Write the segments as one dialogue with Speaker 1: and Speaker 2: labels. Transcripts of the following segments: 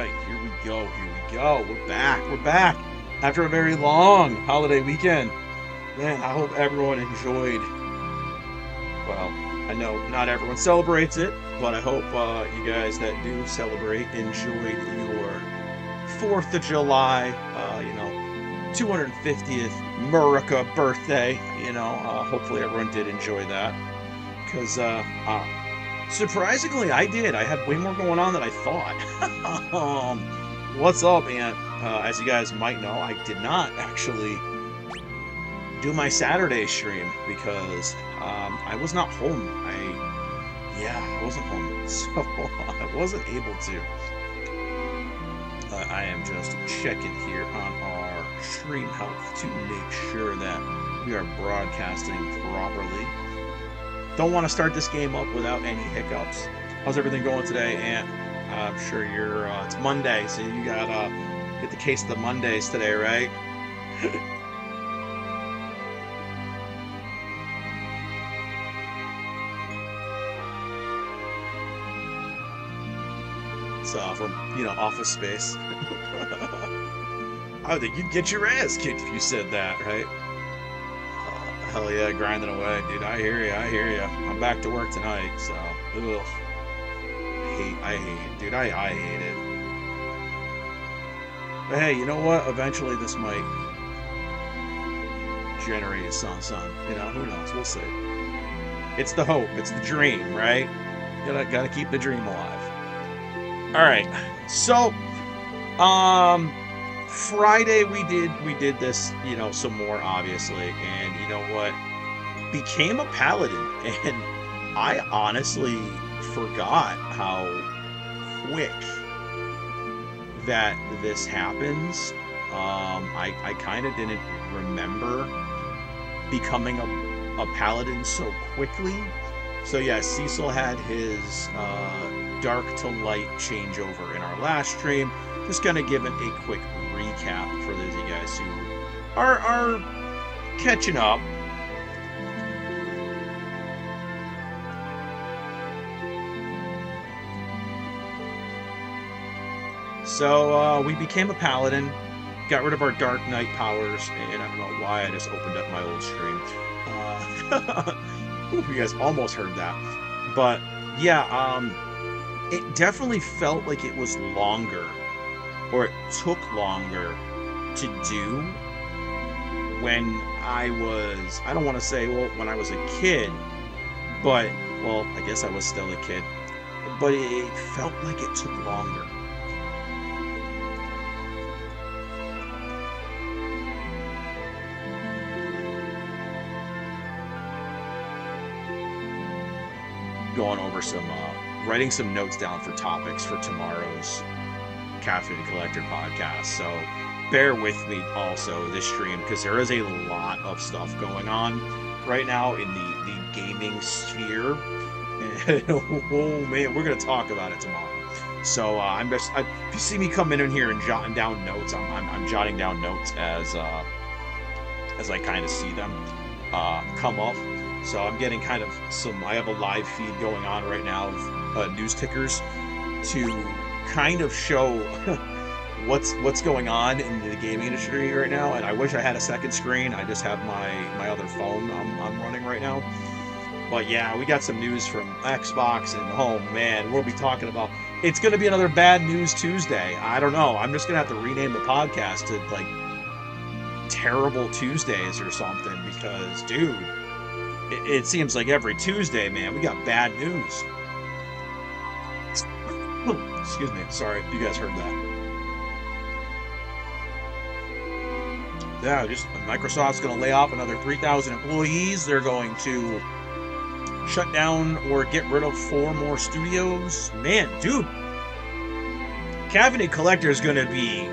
Speaker 1: right, here we go. We're back after a very long holiday weekend. Man, I hope everyone enjoyed. Well, I know not everyone celebrates it, but I hope you guys that do celebrate enjoyed your 4th of July, 250th Murica birthday. Hopefully everyone did enjoy that. Because, surprisingly, I did. I had way more going on than I thought. What's up, Aunt? As you guys might know, I did not actually do my Saturday stream because I was not home. I wasn't home, so I wasn't able to. I am just checking here on our stream health to make sure that we are broadcasting properly. Don't want to start this game up without any hiccups. How's everything going today, Aunt? I'm sure you're, it's Monday, so you got, get the case of the Mondays today, right? So, from, Office Space. I think you'd get your ass kicked if you said that, right? Hell yeah, grinding away, dude. I hear you. I'm back to work tonight, so ugh. I hate it, dude. I hate it. But hey, you know what? Eventually, this might generate a son. Who knows? We'll see. It's the hope. It's the dream, right? Gotta keep the dream alive. All right. So, Friday we did this, some more obviously, and you know what? Became a paladin, and I honestly forgot how quick that this happens. I kind of didn't remember becoming a paladin so quickly. So yeah, Cecil had his dark to light changeover in our last stream. Just gonna give it a quick recap for those of you guys who are catching up. So we became a paladin, got rid of our dark knight powers, and I don't know why I just opened up my old stream. You guys almost heard that, but yeah, it definitely felt like it was longer, or it took longer to do when I was, I don't want to say, when I was a kid, but, I guess I was still a kid, but it felt like it took longer. Going over writing some notes down for topics for tomorrow's Caffeine Collector podcast, so bear with me also this stream because there is a lot of stuff going on right now in the gaming sphere. And, oh man, we're gonna talk about it tomorrow. So if you see me coming in here and jotting down notes, I'm jotting down notes as I kind of see them come up. So I'm getting kind of I have a live feed going on right now of news tickers to kind of show what's going on in the gaming industry right now. And I wish I had a second screen. I just have my other phone I'm running right now. But yeah, we got some news from Xbox, and oh man, we'll be talking about, it's going to be another Bad News Tuesday. I don't know. I'm just going to have to rename the podcast to like Terrible Tuesdays or something because, dude, it seems like every Tuesday, man, we got bad news. Excuse me. Sorry if you guys heard that. Yeah, just Microsoft's going to lay off another 3,000 employees. They're going to shut down or get rid of 4 more studios. Man, dude, Cabinet Collector is going to be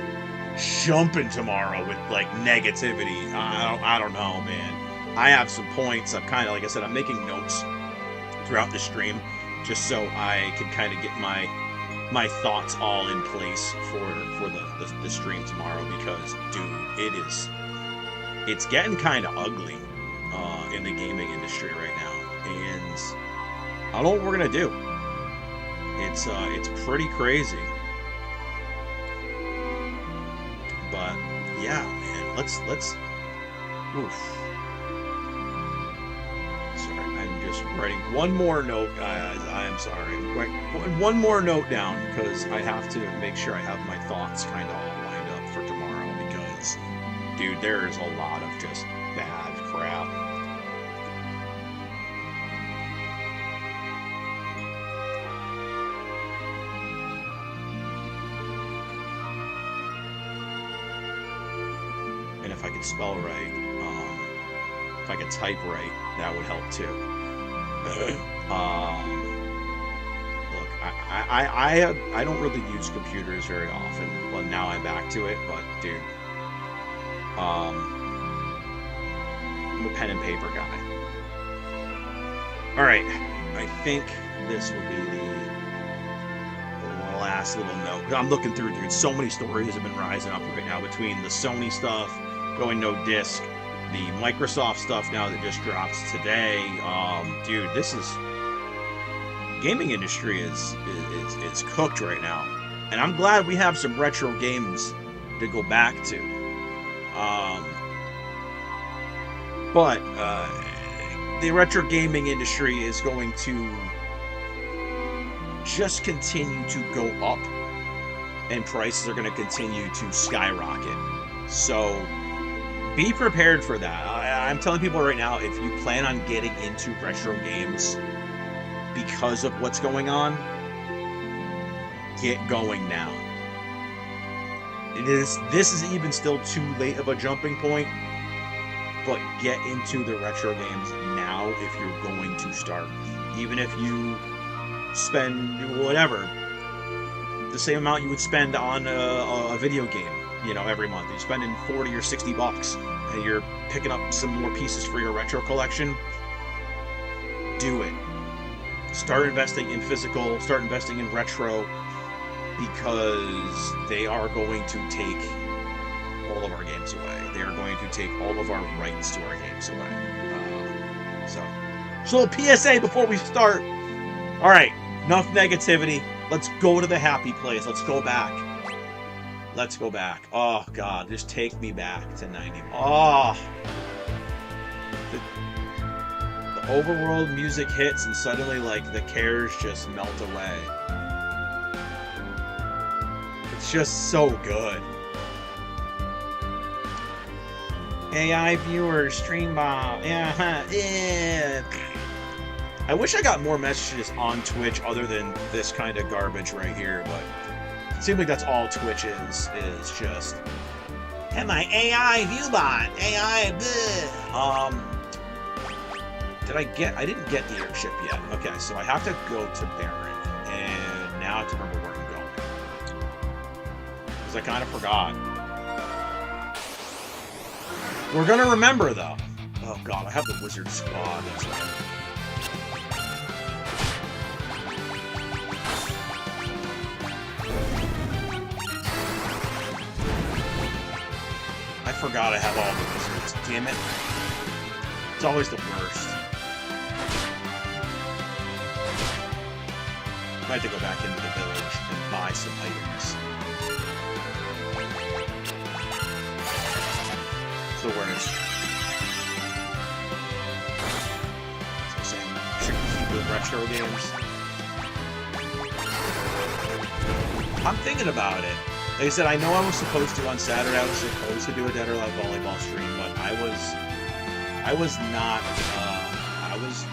Speaker 1: jumping tomorrow with like negativity. I don't know, man. I have some points. I'm kind of, like I said, I'm making notes throughout the stream just so I can kind of get my thoughts all in place for the stream tomorrow because, dude, it's getting kind of ugly in the gaming industry right now, and I don't know what we're gonna do. It's pretty crazy. yeah, man. Let's. Oof. Sorry, I'm just writing one more note, guys. I am sorry. One more note down because I have to make sure I have my thoughts kind of all lined up for tomorrow. Because, dude, there is a lot of just bad crap. And if I could spell right, if I could type right, that would help too. Look, I don't really use computers very often. Well, now I'm back to it, but dude, I'm a pen and paper guy. All right, I think this will be the last little note. I'm looking through, dude. So many stories have been rising up right now between the Sony stuff going no disc, the Microsoft stuff now that just dropped today. Dude, this is gaming industry is cooked right now, and I'm glad we have some retro games to go back to. But the retro gaming industry is going to just continue to go up, and prices are going to continue to skyrocket. So be prepared for that. I'm telling people right now, if you plan on getting into retro games because of what's going on, get going now. This is even still too late of a jumping point, but get into the retro games now if you're going to start. Even if you spend whatever, the same amount you would spend on a video game, you know, every month. You're spending $40 or $60 and you're picking up some more pieces for your retro collection. Do it. Start investing in physical, start investing in retro, because they are going to take all of our games away. They are going to take all of our rights to our games away. So a little PSA before we start. All right, enough negativity. Let's go to the happy place. Let's go back. Let's go back. Oh, God, just take me back to 90. Oh. The overworld music hits and suddenly, like, the cares just melt away. It's just so good. AI viewers, stream bomb. Yeah. I wish I got more messages on Twitch other than this kind of garbage right here, but it seems like that's all Twitch is just, and my AI viewbot, AI, bleh. I didn't get the airship yet. Okay, so I have to go to Baron, and now I have to remember where I'm going. Because I kind of forgot. We're gonna remember, though. Oh god, I have the wizard squad, that's right. I forgot I have all the wizards. Damn it. It's always the worst. I might have to go back into the village and buy some items. So where's... So I'm saying, should we keep with retro games? I'm thinking about it. Like I said, I know I was supposed to on Saturday. I was supposed to do a Dead or Alive volleyball stream, but I was not. I was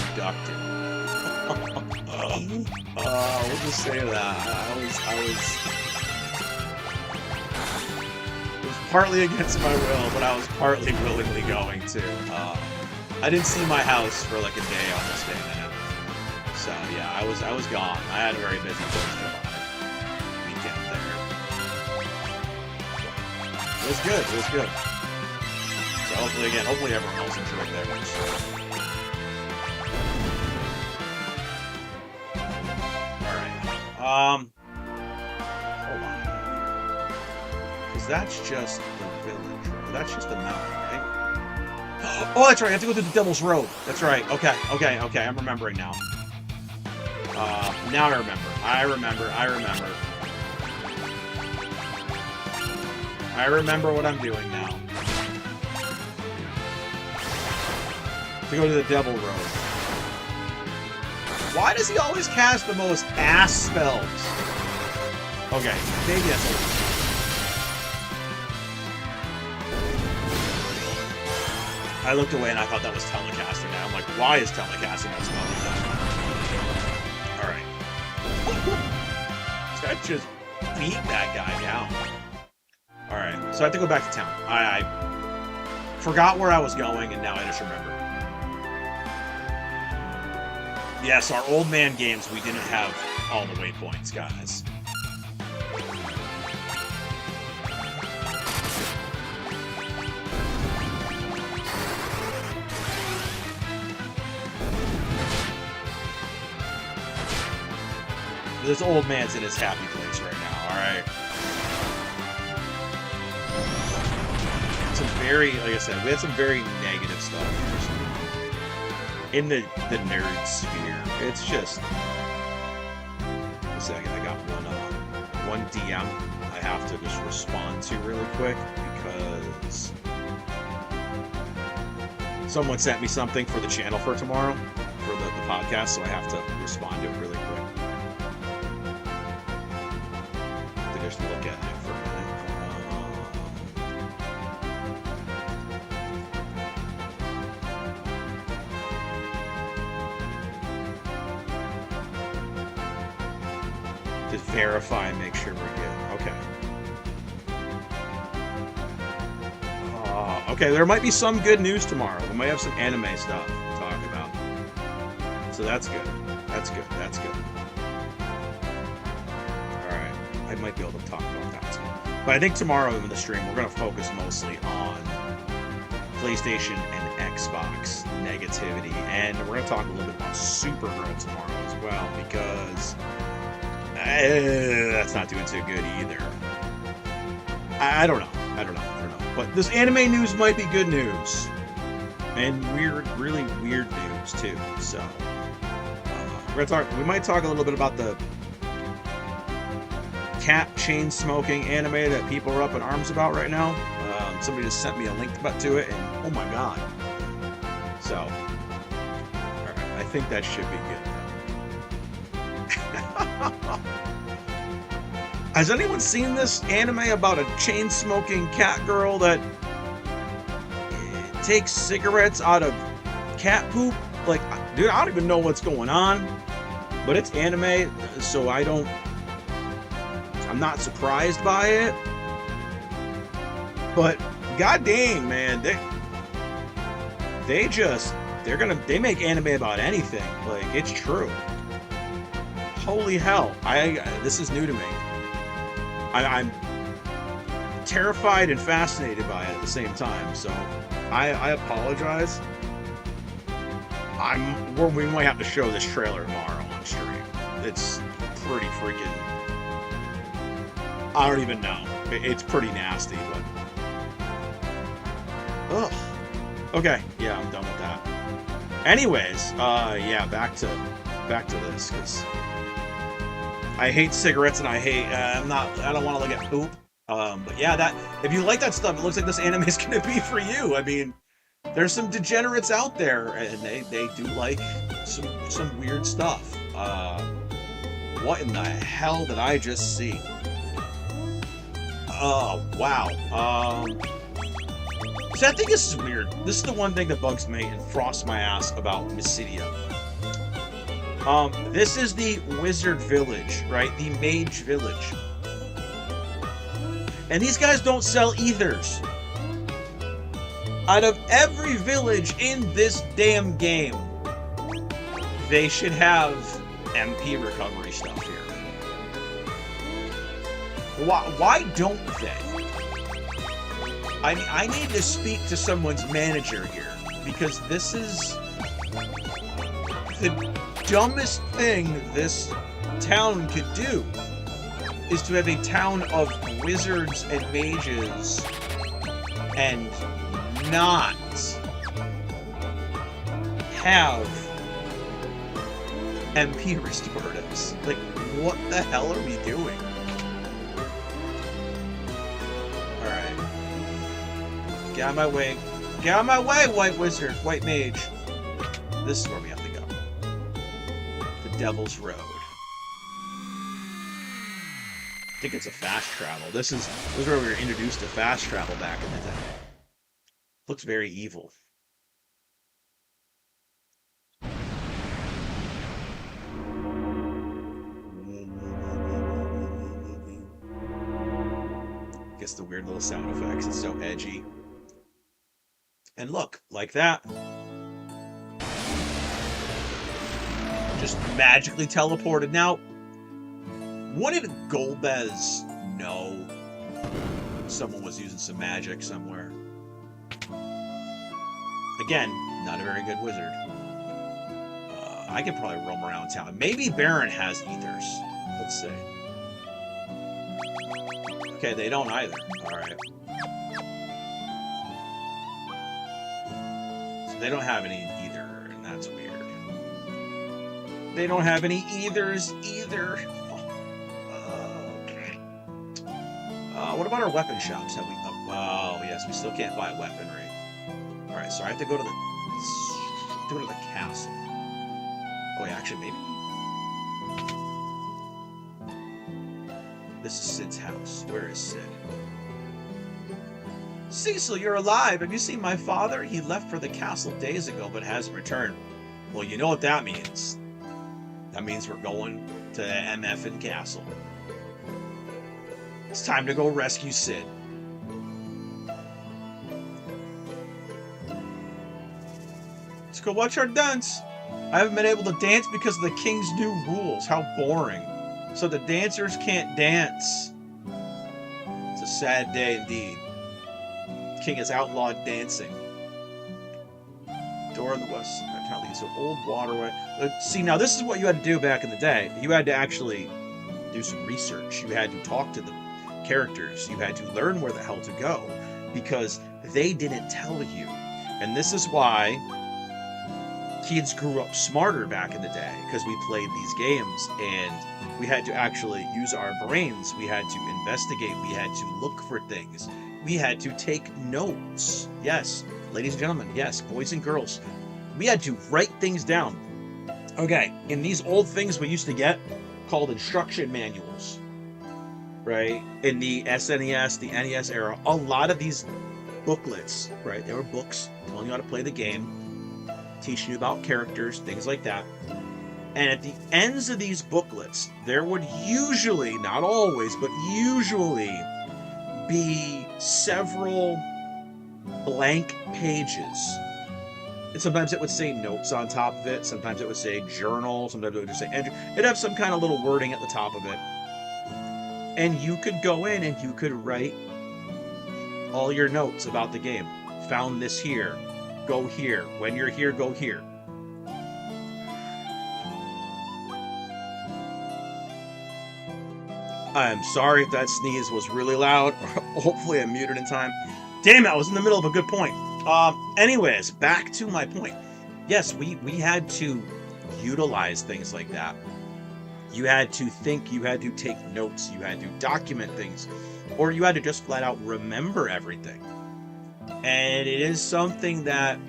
Speaker 1: abducted. We'll just say that. It was partly against my will, but I was partly willingly going to. I didn't see my house for like a day on this day, man. So yeah, I was gone. I had a very busy weekend there. It was good. It was good. So hopefully everyone else enjoyed theirs. Alright. Hold on. Because that's just the village. That's just the mountain, right? Oh, that's right. I have to go through the Devil's Road. That's right. Okay. I'm remembering now. Now I remember. I I remember what I'm doing now. To go to the Devil Road. Why does he always cast the most ass spells? Okay, maybe that's a little. I looked away and I thought that was telecasting. And I'm like, why is telecasting that spell? Alright. This guy just beat that guy down. Alright, so I have to go back to town. I forgot where I was going and now I just remember. Yes, our old man games, we didn't have all the waypoints, guys. This old man's in his happy place right now, alright? Some very, like I said, we had some very negative stuff in the nerd sphere. It's just... A second, I got one DM I have to just respond to really quick because someone sent me something for the channel for tomorrow, for the podcast, so I have to respond to it really quick. Just look at it for a minute. Just verify and make sure we're good. Okay. Okay, there might be some good news tomorrow. We might have some anime stuff to talk about. So that's good. That's good. That's good. I might be able to talk about that too. But I think tomorrow in the stream, we're going to focus mostly on PlayStation and Xbox negativity. And we're going to talk a little bit about Supergirl tomorrow as well, because that's not doing too good either. I don't know. But this anime news might be good news. And really weird news too. So we might talk a little bit about the cat chain smoking anime that people are up in arms about right now. Somebody just sent me a link to it, and oh my god. So, alright, I think that should be good. Has anyone seen this anime about a chain smoking cat girl that takes cigarettes out of cat poop? Like, dude, I don't even know what's going on, but it's anime, so I'm not surprised by it, but god dang, man, they make anime about anything. Like, it's true. Holy hell, this is new to me. I'm terrified and fascinated by it at the same time. So I apologize. We might have to show this trailer tomorrow on stream. It's pretty freaking. I don't even know. It's pretty nasty, but. Ugh. Okay, yeah, I'm done with that. Anyways, yeah, back to this, because I hate cigarettes and I don't want to look at poop. But yeah, if you like that stuff, it looks like this anime is gonna be for you. I mean, there's some degenerates out there, and they do like some weird stuff. What in the hell did I just see? Oh, wow. See, I think this is weird. This is the one thing that bugs me and frosts my ass about Mysidia. This is the Wizard Village, right? The Mage Village. And these guys don't sell ethers. Out of every village in this damn game, they should have MP recovery stuff here. Why don't they? I need to speak to someone's manager here, because this is the dumbest thing this town could do, is to have a town of wizards and mages and not have MP restoratives. Like, what the hell are we doing? Alright. Get out of my way. Get out of my way, white wizard, white mage. This is where we have to go. The Devil's Road. I think it's a fast travel. This is where we were introduced to fast travel back in the day. Looks very evil. Gets the weird little sound effects. It's so edgy. And look, like that. Just magically teleported. Now, wouldn't Golbez know someone was using some magic somewhere? Again, not a very good wizard. I could probably roam around town. Maybe Baron has ethers. Let's see. Okay, they don't either. Alright. So they don't have any either, and that's weird. They don't have any ethers either. What about our weapon shops? Have we? Oh, yes, we still can't buy weaponry. All right, so I have to go to the castle. Oh, yeah, actually, maybe. This is Sid's house. Where is Sid? Cecil, you're alive. Have you seen my father? He left for the castle days ago, but hasn't returned. Well, you know what that means. That means we're going to MFN Castle. It's time to go rescue Sid. Let's go watch our dance. I haven't been able to dance because of the king's new rules. How boring. So the dancers can't dance. It's a sad day indeed. The king has outlawed dancing. Door on the west side. It's an old waterway. See, now this is what you had to do back in the day. You had to actually do some research. You had to talk to the characters. You had to learn where the hell to go because they didn't tell you. And this is why kids grew up smarter back in the day, because we played these games and we had to actually use our brains. We had to investigate. We had to look for things. We had to take notes. Yes, ladies and gentlemen, yes, boys and girls. We had to write things down. Okay, in these old things we used to get called instruction manuals, right? In the SNES, the NES era, a lot of these booklets, right? They were books telling you how to play the game, teaching you about characters, things like that. And at the ends of these booklets, there would usually, not always, but usually be several blank pages. And sometimes it would say notes on top of it. Sometimes it would say journal. Sometimes it would just say entry. It'd have some kind of little wording at the top of it. And you could go in and you could write all your notes about the game. Found this here. Go here. When you're here, go here. I'm sorry if that sneeze was really loud. Hopefully I muted in time. Damn it, I was in the middle of a good point. Anyways, back to my point. Yes, we had to utilize things like that. You had to think, you had to take notes, you had to document things, or you had to just flat out remember everything. And it is something that,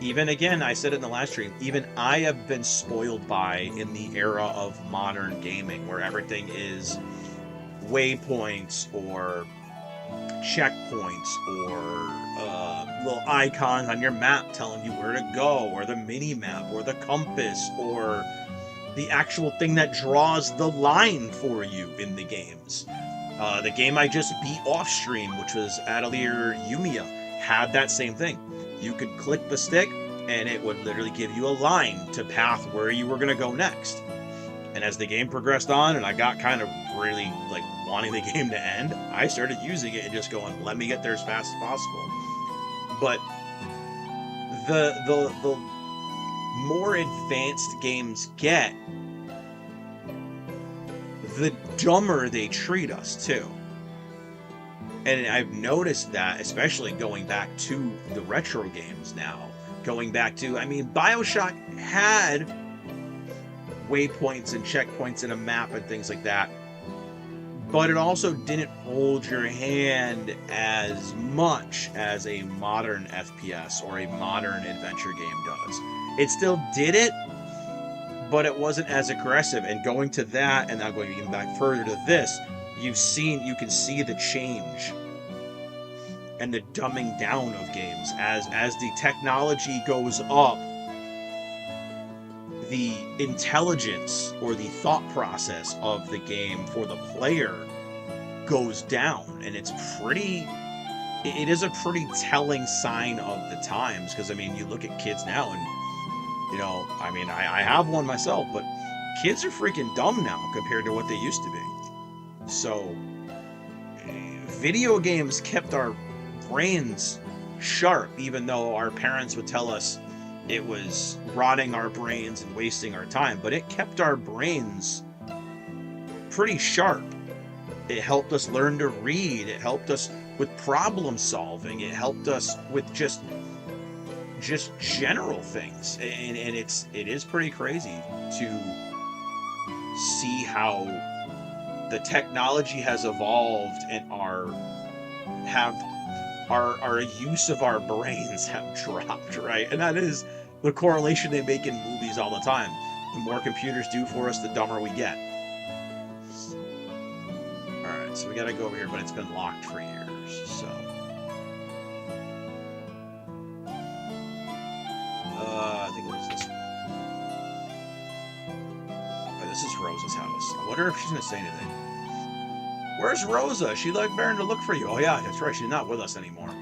Speaker 1: even again, I said it in the last stream, even I have been spoiled by in the era of modern gaming, where everything is waypoints or checkpoints or little icons on your map telling you where to go, or the mini map, or the compass, or the actual thing that draws the line for you in the games. The game I just beat off stream, which was Atelier Yumiya, had that same thing. You could click the stick and it would literally give you a line to path where you were going to go next. And as the game progressed on and I got kind of really like wanting the game to end, I started using it and just going, let me get there as fast as possible. But the more advanced games get, the dumber they treat us too. And I've noticed that, especially going back to the retro games now. Going back to, I mean, BioShock had waypoints and checkpoints and a map and things like that. but it also didn't hold your hand as much as a modern FPS or a modern adventure game does. It still did it, but it wasn't as aggressive. And going to that, and now going even back further to this, you can see the change and the dumbing down of games as the technology goes up. The intelligence or the thought process of the game for the player goes down, and it is a pretty telling sign of the times, because I mean, you look at kids now, and you know, I mean, I have one myself, but kids are freaking dumb now compared to what they used to be. So video games kept our brains sharp, even though our parents would tell us it was rotting our brains and wasting our time, but it kept our brains pretty sharp. It helped us learn to read. It helped us with problem solving. It helped us with just general things. And it is pretty crazy to see how the technology has evolved and our use of our brains have dropped, right? And that is the correlation they make in movies all the time. The more computers do for us, the dumber we get. Alright, so we gotta go over here, but it's been locked for years, so... I think it was this one. Oh, this is Rosa's house. I wonder if she's gonna say anything. Where's Rosa? She left Baron to look for you. Oh yeah, that's right, she's not with us anymore.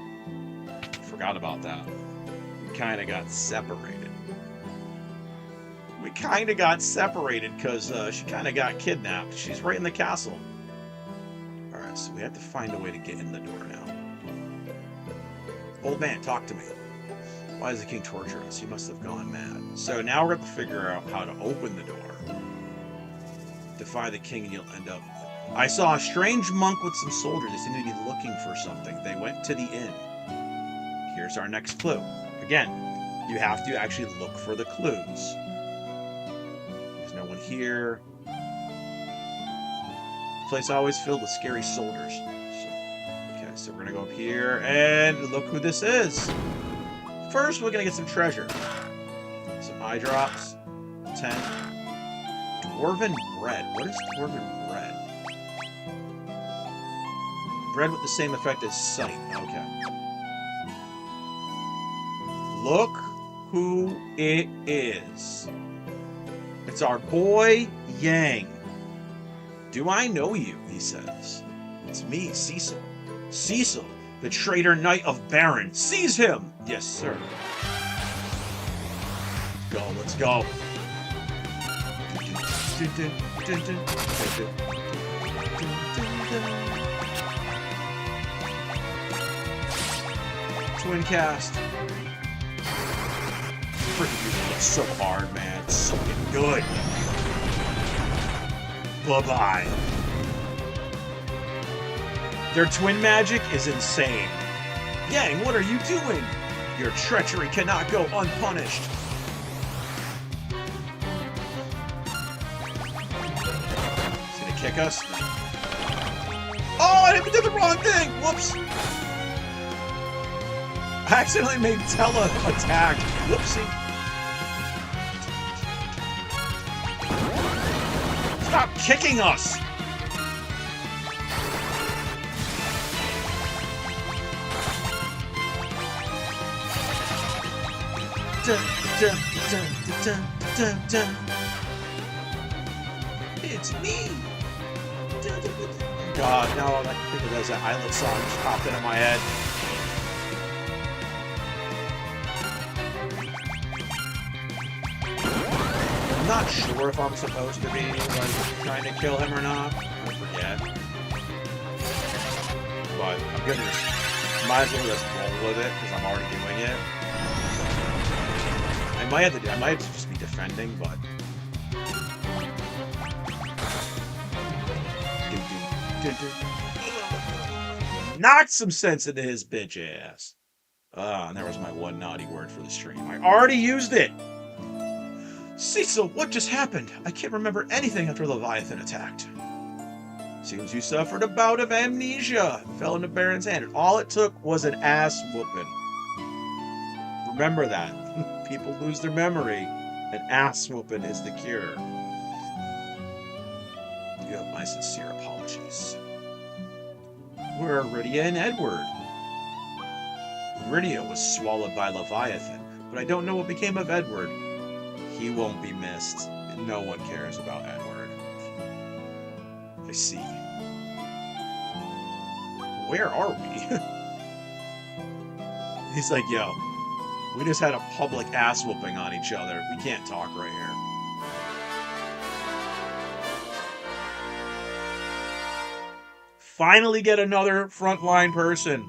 Speaker 1: Forgot about that. Kind of got separated. We kind of got separated because she kind of got kidnapped. She's right in the castle. Alright, so we have to find a way to get in the door now. Old man, talk to me. Why is the king torturing us? He must have gone mad. So now we're going to figure out how to open the door. Defy the king and you'll end up... I saw a strange monk with some soldiers. They seem to be looking for something. They went to the inn. Here's our next clue. Again, you have to actually look for the clues. There's no one here. The place always filled with scary soldiers. So we're gonna go up here and look who this is. First, we're gonna get some treasure. Some eye drops. 10. Dwarven bread. What is dwarven bread? Bread with the same effect as sight. Okay. Look who it is. It's our boy, Yang. Do I know you? He says. It's me, Cecil. Cecil, the traitor knight of Baron. Seize him! Yes, sir. Let's go. Twin cast. Freaking looks so hard, man. It's so good. Bye-bye. Their twin magic is insane. Yang, what are you doing? Your treachery cannot go unpunished. He's gonna kick us? Oh, I did the wrong thing! Whoops! I accidentally made Tella attack. Whoopsie. Stop kicking us! Dun, dun, dun, dun, dun, dun. It's me! Dun, dun, dun. God, now all I can think of is that Islet song just popped into my head. I'm not sure if I'm supposed to be like trying to kill him or not. I forget. But I'm gonna just might as well just roll with it because I'm already doing it. I might have to just be defending, but knocked some sense into his bitch ass. And there was my one naughty word for the stream. I already used it. Cecil, what just happened? I can't remember anything after Leviathan attacked. Seems you suffered a bout of amnesia. Fell into Baron's hand. And all it took was an ass whooping. Remember that. People lose their memory. An ass whooping is the cure. You have my sincere apologies. Where are Rydia and Edward? Rydia was swallowed by Leviathan, but I don't know what became of Edward. He won't be missed. No one cares about Edward. I see. Where are we? He's like, yo, we just had a public ass whooping on each other. We can't talk right here. Finally get another frontline person.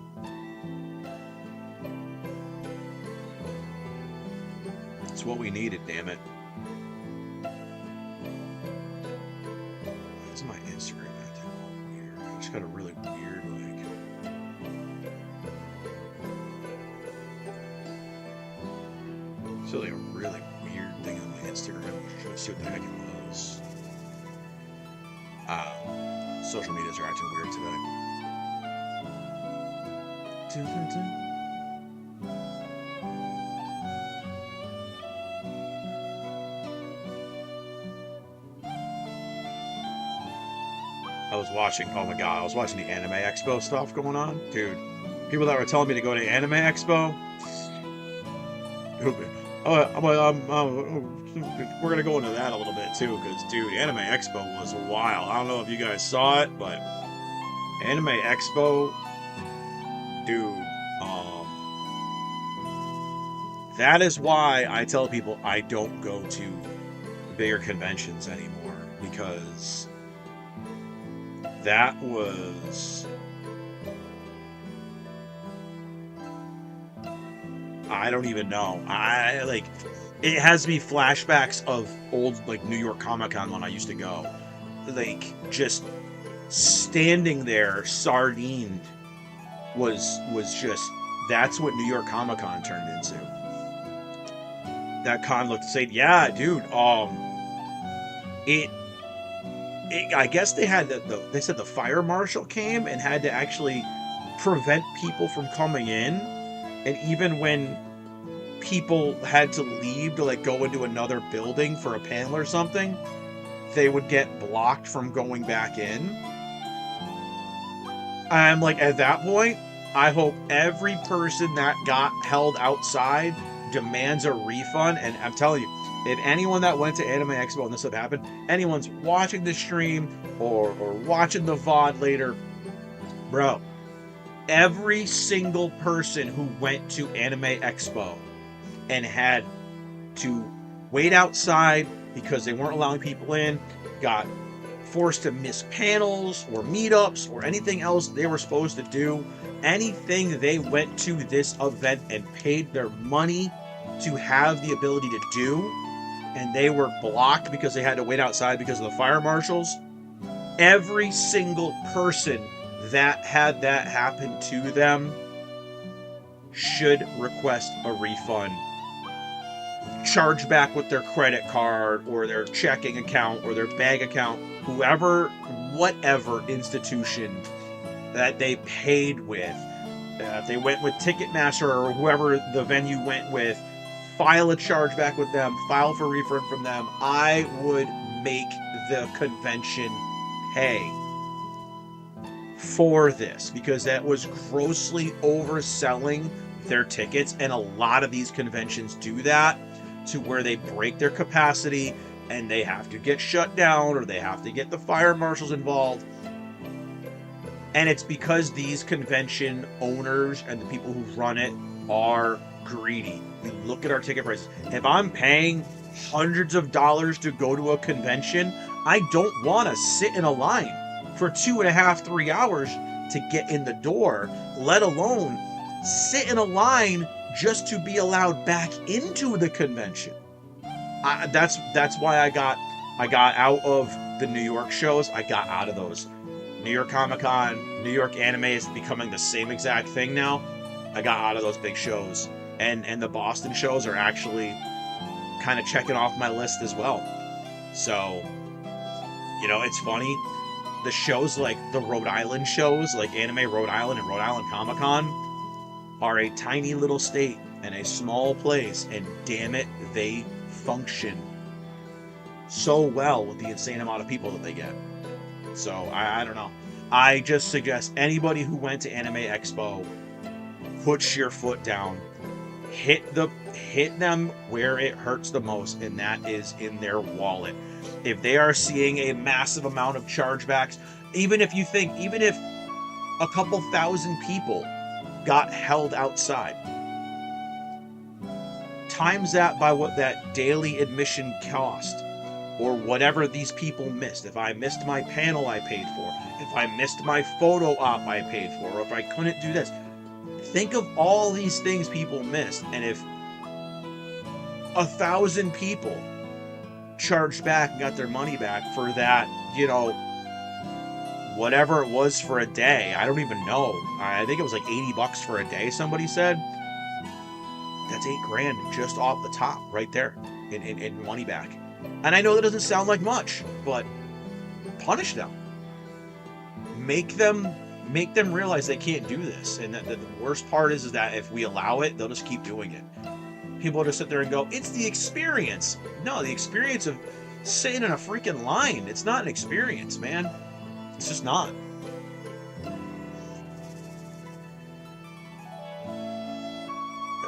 Speaker 1: It's what we needed, damn it. What's my Instagram acting all weird? I just got a really weird, like... So like a really weird thing on my Instagram. I'm trying to see what the heck it was. Social medias are acting weird today. I was watching, oh my god, I was watching the Anime Expo stuff going on. Dude, people that were telling me to go to Anime Expo. We're gonna go into that a little bit too, because dude, Anime Expo was wild. I don't know if you guys saw it, but Anime Expo, dude, that is why I tell people I don't go to bigger conventions anymore, because that was, I don't even know. It has me flashbacks of old, like, New York Comic-Con when I used to go. Like, just standing there, sardined, was just, that's what New York Comic-Con turned into. That con looked, say, yeah, dude, I guess they had they said the fire marshal came and had to actually prevent people from coming in, and even when people had to leave to like go into another building for a panel or something, they would get blocked from going back in. I'm like, at that point, I hope every person that got held outside demands a refund. And I'm telling you, if anyone that went to Anime Expo and this would happen, anyone's watching the stream or watching the VOD later, bro, every single person who went to Anime Expo and had to wait outside because they weren't allowing people in, got forced to miss panels or meetups or anything else they were supposed to do, anything they went to this event and paid their money to have the ability to do, and they were blocked because they had to wait outside because of the fire marshals, every single person that had that happen to them should request a refund. Charge back with their credit card or their checking account or their bank account, whatever institution that they paid with. If they went with Ticketmaster or whoever the venue went with, file a chargeback with them, file for refund from them. I would make the convention pay for this, because that was grossly overselling their tickets, and a lot of these conventions do that, to where they break their capacity and they have to get shut down or they have to get the fire marshals involved. And it's because these convention owners and the people who run it are greedy. We look at our ticket prices. If I'm paying hundreds of dollars to go to a convention, I don't want to sit in a line for 2.5, 3 hours to get in the door, let alone sit in a line just to be allowed back into the convention. That's why I got out of the New York shows. I got out of those. New York Comic-Con, New York Anime is becoming the same exact thing now. I got out of those big shows. And the Boston shows are actually kind of checking off my list as well. So, you know, it's funny. the shows like the Rhode Island shows, like Anime Rhode Island and Rhode Island Comic Con, are a tiny little state and a small place, and damn it, they function so well with the insane amount of people that they get. So I don't know. I just suggest anybody who went to Anime Expo, put your foot down, hit them where it hurts the most, and that is in their wallet. If they are seeing a massive amount of chargebacks, even if a couple thousand people got held outside, times that by what that daily admission cost, or whatever these people missed. If I missed my panel, I paid for. If I missed my photo op, I paid for. Or if I couldn't do this. Think of all these things people missed, and if 1,000 people charged back and got their money back for that, whatever it was for a day, I don't even know. I think it was like $80 for a day, somebody said. That's $8,000 just off the top, right there, in money back. And I know that doesn't sound like much, but punish them. Make them realize they can't do this. And that the worst part is that if we allow it, they'll just keep doing it. People just sit there and go, it's the experience. No, the experience of sitting in a freaking line. It's not an experience, man. It's just not.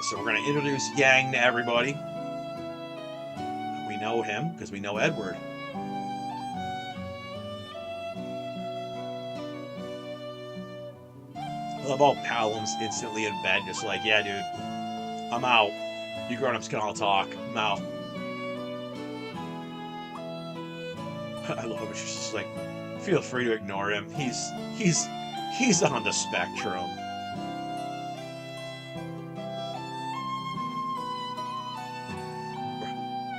Speaker 1: So we're going to introduce Yang to everybody. We know him because we know Edward. I love how Palom's instantly in bed, just like, yeah, dude, I'm out. You grown-ups can all talk. I'm out. I love it. She's just like, feel free to ignore him. He's on the spectrum.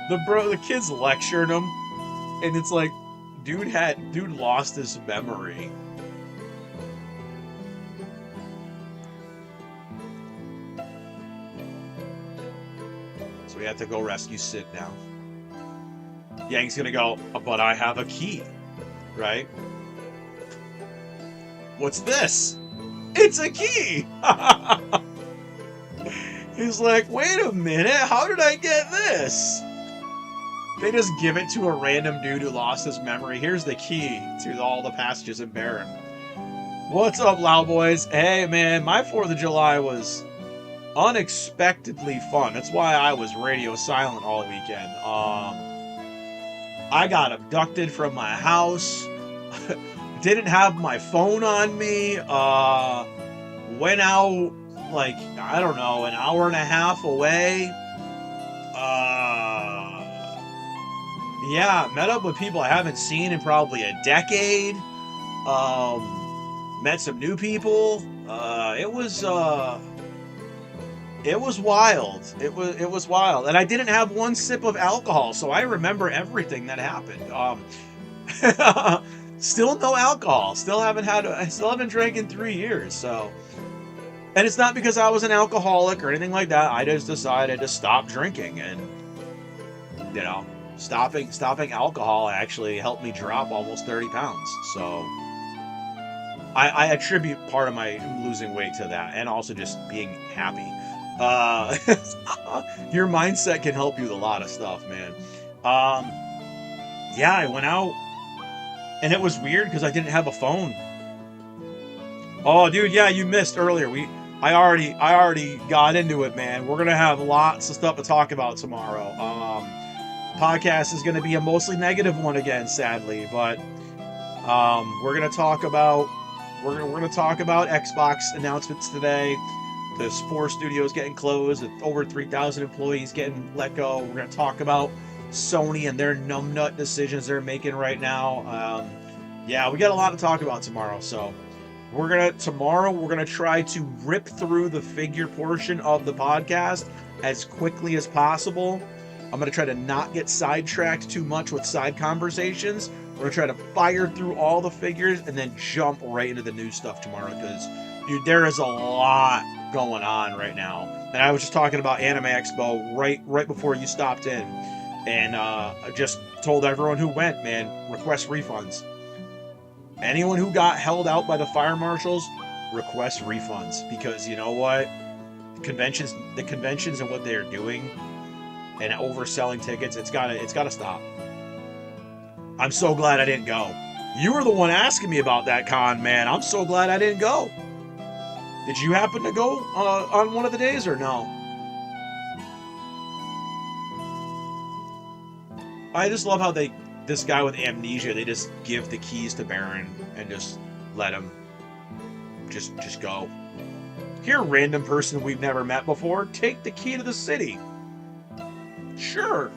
Speaker 1: The kids lectured him, and it's like, dude lost his memory. So we have to go rescue Sid now. Yang's gonna go, but I have a key, right? What's this? It's a key! He's like, wait a minute, how did I get this? They just give it to a random dude who lost his memory. Here's the key to all the passages in Baron. What's up, Loud Boys? Hey, man, my 4th of July was unexpectedly fun. That's why I was radio silent all weekend. I got abducted from my house. Didn't have my phone on me. Went out, like, I don't know, an hour and a half away. Yeah, met up with people I haven't seen in probably a decade. Met some new people. It was wild. It was wild. And I didn't have one sip of alcohol, so I remember everything that happened. Still no alcohol. Still haven't drank in 3 years, so. And it's not because I was an alcoholic or anything like that. I just decided to stop drinking, and stopping alcohol actually helped me drop almost 30 pounds. So I attribute part of my losing weight to that, and also just being happy. Your mindset can help you with a lot of stuff, man. Yeah, I went out, and it was weird because I didn't have a phone. Oh, dude, yeah, you missed earlier. I already got into it, man. We're gonna have lots of stuff to talk about tomorrow. Podcast is gonna be a mostly negative one again, sadly, but we're gonna talk about Xbox announcements today. The 4 studios getting closed, with over 3,000 employees getting let go. We're gonna talk about Sony and their numbnut decisions they're making right now. Yeah, we got a lot to talk about tomorrow, so. We're gonna try to rip through the figure portion of the podcast as quickly as possible. I'm gonna try to not get sidetracked too much with side conversations. We're gonna try to fire through all the figures and then jump right into the new stuff tomorrow, because there is a lot going on right now. And I was just talking about Anime Expo right before you stopped in, and I just told everyone who went, man, request refunds. anyone who got held out by the fire marshals, request refunds, because you know what? The conventions and what they're doing and overselling tickets, it's gotta stop. I'm so glad I didn't go. You were the one asking me about that con, man. I'm so glad I didn't go. Did you happen to go on one of the days or no? I just love how this guy with amnesia, they just give the keys to Baron and just let him just go. Here, random person we've never met before, take the key to the city. Sure.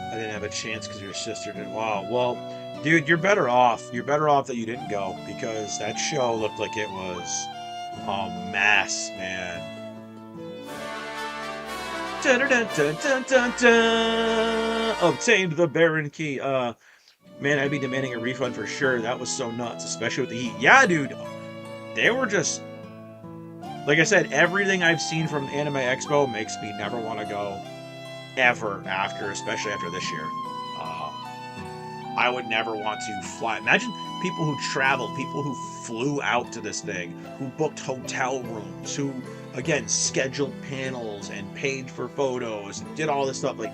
Speaker 1: I didn't have a chance because your sister did. Wow. Well, dude, you're better off. You're better off that you didn't go, because that show looked like it was a mess, man. Dun, dun, dun, dun, dun, dun. Obtained the Baron key. Man, I'd be demanding a refund for sure. That was so nuts, especially with the heat. Yeah, dude. They were just, like I said, everything I've seen from Anime Expo makes me never want to go ever after, especially after this year. I would never want to fly. Imagine people who traveled, people who flew out to this thing, who booked hotel rooms, who, again, scheduled panels and paid for photos and did all this stuff. Like,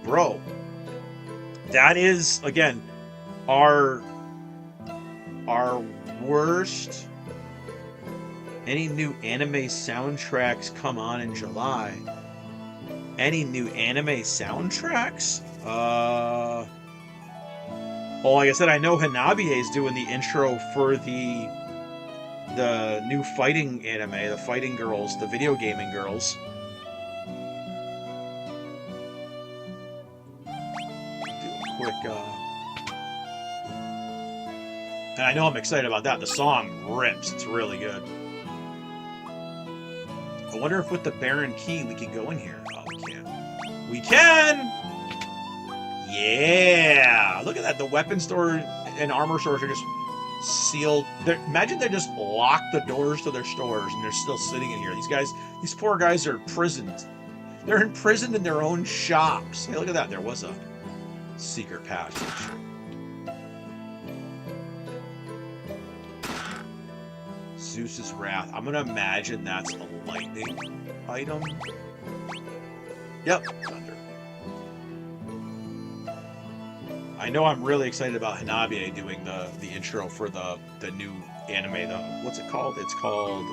Speaker 1: bro, that is, again, our worst. Any new anime soundtracks come on in July? Any new anime soundtracks? Well, like I said, I know Hanabiye is doing the intro for the new fighting anime, the Fighting Girls, the video gaming girls. Do a quick, and I know I'm excited about that. The song rips. It's really good. I wonder if with the Baron key we can go in here. Oh, we can. We can! Yeah! Look at that. The weapon store and armor stores are just sealed. Imagine they just locked the doors to their stores and they're still sitting in here. These poor guys are imprisoned. They're imprisoned in their own shops. Hey, look at that. There was a secret passage. Zeus's Wrath. I'm going to imagine that's a lightning item. Yep, thunder. I know I'm really excited about Hanabiye doing the intro for the new anime. What's it called? It's called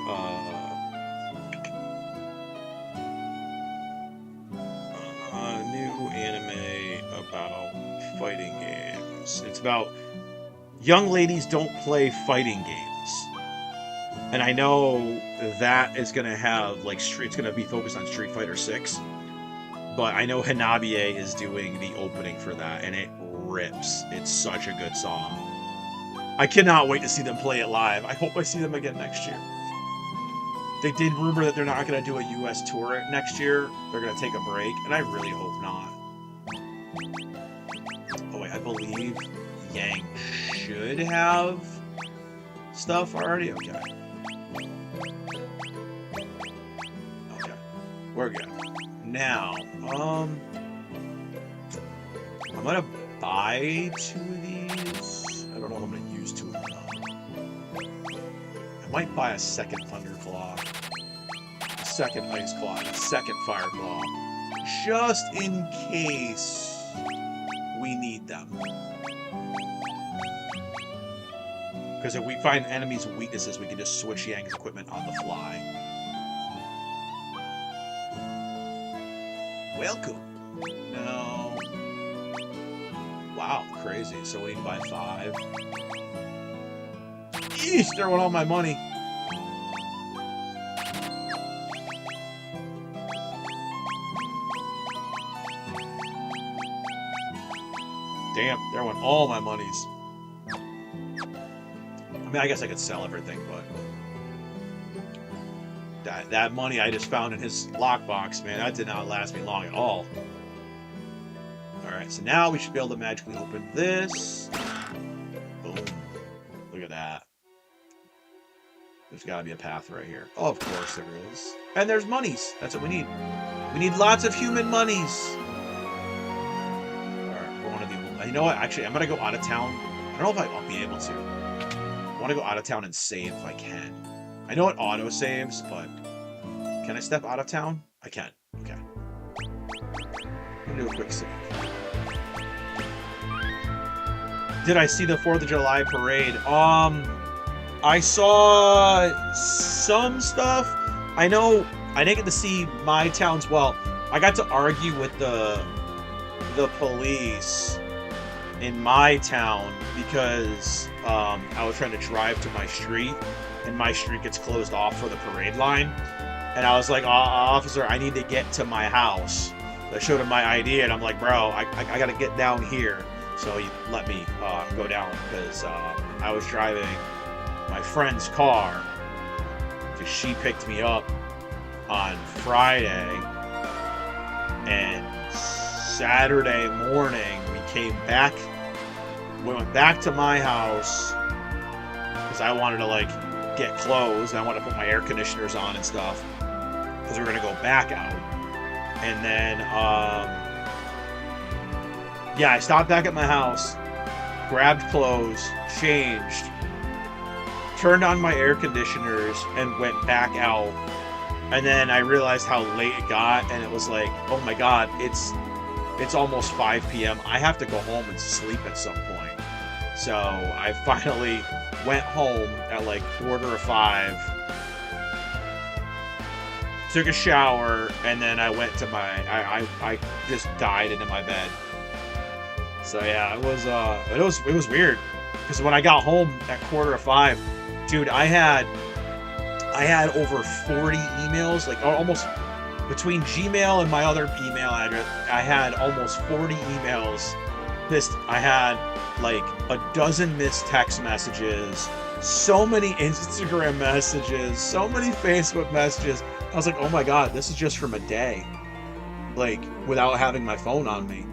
Speaker 1: new anime about fighting games. It's about young ladies don't play fighting games. And I know that is going to have, like, it's going to be focused on Street Fighter 6. But I know Hanabiye is doing the opening for that, and it rips. It's such a good song. I cannot wait to see them play it live. I hope I see them again next year. They did rumor that they're not going to do a US tour next year. They're going to take a break, and I really hope not. Oh wait, I believe Yang should have stuff already. Okay. Okay. We're good. Now, I'm gonna buy 2 of these. I don't know if I'm gonna use 2 of them though. I might buy a second Thunderclaw, a second Ice Claw, and a second Fire Claw, just in case we need them. Because if we find enemies' weaknesses, we can just switch Yang's equipment on the fly. Welcome. No. Wow, crazy. So we need to buy 5. Eesh, there went all my money. Damn, there went all my monies. I mean, I guess I could sell everything, but that money I just found in his lockbox, man, that did not last me long at all. Alright, Alright, so now we should be able to magically open this. Boom. Look at that. There's gotta be a path right here. Oh, of course there is. And there's monies. That's what we need. We need lots of human monies. Alright, we're gonna do... You know what? Actually, I'm gonna go out of town. I don't know if I'll be able to. I want to go out of town and save if I can. I know it auto-saves, but... Can I step out of town? I can. Okay. I'm gonna do a quick save. Did I see the 4th of July parade? I saw some stuff. I know I didn't get to see my town's... Well, I got to argue with the police in my town because I was trying to drive to my street, and my street gets closed off for the parade line. And I was like, officer, I need to get to my house. I showed him my ID, and I'm like, bro, I got to get down here. So he let me go down because I was driving my friend's car because she picked me up on Friday, and Saturday morning we came back. We went back to my house because I wanted to like get clothes. I wanted to put my air conditioners on and stuff because we were gonna go back out. And then yeah, I stopped back at my house, grabbed clothes, changed, turned on my air conditioners, and went back out. And then I realized how late it got, and it was like, oh my god, it's almost 5 p.m. I have to go home and sleep at some point. So I finally went home at like 4:45, took a shower, and then I went to my... I just died into my bed. So yeah, it was weird. Because when I got home at 4:45, dude, I had over 40 emails, like almost between Gmail and my other email address, I had almost 40 emails. I had like a dozen missed text messages, so many Instagram messages, so many Facebook messages. I was like, oh my god, this is just from a day, like without having my phone on me.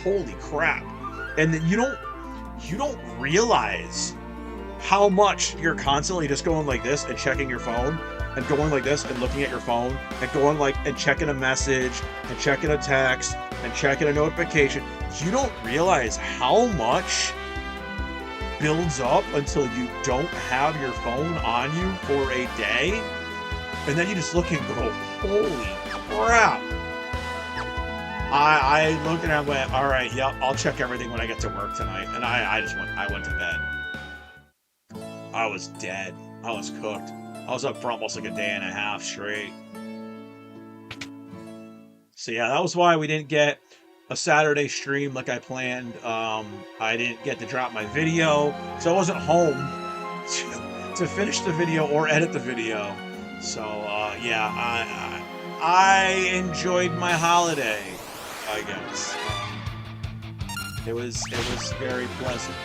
Speaker 1: Holy crap. And then you don't realize how much you're constantly just going like this and checking your phone, and going like this and looking at your phone, and going like and checking a message and checking a text and checking a notification. You don't realize how much builds up until you don't have your phone on you for a day, and then you just look and go, holy crap. I looked and I went, all right, yep, I'll check everything when I get to work tonight. And I went to bed. I was dead. I was cooked. I was up for almost like a day and a half straight. So yeah, that was why we didn't get a Saturday stream like I planned. I didn't get to drop my video, so I wasn't home to finish the video or edit the video. So yeah, I enjoyed my holiday, I guess. It was very pleasant.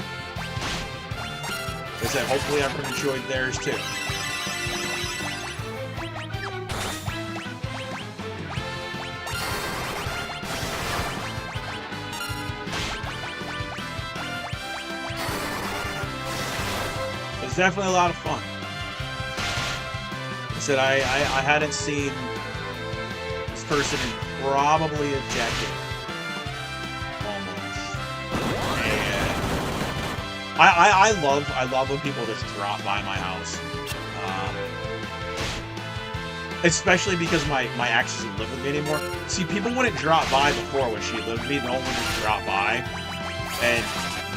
Speaker 1: Like I said, hopefully everyone enjoyed theirs too. It was definitely a lot of fun. I said I hadn't seen this person in probably a decade. Almost. And I love when people just drop by my house. Especially because my ex doesn't live with me anymore. See, people wouldn't drop by before when she lived with me. No one would just drop by. And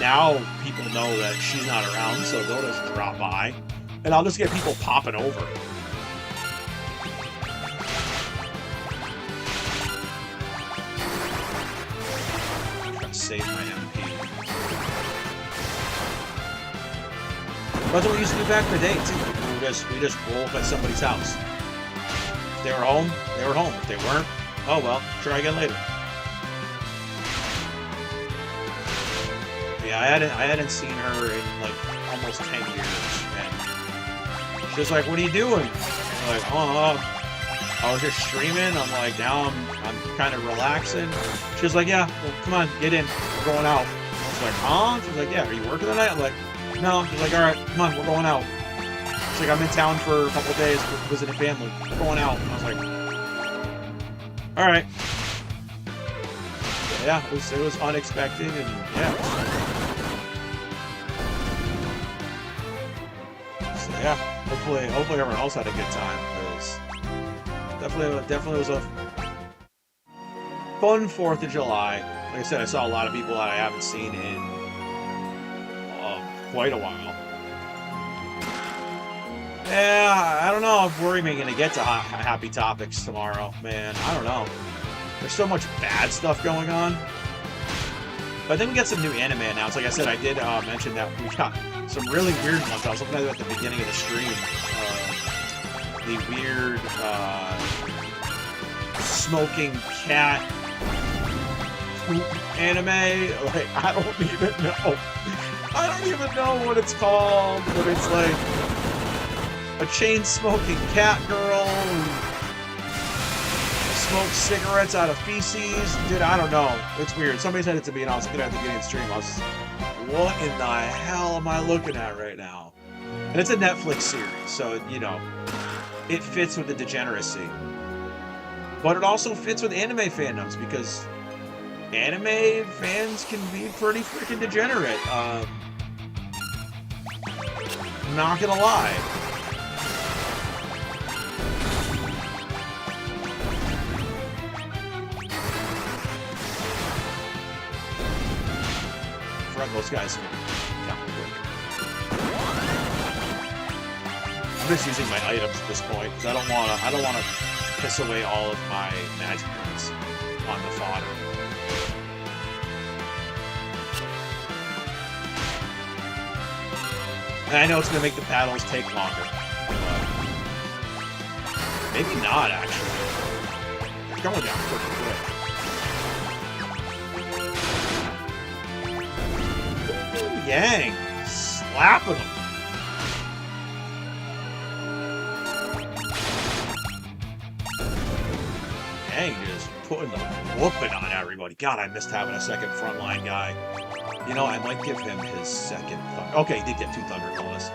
Speaker 1: now people know that she's not around, so they'll just drop by. And I'll just get people popping over. Save my MP. That's what we used to do back in the day too. We just roll up at somebody's house. If they were home, they were home. If they weren't, oh well, try again later. Yeah, I hadn't seen her in like almost 10 years, and she was like, "What are you doing?" I'm like, I was just streaming. I'm like, now I'm kind of relaxing. She's like, yeah, well, come on, get in. We're going out. I was like, huh? She's like, yeah, are you working tonight? I'm like, no. She's like, all right, come on, we're going out. She's like, I'm in town for a couple of days visiting family. We're going out. And I was like, all right. So, yeah, it was unexpected, and yeah. So yeah, hopefully everyone else had a good time, because definitely was a fun 4th of July. Like I said, I saw a lot of people that I haven't seen in quite a while. Yeah, I don't know if we're even going to get to happy topics tomorrow, man. I don't know. There's so much bad stuff going on. But then we got some new anime announced. Like I said, I did mention that we got some really weird ones. I was looking at it at the beginning of the stream. The weird smoking cat poop anime. Like, I don't even know. I don't even know what it's called, but it's like a chain-smoking cat girl who smokes cigarettes out of feces. Dude, I don't know. It's weird. Somebody said it to me, and I was looking at the beginning of the stream. I was, what in the hell am I looking at right now? And it's a Netflix series, so, you know, it fits with the degeneracy. But it also fits with anime fandoms, because anime fans can be pretty freaking degenerate. Not gonna lie. Those guys are quick. I'm just using my items at this point because I don't wanna piss away all of my magic points on the fodder. And I know it's gonna make the battles take longer, but maybe not actually. They're going down pretty quick. Yang slapping him. Yang just putting the whooping on everybody. God, I missed having a second frontline guy. You know, I might give him his second thunder. Okay, he did get 2 thunder claws.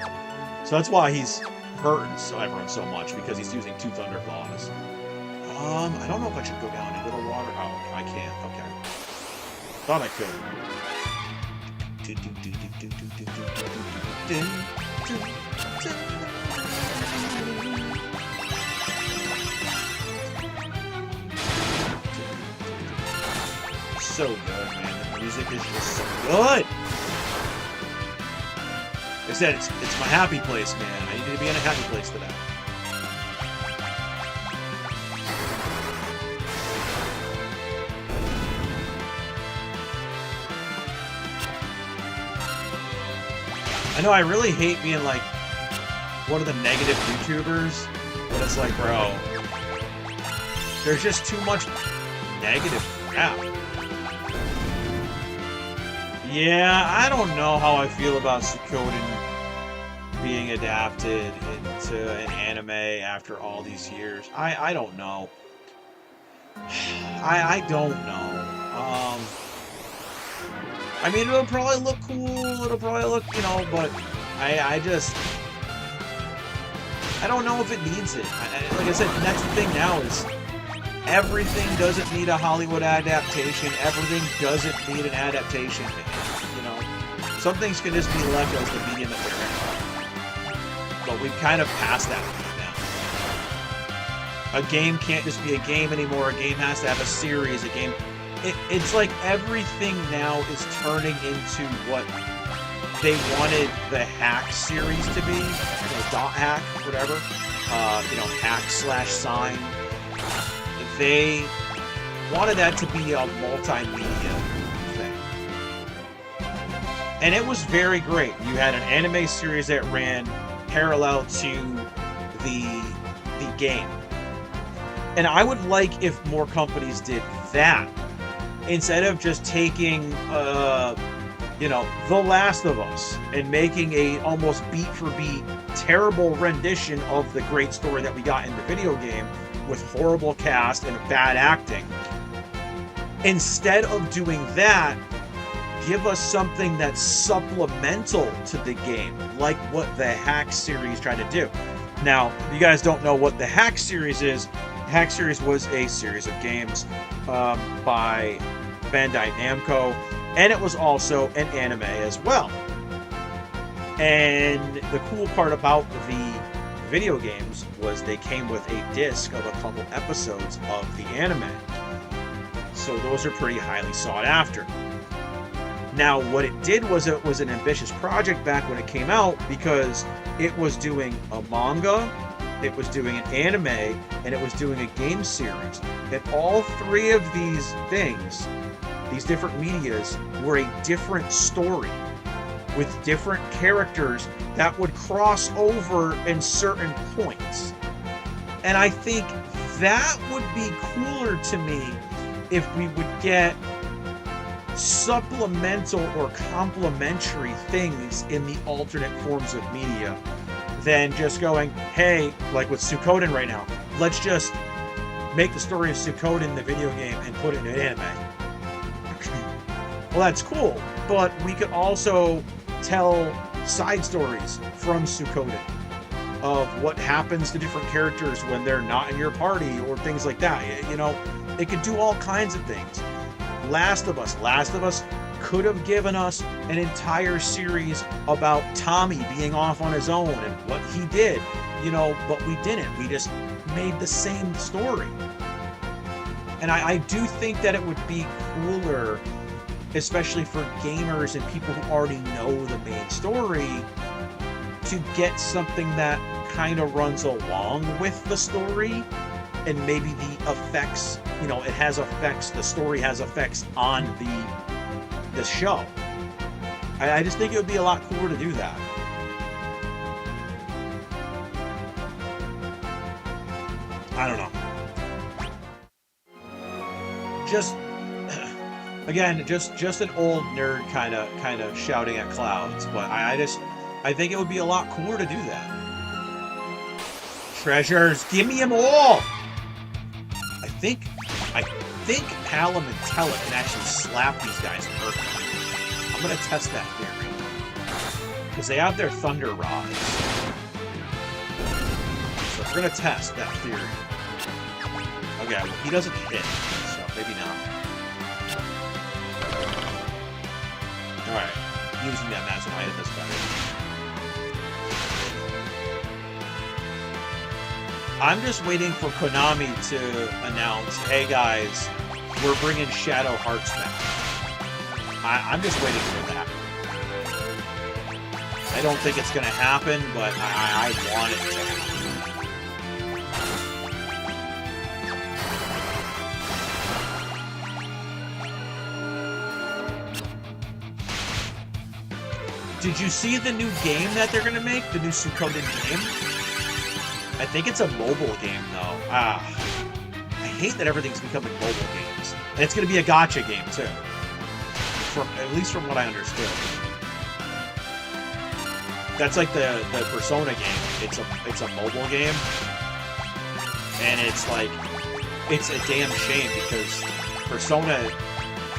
Speaker 1: So that's why he's hurting everyone so much, because he's using 2 thunder claws. I don't know if I should go down into the water. Oh, I can't. Okay. Thought I could. So good, man. The music is just so good. Like I said, it's my happy place, man. I need to be in a happy place today. I know I really hate being like one of the negative YouTubers, but it's like, bro, there's just too much negative crap. Yeah, I don't know how I feel about Suikoden being adapted into an anime after all these years. I don't know. I don't know. I mean, it'll probably look cool, it'll probably look, you know, but I don't know if it needs it. Like I said, that's the thing now is everything doesn't need a Hollywood adaptation, everything doesn't need an adaptation, you know. Some things can just be left as the medium that they're in. But we've kind of passed that point now. A game can't just be a game anymore, a game has to have a series, a game... It's like everything now is turning into what they wanted the Hack series to be, you know, Dot Hack, whatever, you know, Hack/Sign. They wanted that to be a multimedia thing. And it was very great. You had an anime series that ran parallel to the game. And I would like if more companies did that, instead of just taking, you know, The Last of Us and making a almost beat for beat terrible rendition of the great story that we got in the video game, with horrible cast and bad acting. Instead of doing that, give us something that's supplemental to the game, like what the Hack series tried to do. Now, if you guys don't know what the Hack series is, the Hack series was a series of games by Bandai Namco, and it was also an anime as well. And the cool part about the video games was they came with a disc of a couple episodes of the anime. So those are pretty highly sought after. Now, what it did was it was an ambitious project back when it came out, because it was doing a manga, it was doing an anime, and it was doing a game series. And all three of these things, these different medias, were a different story with different characters that would cross over in certain points. And I think that would be cooler to me if we would get supplemental or complementary things in the alternate forms of media than just going, hey, like with Suikoden right now, let's just make the story of Suikoden the video game and put it in an anime. Well, that's cool, but we could also tell side stories from Suikoden of what happens to different characters when they're not in your party or things like that. You know, it could do all kinds of things. Last of Us could have given us an entire series about Tommy being off on his own and what he did, you know, but we didn't. We just made the same story. And I do think that it would be cooler, especially for gamers and people who already know the main story, to get something that kind of runs along with the story, and maybe the effects, you know, it has effects, the story has effects on the show. I just think it would be a lot cooler to do that. I don't know. Just again, just an old nerd kind of shouting at clouds, but I think it would be a lot cooler to do that. Treasures, give me them all. I think Palom and Tella can actually slap these guys and hurt them. I'm gonna test that theory because they have their thunder rods. So we're gonna test that theory. Okay, well, he doesn't hit, so maybe not. Alright, using them as an item is better. I'm just waiting for Konami to announce, hey guys, we're bringing Shadow Hearts back. I'm just waiting for that. I don't think it's going to happen, but I want it to happen. Did you see the new game that they're going to make? The new Suikoden game? I think it's a mobile game, though. I hate that everything's becoming mobile games. And it's going to be a gacha game, too. At least from what I understood. That's like the Persona game. It's a mobile game. And it's like, it's a damn shame because Persona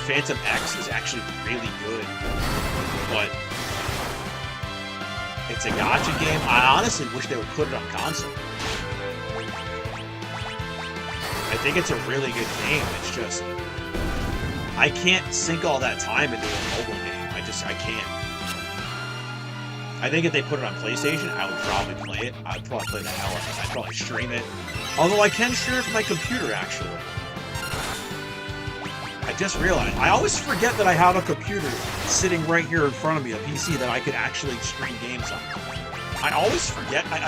Speaker 1: Phantom X is actually really good. But it's a gacha game. I honestly wish they would put it on console. I think it's a really good game. It's just, I can't sink all that time into a mobile game. I can't. I think if they put it on PlayStation, I would probably play it. I'd probably play the hell out of it. I'd probably stream it. Although I can stream it from my computer, actually. I just realized, I always forget that I have a computer sitting right here in front of me, a PC that I could actually stream games on. I always forget. I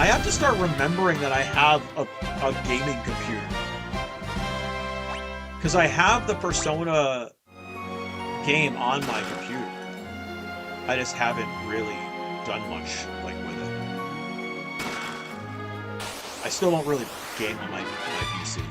Speaker 1: have to start remembering that I have a gaming computer. Because I have the Persona game on my computer. I just haven't really done much like with it. I still don't really game on my PC.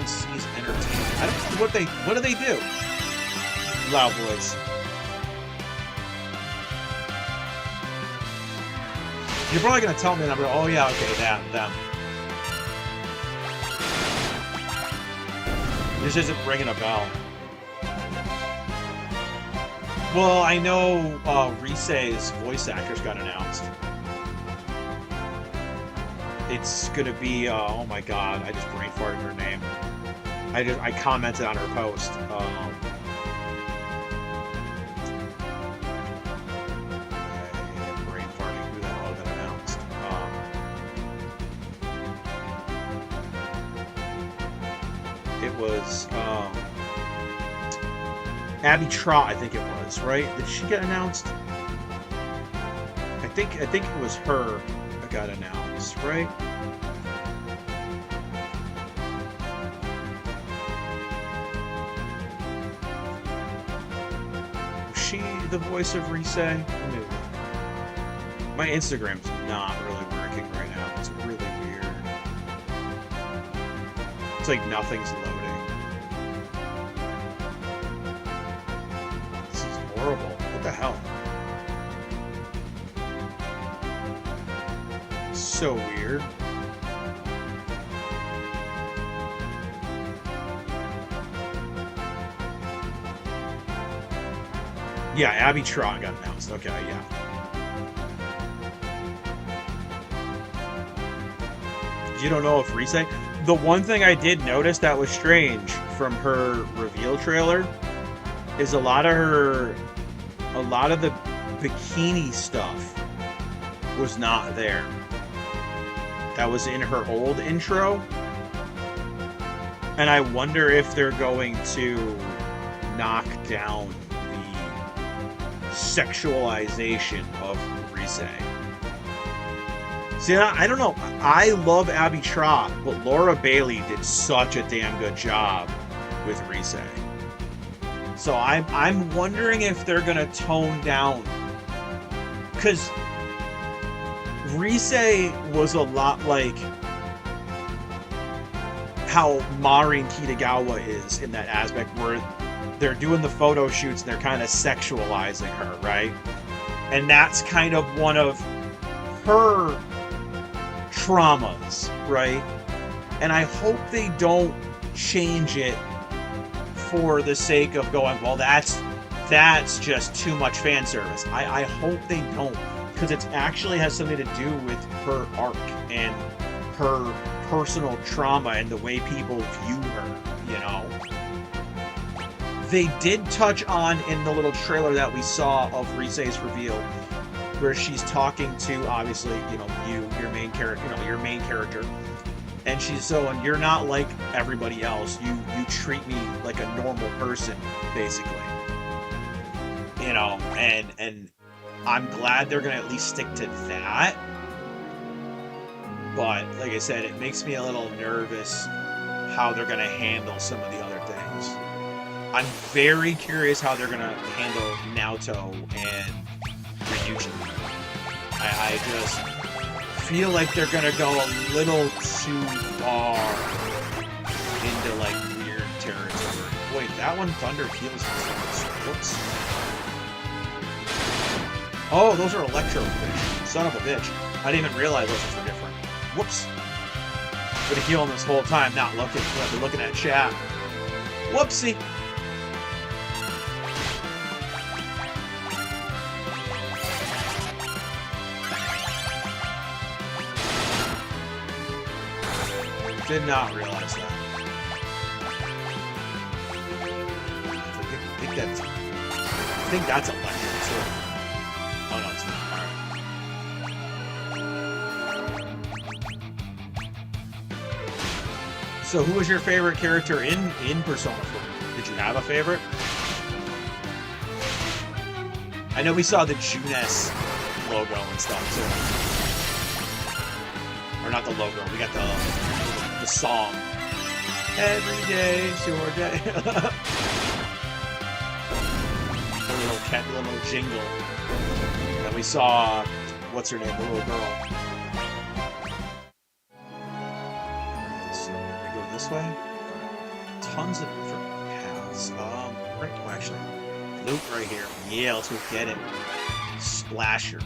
Speaker 1: even sees entertainment. I don't know what do they do? Loud voice. You're probably gonna tell me, and I'm going, oh yeah, okay, them. This isn't ringing a bell. Well, I know Rise's voice actress got announced. It's gonna be, oh my god, I just brain farted her name. I commented on her post. Brain farting, who the hell got announced? It was, Abby Trott, I think it was, right? Did she get announced? I think it was her that got announced, right? Was she the voice of Rise? Let me look. My Instagram's not really working right now. It's really weird. It's like nothing's loading. Horrible. What the hell? So weird. Yeah, Abby Trott got announced. Okay, yeah. You don't know if Rise? The one thing I did notice that was strange from her reveal trailer is a lot of the bikini stuff was not there. That was in her old intro. And I wonder if they're going to knock down the sexualization of Rise. See, I don't know. I love Abby Trott, but Laura Bailey did such a damn good job with Rise. So I'm wondering if they're gonna tone down, because Rise was a lot like how Marin Kitagawa is in that aspect, where they're doing the photo shoots and they're kind of sexualizing her, right? And that's kind of one of her traumas, right? And I hope they don't change it for the sake of going, well, that's just too much fan service. I hope they don't, because it actually has something to do with her arc and her personal trauma and the way people view her, you know? They did touch on in the little trailer that we saw of Rise's reveal, where she's talking to, obviously, you know, your main character, and she's saying, you're not like everybody else. You treat me like a normal person, basically. You know, and I'm glad they're gonna at least stick to that. But like I said, it makes me a little nervous how they're gonna handle some of the other things. I'm very curious how they're gonna handle Naoto and Ryuji. I just feel like they're gonna go a little too far into like weird territory. Wait, that one Thunder heals. Whoops. Oh, those are electro fish. Son of a bitch. I didn't even realize those were different. Whoops. Been healing this whole time, not looking. I've been looking at chat. Whoopsie. Did not realize that. I think that's electric too. Oh no, it's not. Alright. So who was your favorite character in Persona 4? Did you have a favorite? I know we saw the Junes logo and stuff too. Or not the logo, we got the song. Every day's your day. The little jingle. And we saw, what's her name, the little girl. Alright, so we go this way. tons of different paths. Right, well, actually, loot right here. Yeah, let's go get it. Splashers.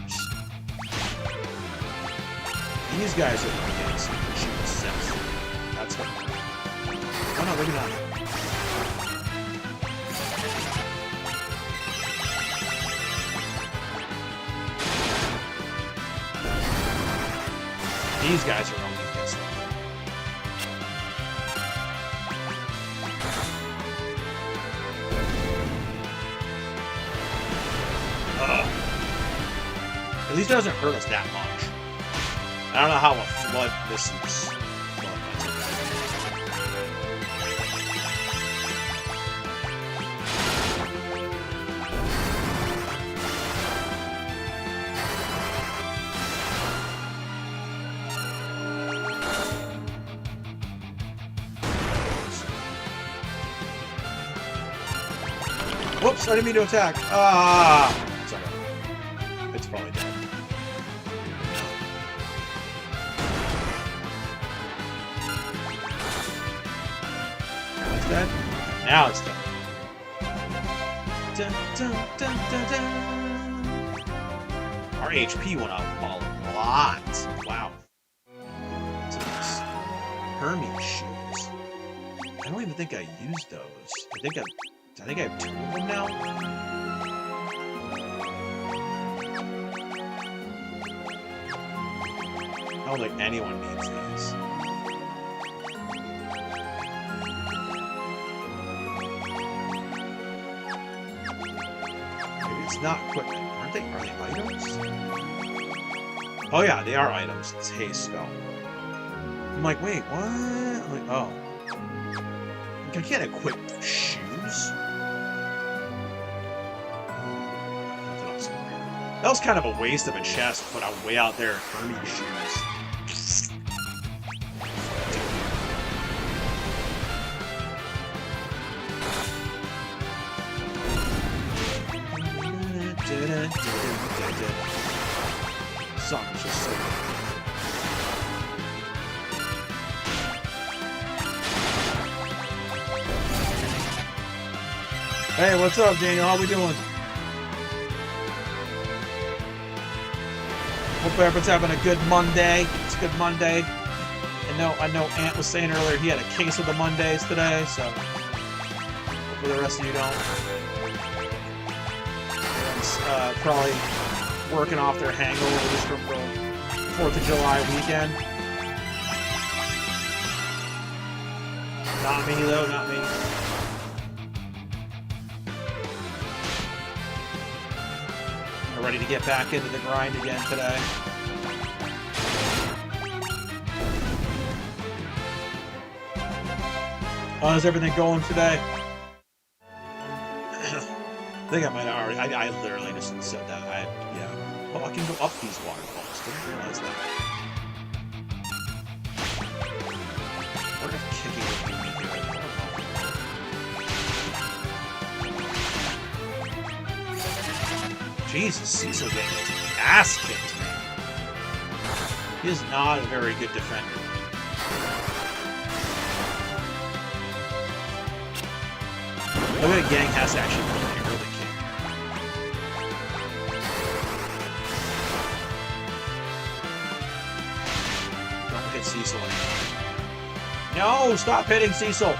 Speaker 1: These guys are going to get some shooting steps. That's what. Oh no, maybe not. These guys are going to get some. At least it doesn't hurt us that much. I don't know how a flood misses. Whoops, I didn't mean to attack. Ah! Sorry. It's probably dead. Dead? Now it's dead. Dun, dun, dun, dun, dun. Our HP went up a lot. Wow. What's this? Hermes shoes. I don't even think I used those. I think I have 2 of them now. I don't think anyone needs these. It's not equipment, aren't they? Are they items? Oh yeah, they are items. It's hay spell. I'm like, wait, what? I'm like, oh. I can't equip shoes? That was kind of a waste of a chest put out way out there for me shoes. Song is just so good. Hey, what's up, Daniel? How we doing? Hope everyone's having a good Monday. It's a good Monday. I know Ant was saying earlier he had a case of the Mondays today, so hopefully the rest of you don't. Everyone's probably working off their hangovers from the 4th of July weekend. Not me, though, not me. I'm ready to get back into the grind again today. How's everything going today? I think I might have already. I literally just said that. Yeah. Oh, I can go up these waterfalls. Didn't realize that. What if kicking would be good? Jesus, Cecil getting his ass kicked, man. He is not a very good defender. Look at Gang has to actually really kick. Don't hit Cecil anymore. No, stop hitting Cecil.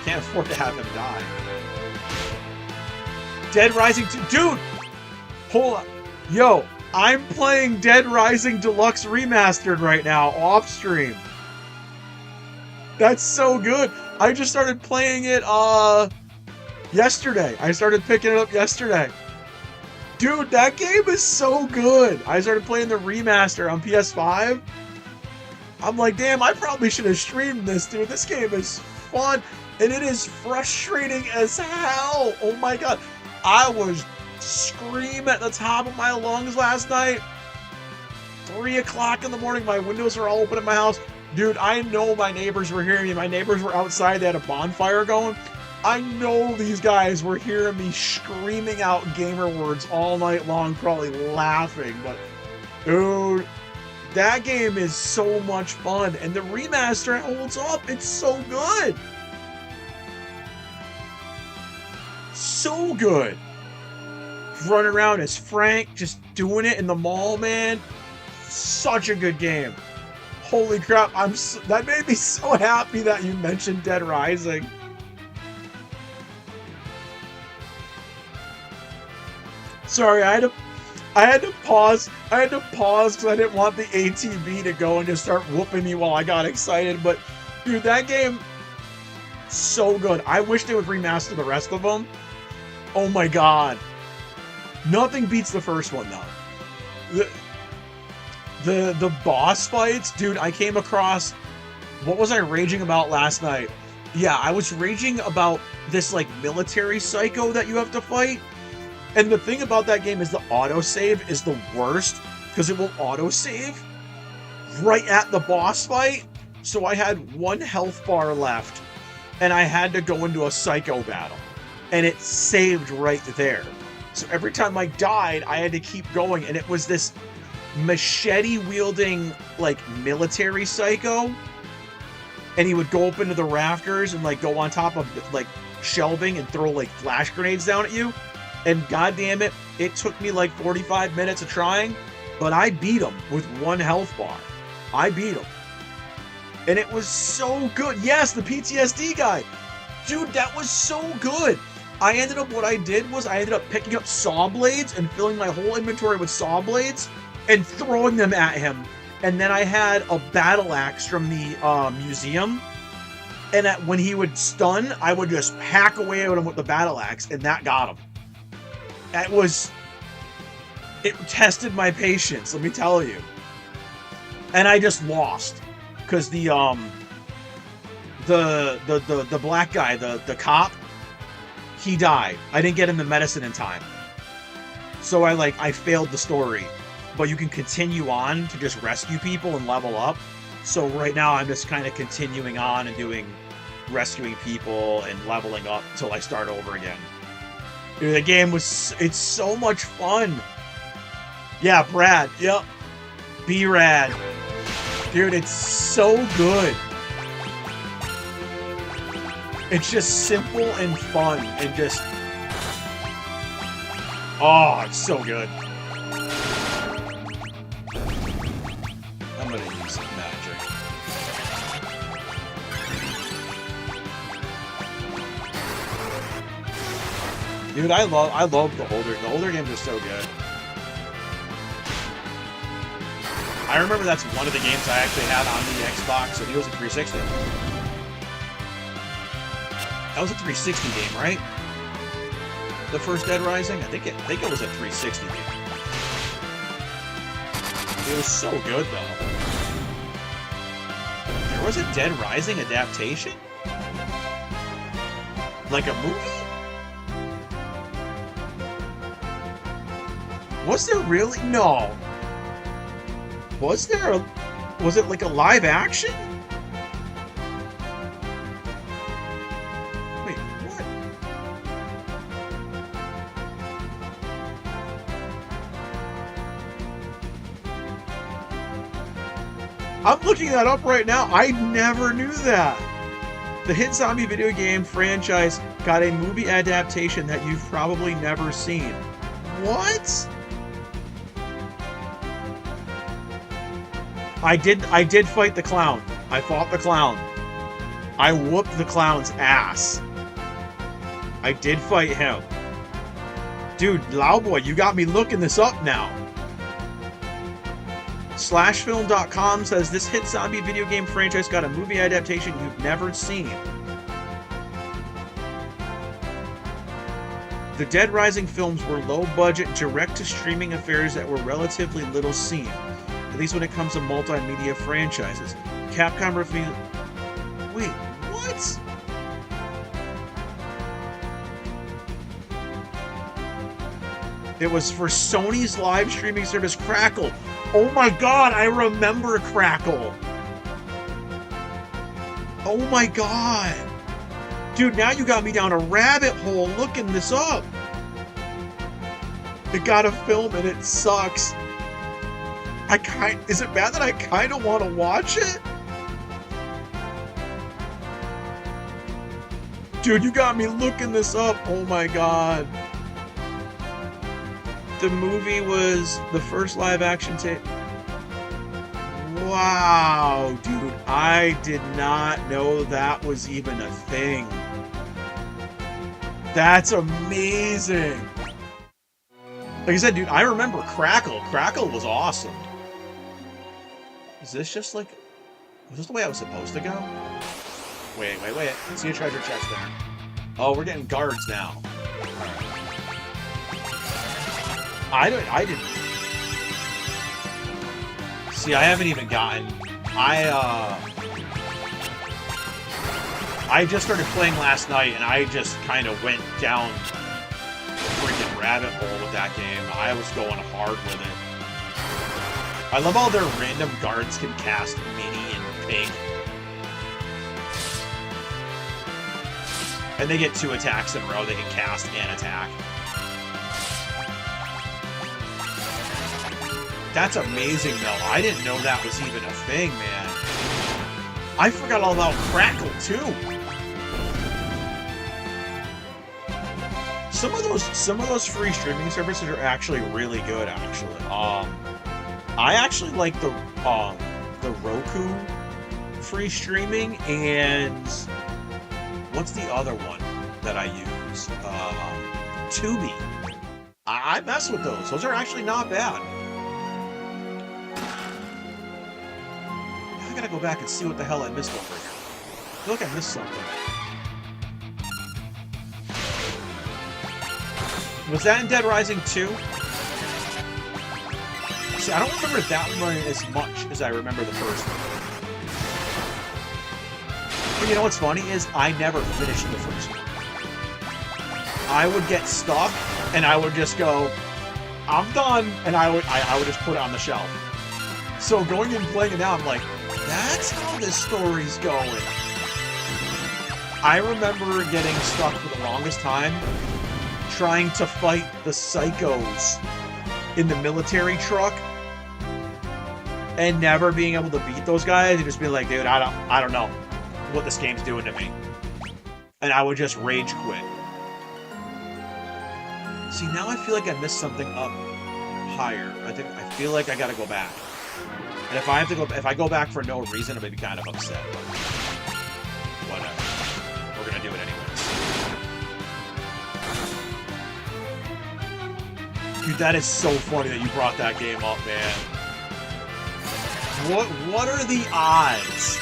Speaker 1: Can't afford to have him die. Dead Rising 2. Dude! Hold on. Yo, I'm playing Dead Rising Deluxe Remastered right now, off stream. That's so good. I just started playing it, yesterday. I started picking it up yesterday. Dude, that game is so good. I started playing the remaster on PS5. I'm like, damn, I probably should have streamed this, dude. This game is fun, and it is frustrating as hell. Oh my god. I was screaming at the top of my lungs last night. 3 o'clock in the morning. My windows are all open in my house. Dude, I know my neighbors were hearing me. My neighbors were outside. They had a bonfire going. I know these guys were hearing me screaming out gamer words all night long, probably laughing. But, dude, that game is so much fun. And the remaster holds up. It's so good. so good. Running around as Frank, just doing it in the mall, man. Such a good game. Holy crap, that made me so happy that you mentioned Dead Rising. Sorry, I had to pause. I had to pause because I didn't want the ATV to go and just start whooping me while I got excited. But dude, that game, so good. I wish they would remaster the rest of them. Oh my god. Nothing beats the first one though. The boss fights, dude, I came across, what was I raging about last night? Yeah, I was raging about this like military psycho that you have to fight. And the thing about that game is the autosave is the worst because it will autosave right at the boss fight. So I had 1 health bar left and I had to go into a psycho battle and it saved right there. So every time I died, I had to keep going, and it was this machete wielding like military psycho, and he would go up into the rafters and like go on top of like shelving and throw like flash grenades down at you. And goddamn it, it took me like 45 minutes of trying, but I beat him with 1 health bar. I beat him. And it was so good. Yes, the PTSD guy. Dude, that was so good. What I did was I ended up picking up saw blades and filling my whole inventory with saw blades and throwing them at him. And then I had a battle axe from the museum. And when he would stun, I would just hack away at him with the battle axe, and that got him. It tested my patience, let me tell you. And I just lost. Because the black guy, the cop, he died. I didn't get him the medicine in time. So I failed the story. But you can continue on to just rescue people and level up. So right now I'm just kind of continuing on and rescuing people and leveling up till I start over again. Dude, the game it's so much fun. Yeah, Brad. Yep. B-Rad. Dude, it's so good. It's just simple and fun and just... Oh, it's so good. I'm gonna use some magic. Dude, I love the older games are so good. I remember that's one of the games I actually had on the Xbox, and it was a 360. That was a 360 game, right? The first Dead Rising? I think it was a 360 game. It was so good, though. There was a Dead Rising adaptation? Like a movie? Was there really? No. Was it like a live action? Wait, what? I'm looking that up right now. I never knew that. The hit zombie video game franchise got a movie adaptation that you've probably never seen. What? I did fight the clown. I fought the clown. I whooped the clown's ass. I did fight him. Dude, Loudboy, you got me looking this up now. Slashfilm.com says this hit zombie video game franchise got a movie adaptation you've never seen. The Dead Rising films were low-budget, direct-to-streaming affairs that were relatively little seen, at least when it comes to multimedia franchises. Capcom revealed... Wait, what? It was for Sony's live streaming service Crackle. Oh my god, I remember Crackle. Oh my god. Dude, now you got me down a rabbit hole looking this up. It got a film and it sucks. Is it bad that I kind of want to watch it? Dude, you got me looking this up. Oh my god. The movie was the first live action tape. Wow, dude. I did not know that was even a thing. That's amazing. Like I said, dude, I remember Crackle. Crackle was awesome. Is this just like... Was this the way I was supposed to go? Wait. I see a treasure chest there. Oh, we're getting guards now. I didn't... See, I haven't even gotten... I just started playing last night, and I just kind of went down a freaking rabbit hole with that game. I was going hard with it. I love how their random guards can cast Mini and Pig. And they get 2 attacks in a row. They can cast and attack. That's amazing, though. I didn't know that was even a thing, man. I forgot all about Crackle, too. Some of those free streaming services are actually really good, actually. I actually like the Roku free streaming, and what's the other one that I use? Tubi. I mess with those. Those are actually not bad. I gotta go back and see what the hell I missed over here. I feel like I missed something. Was that in Dead Rising 2? See, I don't remember that one as much as I remember the first one. But you know what's funny is I never finished the first one. I would get stuck, and I would just go, I'm done, and I would just put it on the shelf. So going and playing it now, I'm like, that's how this story's going. I remember getting stuck for the longest time trying to fight the psychos in the military truck and never being able to beat those guys and just be like, dude, I don't know what this game's doing to me. And I would just rage quit. See, now I feel like I missed something up higher. I feel like I gotta go back. And if I go back for no reason, I'm gonna be kind of upset. But whatever. We're gonna do it anyways. Dude, that is so funny that you brought that game up, man. What are the odds?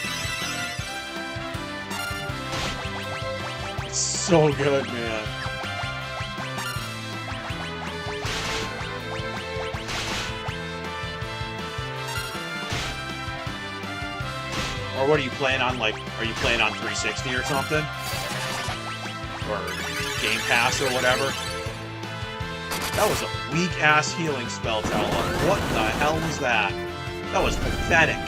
Speaker 1: It's so good, man. Or what are you playing on, like, are you playing on 360 or something? Or Game Pass or whatever? That was a weak-ass healing spell, Tella. What the hell was that? That was pathetic.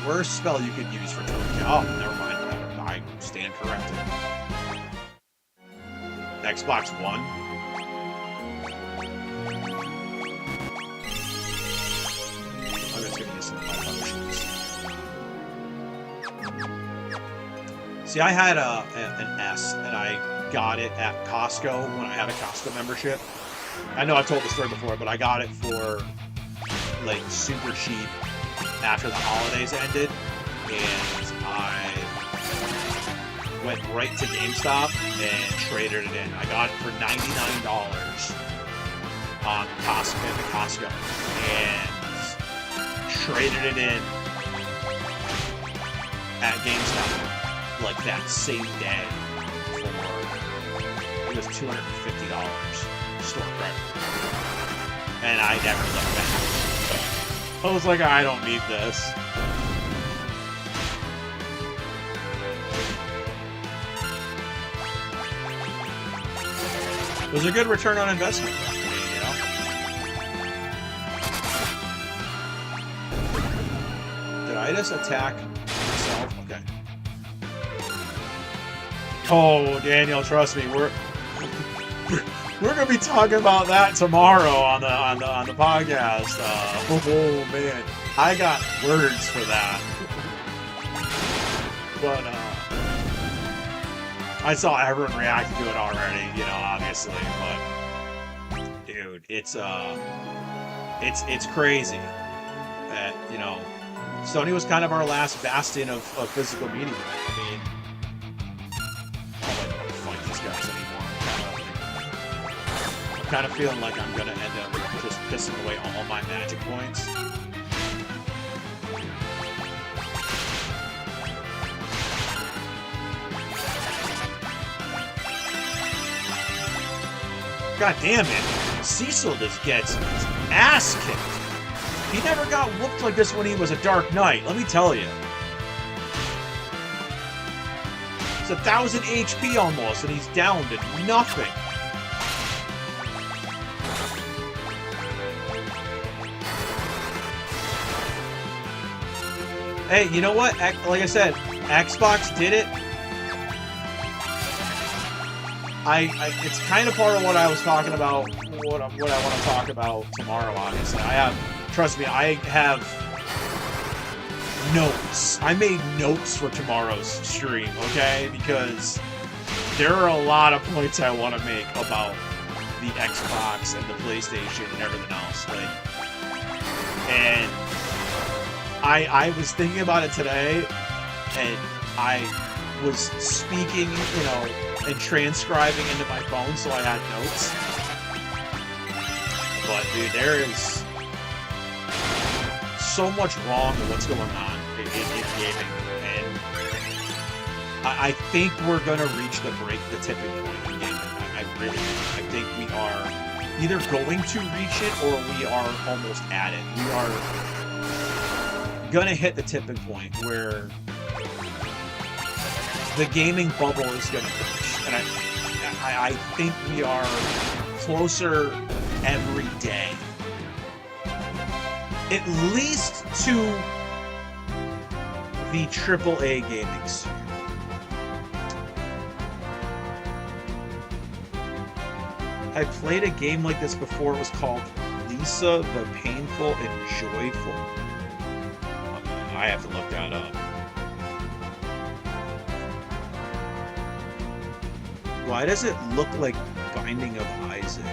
Speaker 1: The worst spell you could use for turning. Oh, never mind. I stand corrected. Xbox One? I'm just gonna use some of my functions. See, I had an S, and I got it at Costco when I had a Costco membership. I know I've told the story before, but I got it for, like, super cheap after the holidays ended, and I went right to GameStop and traded it in. I got it for $99 on Costco, and traded it in at GameStop, like, that same day for, it was $250 store credit. And I never looked back. I was like, I don't need this. It was a good return on investment. I mean, you know. Did I just attack myself? Okay. Oh, Daniel, trust me, we're gonna be talking about that tomorrow on the podcast. Oh man, I got words for that. But I saw everyone reacting to it already, you know, obviously, but dude, it's crazy that, you know, Sony was kind of our last bastion of physical media. I mean, I don't want to fight these guys anymore. I'm kind of feeling like I'm gonna end up just pissing away all my magic points. God damn it. Cecil just gets his ass kicked. He never got whooped like this when he was a Dark Knight, let me tell you. It's 1,000 HP almost, and he's down to nothing. Hey, you know what? Like I said, Xbox did it. It's kind of part of what I was talking about, what I want to talk about tomorrow, obviously. Trust me, I have notes. I made notes for tomorrow's stream, okay? Because there are a lot of points I want to make about the Xbox and the PlayStation and everything else. And I was thinking about it today, and I was speaking, you know, and transcribing into my phone, so I had notes. But dude, there is so much wrong with what's going on in gaming, and I think we're gonna reach the tipping point in gaming. I really do. I think we are either going to reach it or we are almost at it. We are gonna hit the tipping point where the gaming bubble is gonna burst, and I think we are closer every day, at least to the AAA gaming sphere. I played a game like this before. It was called Lisa the Painful and Joyful. I have to look that up. Why does it look like Binding of Isaac?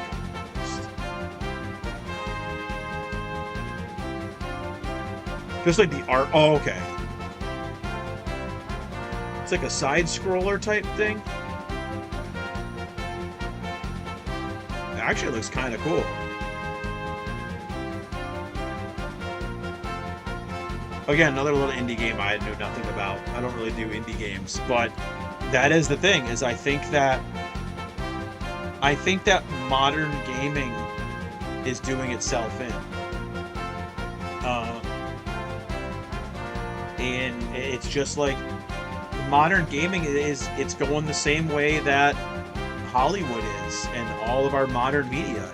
Speaker 1: Just like the art. Oh, okay. It's like a side-scroller type thing. It actually looks kind of cool. Again, another little indie game I knew nothing about. I don't really do indie games, but that is the thing. Is I think that modern gaming is doing itself in. And it's just like modern gaming it's going the same way that Hollywood is and all of our modern media.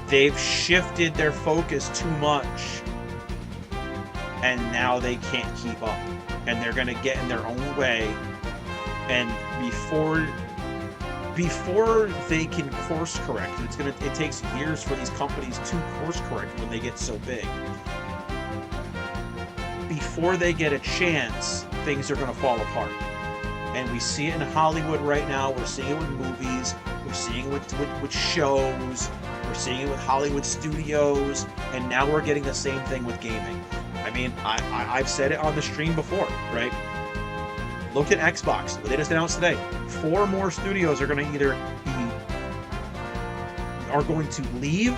Speaker 1: They've shifted their focus too much, and now they can't keep up, and they're gonna get in their own way, and before they can course correct, it takes years for these companies to course correct when they get so big. Before they get a chance, things are going to fall apart. And we see it in Hollywood right now. We're seeing it with movies. We're seeing it with shows. We're seeing it with Hollywood studios. And now we're getting the same thing with gaming. I mean, I've said it on the stream before, right? Look at Xbox. What they just announced today. 4 more studios are going to leave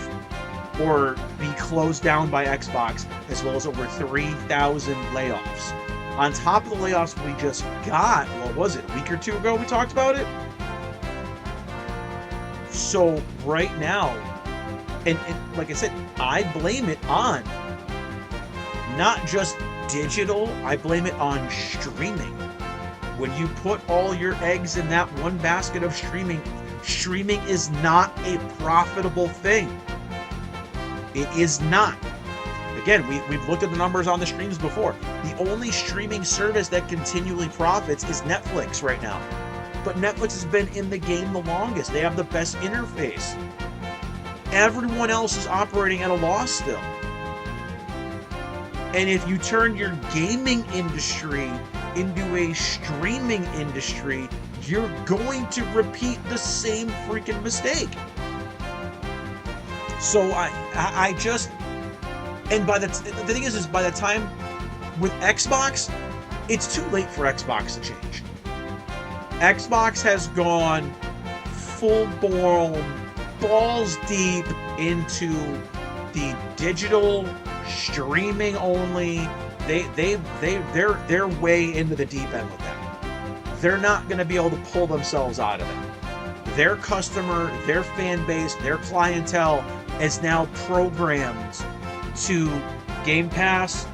Speaker 1: or be closed down by Xbox, as well as over 3,000 layoffs. On top of the layoffs we just got, what was it, a week or two ago we talked about it? So right now, and like I said, I blame it on not just digital, I blame it on streaming. When you put all your eggs in that one basket of streaming is not a profitable thing. It is not. Again, we've looked at the numbers on the streams before. The only streaming service that continually profits is Netflix right now. But Netflix has been in the game the longest. They have the best interface. Everyone else is operating at a loss still. And if you turn your gaming industry into a streaming industry, you're going to repeat the same freaking mistake. So I just, and the thing is by the time with Xbox, it's too late for Xbox to change. Xbox has gone full-blown, balls deep into the digital streaming only. They're way into the deep end with that. They're not going to be able to pull themselves out of it. Their customer, their fan base, their clientele is now programmed to Game Pass,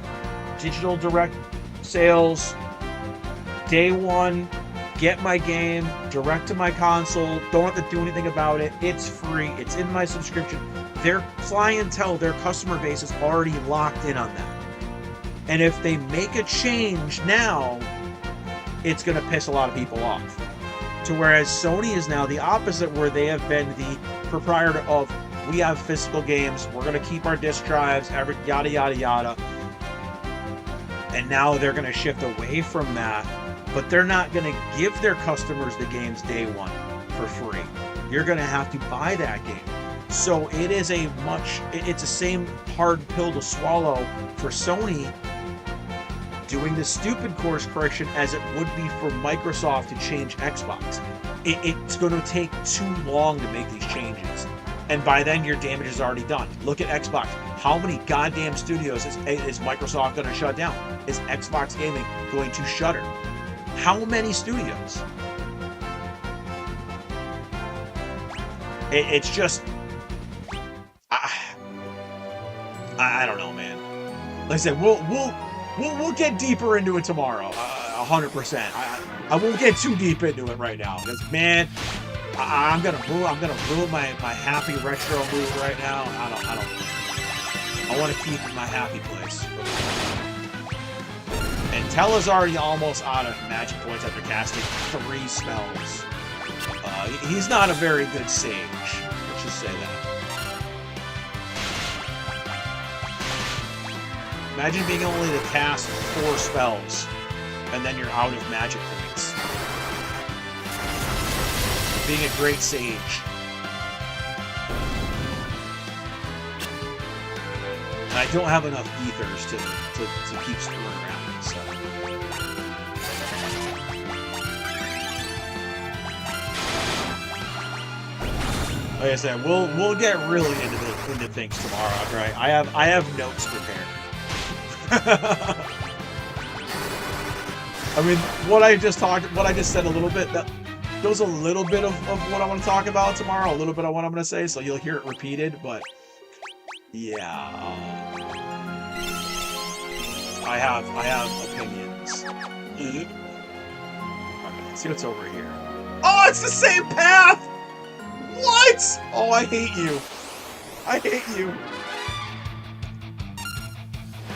Speaker 1: digital direct sales, day one, get my game, direct to my console, don't have to do anything about it, it's free, it's in my subscription. Their clientele, their customer base is already locked in on that. And if they make a change now, it's going to piss a lot of people off. To whereas Sony is now the opposite, where they have been the proprietor of, we have physical games, we're going to keep our disc drives, yada, yada, yada. And now they're going to shift away from that, but they're not going to give their customers the games day one for free. You're going to have to buy that game. So it is it's the same hard pill to swallow for Sony doing the stupid course correction as it would be for Microsoft to change Xbox. It's going to take too long to make these changes. And by then, your damage is already done. Look at Xbox. How many goddamn studios is Microsoft going to shut down? Is Xbox Gaming going to shutter? How many studios? It's just... I don't know, man. Like I said, we'll get deeper into it tomorrow. 100%. I won't get too deep into it right now because, man, I'm gonna ruin my happy retro mood right now. I want to keep my happy place. And Tella's already almost out of magic points after casting 3 spells. He's not a very good sage. Let's just say that. Imagine being only to cast 4 spells, and then you're out of magic points. Being a great sage. And I don't have enough ethers to keep screwing around, so... Like I said, we'll get really into things tomorrow, right? I have notes prepared. I mean, what I just said a little bit, that was a little bit of what I want to talk about tomorrow, a little bit of what I'm going to say, so you'll hear it repeated, but yeah, I have opinions. Okay, let's see what's over here. Oh, it's the same path! What? Oh, I hate you. I hate you.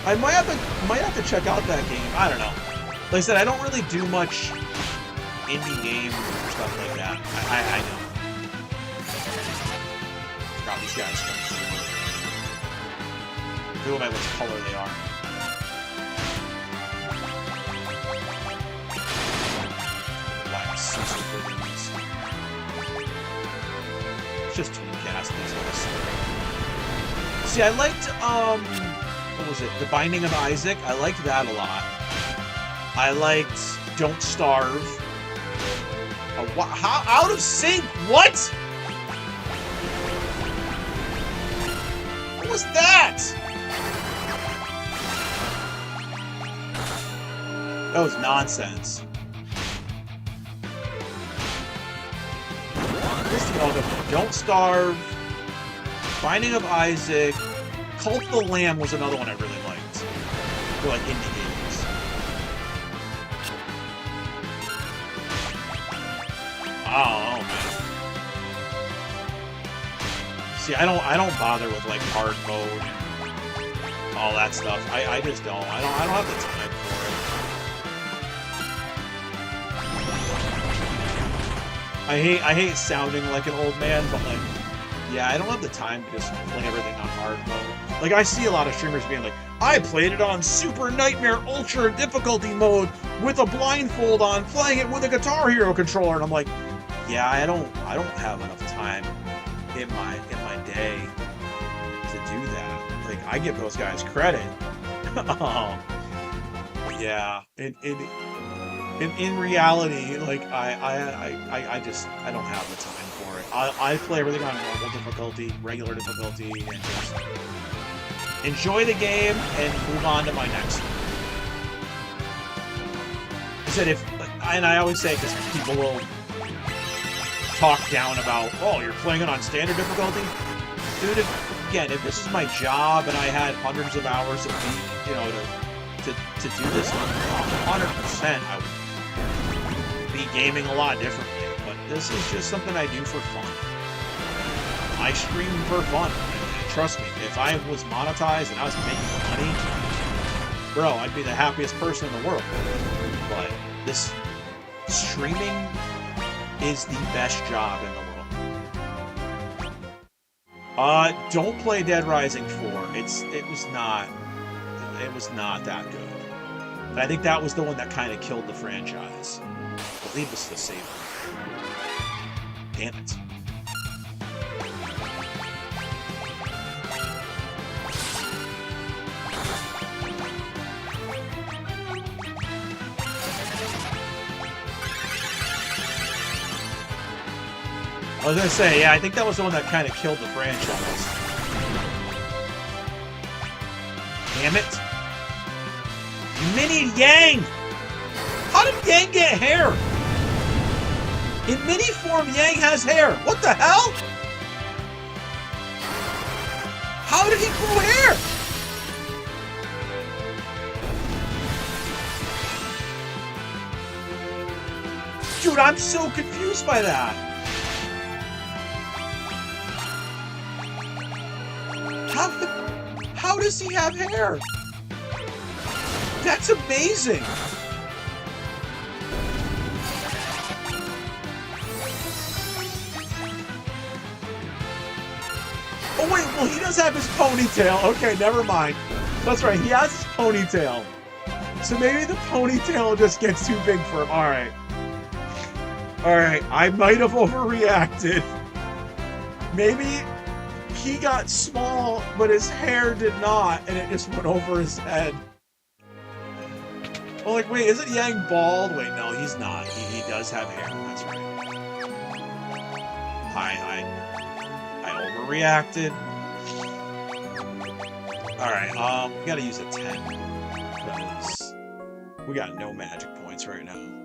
Speaker 1: I might have to check out that game. I don't know. Like I said, I don't really do much indie game or stuff like that. I know. God, these guys. Go by which color they are. Black Caesar buildings. It's just twin cast these guys. See, I liked what was it? The Binding of Isaac. I liked that a lot. I liked Don't Starve. How out of sync? What? What was that? That was nonsense. Don't Starve. Binding of Isaac. Cult of the Lamb was another one I really liked. For like indie games. Oh man. See, I don't bother with like hard mode and all that stuff. I just don't. I don't have the time for it. I hate sounding like an old man, but like Yeah, I don't have the time to just play everything on hard mode. Like, I see a lot of streamers being like, I played it on Super Nightmare Ultra difficulty mode with a blindfold on, playing it with a Guitar Hero controller, and I'm like, yeah, I don't have enough time in my day to do that. Like, I give those guys credit. Yeah, in reality, like I don't have the time for it. I play everything on normal difficulty, regular difficulty, and just enjoy the game and move on to my next one. I said and I always say, because people will talk down about, oh, you're playing it on standard difficulty, dude. If this is my job and I had hundreds of hours of to do this, 100% I would be gaming a lot differently. But this is just something I do for fun. I stream for fun. And trust me, if I was monetized and I was making money, bro, I'd be the happiest person in the world. But this streaming is the best job in the world. Don't play Dead Rising 4. It was not that good. But I think that was the one that kind of killed the franchise. I believe it's the same one. Damn it. I was gonna say, yeah, I think that was the one that kind of killed the franchise. Damn it. Mini Yang! How did Yang get hair? In mini form, Yang has hair. What the hell? How did he grow hair? Dude, I'm so confused by that. How does he have hair? That's amazing. Oh wait, well he does have his ponytail. Okay, never mind. That's right, he has his ponytail. So maybe the ponytail just gets too big for him. Alright. Alright, I might have overreacted. Maybe he got small, but his hair did not, and it just went over his head. Well, like, wait, isn't Yang bald? Wait, no, he's not. He does have hair. That's right. I overreacted. Alright, we gotta use a 10. Because we got no magic points right now.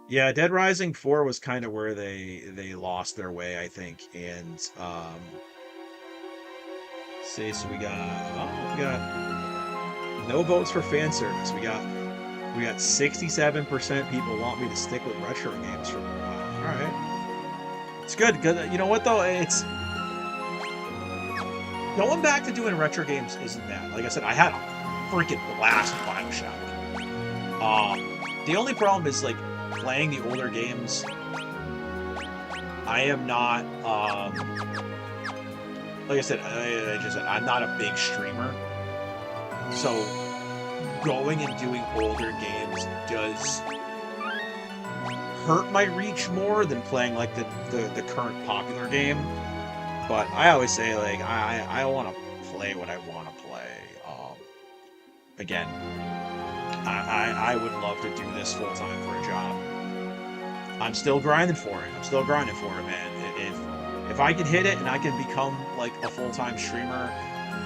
Speaker 1: Yeah, Dead Rising 4 was kind of where they lost their way, I think. And, see, so we got no votes for fan service. We got 67% people want me to stick with retro games for a while. All right, it's good. Good. You know what though? It's going back to doing retro games isn't bad. Like I said, I had a freaking blast with BioShock. The only problem is like playing the older games. I am not. Like I said, I'm not a big streamer. So, going and doing older games does hurt my reach more than playing like the current popular game. But I always say, like, I want to play what I want to play. Again, I would love to do this full time for a job. I'm still grinding for it. Man. If I can hit it and I can become like a full-time streamer,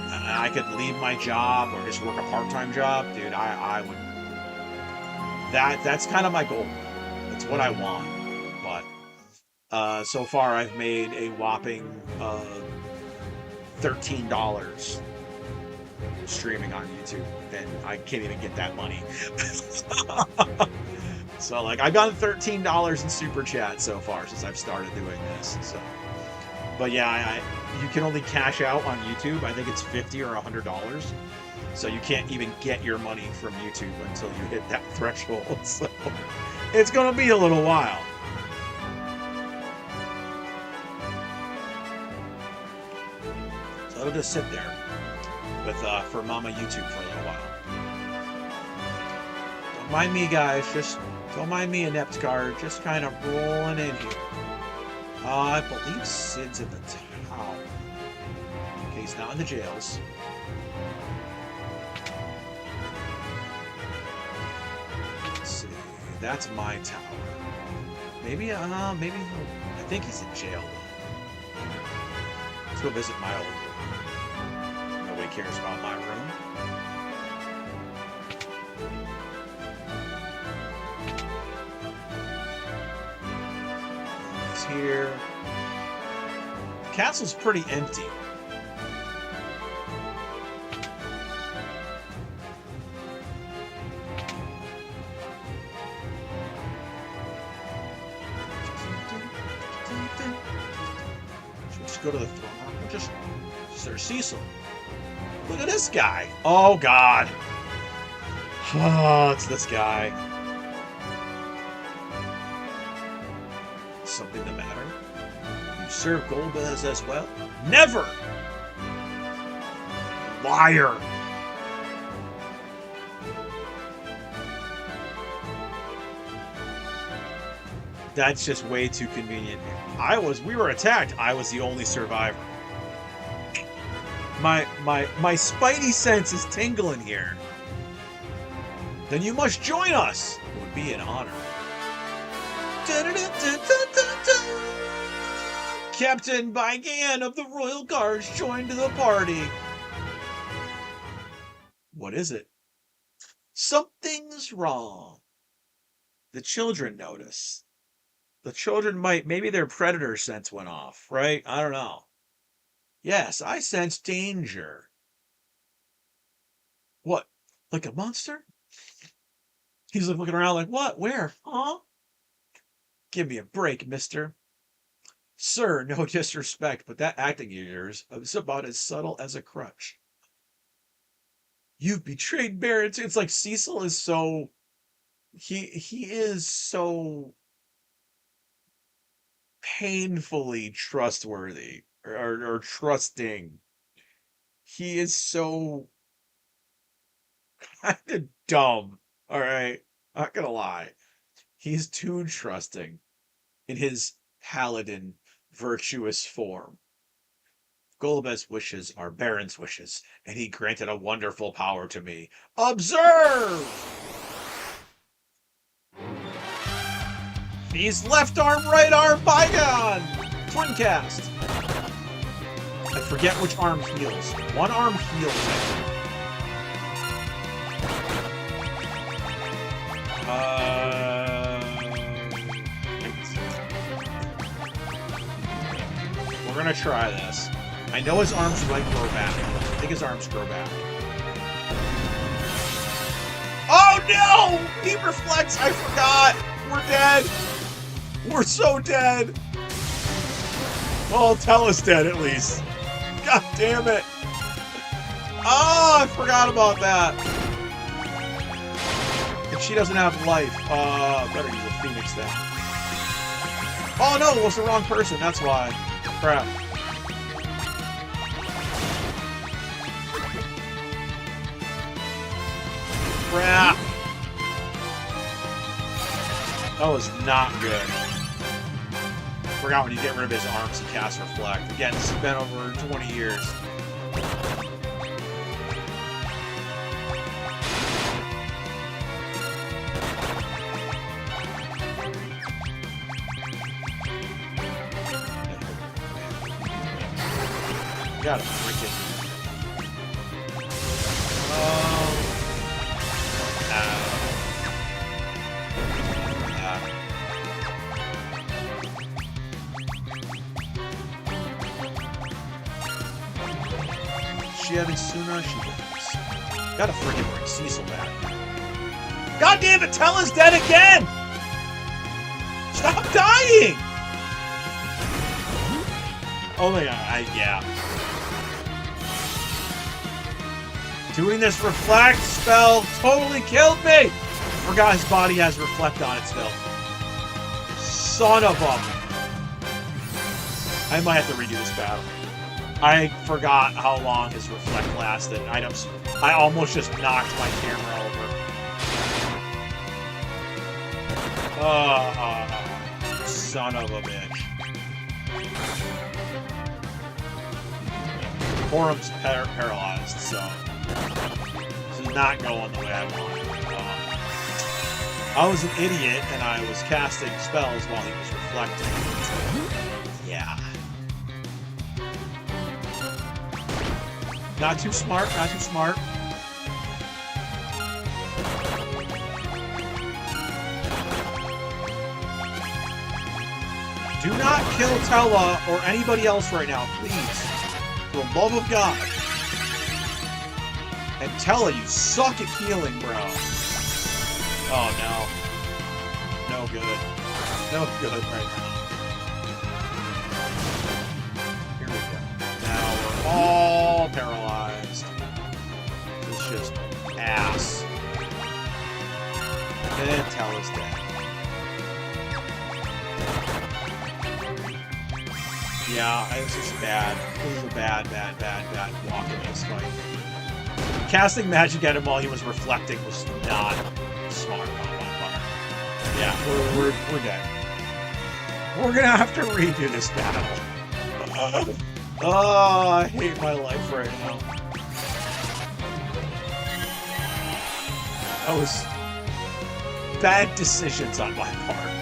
Speaker 1: and I could leave my job or just work a part-time job, dude, I would. That's kind of my goal. That's what I want. But so far I've made a whopping $13 streaming on YouTube, and I can't even get that money. So like I've gotten $13 in super chat so far since I've started doing this. So, but yeah, you can only cash out on YouTube. I think it's $50 or $100. So you can't even get your money from YouTube until you hit that threshold. So it's gonna be a little while. it'll just sit there with for Mama YouTube for a little while. Don't mind me, guys. Just don't mind me, Inept Guard. Just kind of rolling in here. I believe Sid's in the tower. Okay, he's not in the jails. Let's see. That's my tower. Maybe, maybe I think he's in jail. Let's go visit my old room. Nobody cares about my room. He's here. The castle's pretty empty. Go to the throne. Just Sir Cecil. Look at this guy. Oh God. Oh, it's this guy. Something the matter? You serve Golbez as well? Never. Liar. That's just way too convenient. We were attacked. I was the only survivor. My spidey sense is tingling here. Then you must join us. It would be an honor. Captain Bygan of the Royal Guards joined the party. What is it? Something's wrong. The children notice. The children maybe their predator sense went off, right? I don't know. Yes, I sense danger. What? Like a monster? He's looking around like, what? Where? Huh? Give me a break, mister. Sir, no disrespect, but that acting of yours is about as subtle as a crutch. You've betrayed Barrett. It's like Cecil is so... He is so... painfully trustworthy or trusting. He is so kind of dumb. All right, not gonna lie, he's too trusting in his paladin virtuous form. Golbez's wishes are Baron's wishes, and he granted a wonderful power to me. Observe! He's left arm, right arm, bygone! Twin cast. I forget which arm heals. One arm heals. We're gonna try this. I know his arms might grow back. I think his arms grow back. Oh no! Deep reflex! I forgot! We're dead! We're so dead! Well, Tella's dead at least. God damn it! Oh, I forgot about that. And she doesn't have life. Better use a Phoenix then. Oh no, it was the wrong person, that's why. Crap. Crap. That was not good. Forgot when you get rid of his arms, he casts Reflect. Again, this has been over 20 years. Got a freaking... She having sooner, she does. Gotta freaking bring Cecil back. God damn it, Tella's dead again! Stop dying! Oh my god, yeah. Doing this Reflect spell totally killed me! Forgot his body has Reflect on it still. Son of a... I might have to redo this battle. I forgot how long his reflect lasted. I almost just knocked my camera over. Son of a bitch. Forum's paralyzed, so this is not going the way I wanted. I was an idiot, and I was casting spells while he was reflecting. Yeah. Not too smart, not too smart. Do not kill Tella or anybody else right now, please. For the love of God. And Tella, you suck at healing, bro. Oh, no. No good. No good right now. Here we go. Now we're all paralyzed. It's just ass. And Tella's dead. Yeah, this is bad. This is a bad walk in this fight. Casting magic at him while he was reflecting was not smart on my part. Yeah, we're dead. We're gonna have to redo this battle. Oh, I hate my life right now. That was bad decisions on my part.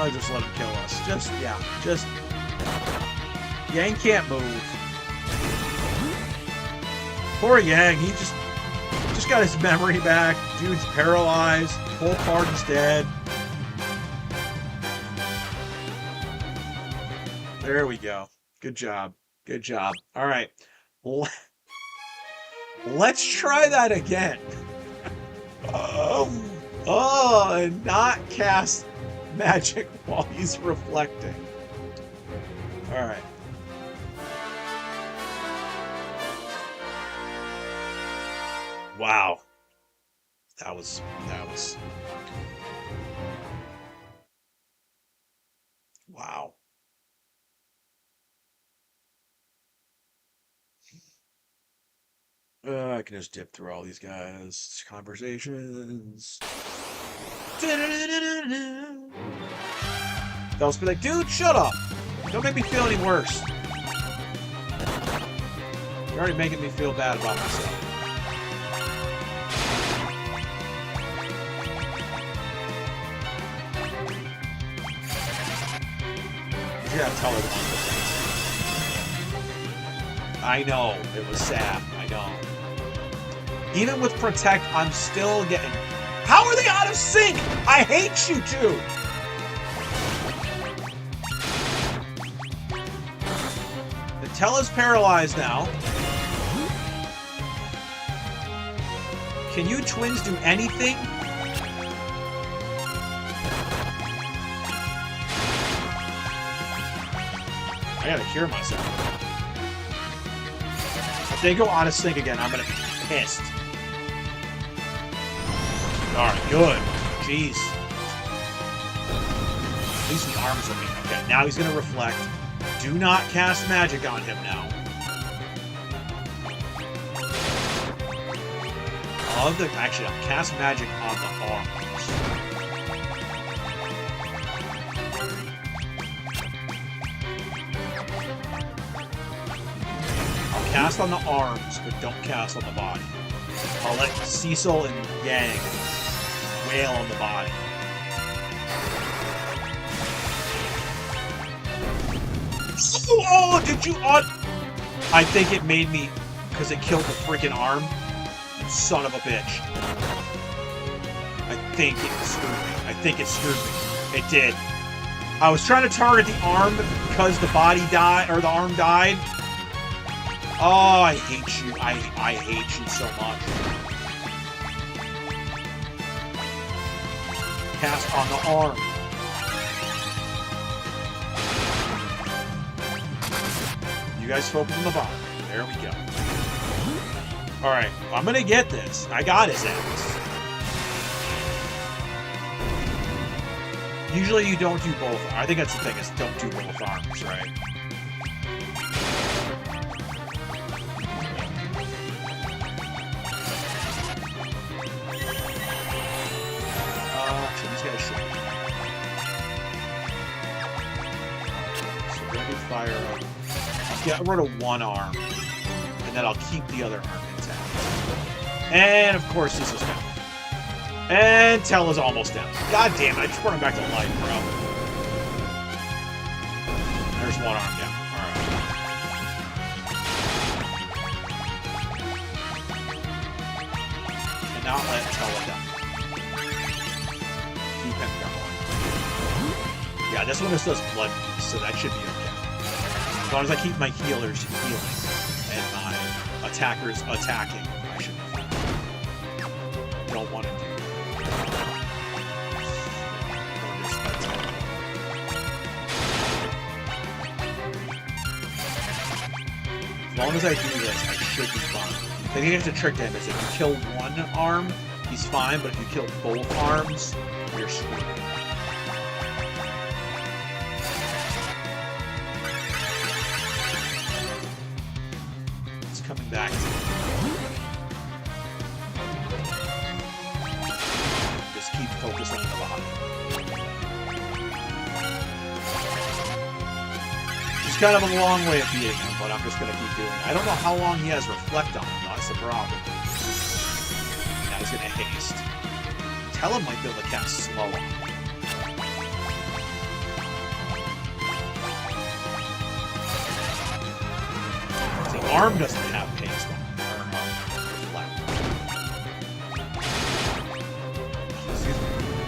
Speaker 1: I just let him kill us. Just Yang can't move. Poor Yang, he just got his memory back. Dude's paralyzed. Whole party's dead. There we go. Good job. Good job. All right. Let's try that again. And not cast magic while he's reflecting. All right. Wow. That was wow. I can just dip through all these guys' conversations. They'll just be like, dude, shut up! Don't make me feel any worse. You're already making me feel bad about myself. You gotta tell her the things. I know, it was sad, I know. Even with Protect, I'm still getting... How are they out of sync? I hate you two! Tella's paralyzed now. Can you twins do anything? I gotta cure myself. If they go out of sync again, I'm gonna be pissed. Alright, good. Jeez. At least the arms are me. Okay, now he's gonna reflect. Do not cast magic on him now. Actually, I'll cast magic on the arms. I'll cast on the arms, but don't cast on the body. I'll let Cecil and Yang wail on the body. Oh, did you I think it made me, because it killed the freaking arm. Son of a bitch. I think it screwed me. I think it screwed me. It did. I was trying to target the arm because the body died, or the arm died. Oh, I hate you. I hate you so much. Cast on the arm. You guys focus on the bottom. There we go. Alright, I'm gonna get this. I got his ass. Usually you don't do both. I think that's the thing, is don't do both arms, right? So these guys should. So we're gonna do fire up. I'll get rid of one arm, and then I'll keep the other arm intact. And of course this is down. And Tell is almost down. God damn it, I just brought him back to life, bro. There's one arm down. Alright. And not let Tell down. Keep him going. Yeah, this one just does blood, so that should be okay. As long as I keep my healers healing and my attackers attacking, I should be fine. Don't want to do. As long as I do this, I should be fine. I think it's a trick to him is if you kill one arm, he's fine, but if you kill both arms, you're screwed. It's coming back to me. Just keep focusing on the body. Kind of a long way of beating him, but I'm just going to keep doing it. I don't know how long he has reflect on him, though. That's the problem. Now he's going to haste. Tell him might be able to cast slow. The arm doesn't have haste on reflect.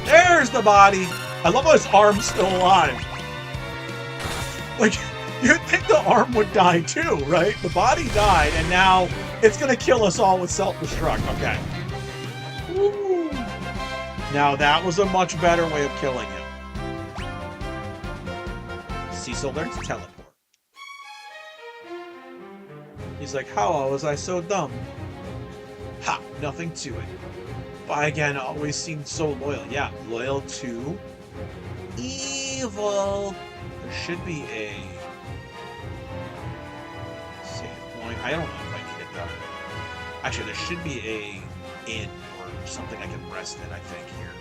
Speaker 1: There's the body! I love how his arm's still alive. Like... You'd think the arm would die too, right? The body died, and now it's going to kill us all with self-destruct. Okay. Ooh. Now that was a much better way of killing him. Cecil learns to teleport. He's like, how was I so dumb? Ha! Nothing to it. But again, always seemed so loyal. Yeah, loyal to evil. There should be a... I don't know if I need it though. Actually, there should be a inn or something I can rest in, I think, here.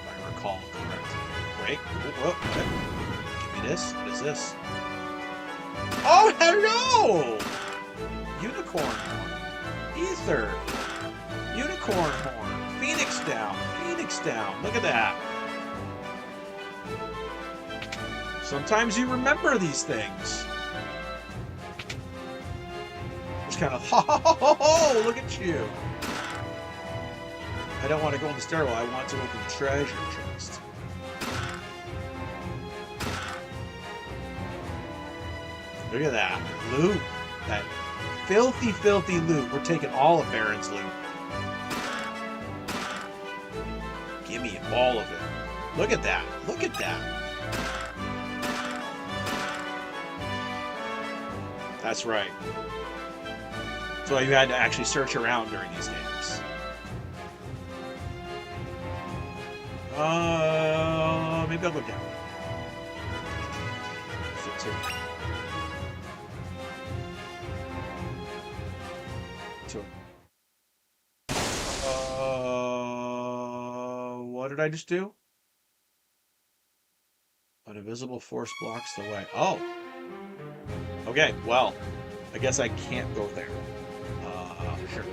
Speaker 1: If I recall correctly. Wait, whoa. Give me this. What is this? Oh, hello! Unicorn horn. Ether. Unicorn horn. Phoenix down. Phoenix down. Look at that. Sometimes you remember these things. Kind of, ho, look at you. I don't want to go in the stairwell. I want to open the treasure chest. Look at that. Loot. That filthy, filthy loot. We're taking all of Baron's loot. Give me all of it. Look at that. Look at that. That's right. So you had to actually search around during these games. Maybe I'll go down. What did I just do? An invisible force blocks the way. Oh. Okay, well, I guess I can't go there. Sure.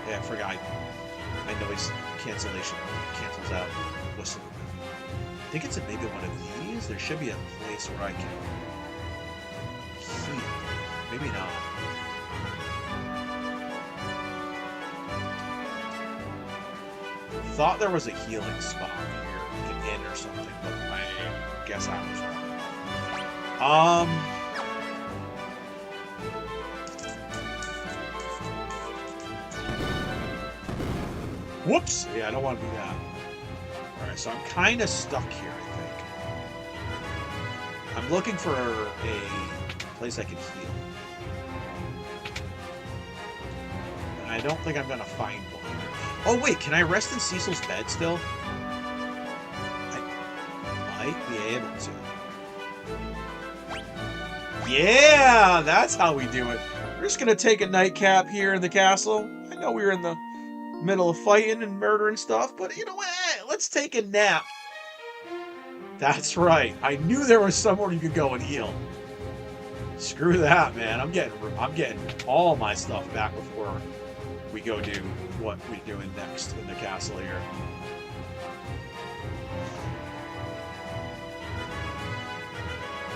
Speaker 1: Yeah, I forgot. My noise cancellation cancels out whistling. I think it's maybe one of these. There should be a place where I can heal. Maybe not. Thought there was a healing spot here, like an inn or something, but I guess I was wrong. Whoops! Yeah, I don't want to do that. Alright, so I'm kind of stuck here, I think. I'm looking for a place I can heal. I don't think I'm gonna find one. Oh wait, can I rest in Cecil's bed still? I might be able to. Yeah, that's how we do it. We're just gonna take a nightcap here in the castle. I know we were in the middle of fighting and murdering stuff, but you know what? Let's take a nap. That's right. I knew there was somewhere you could go and heal. Screw that, man. I'm getting all my stuff back before we go do what we're doing next in the castle here.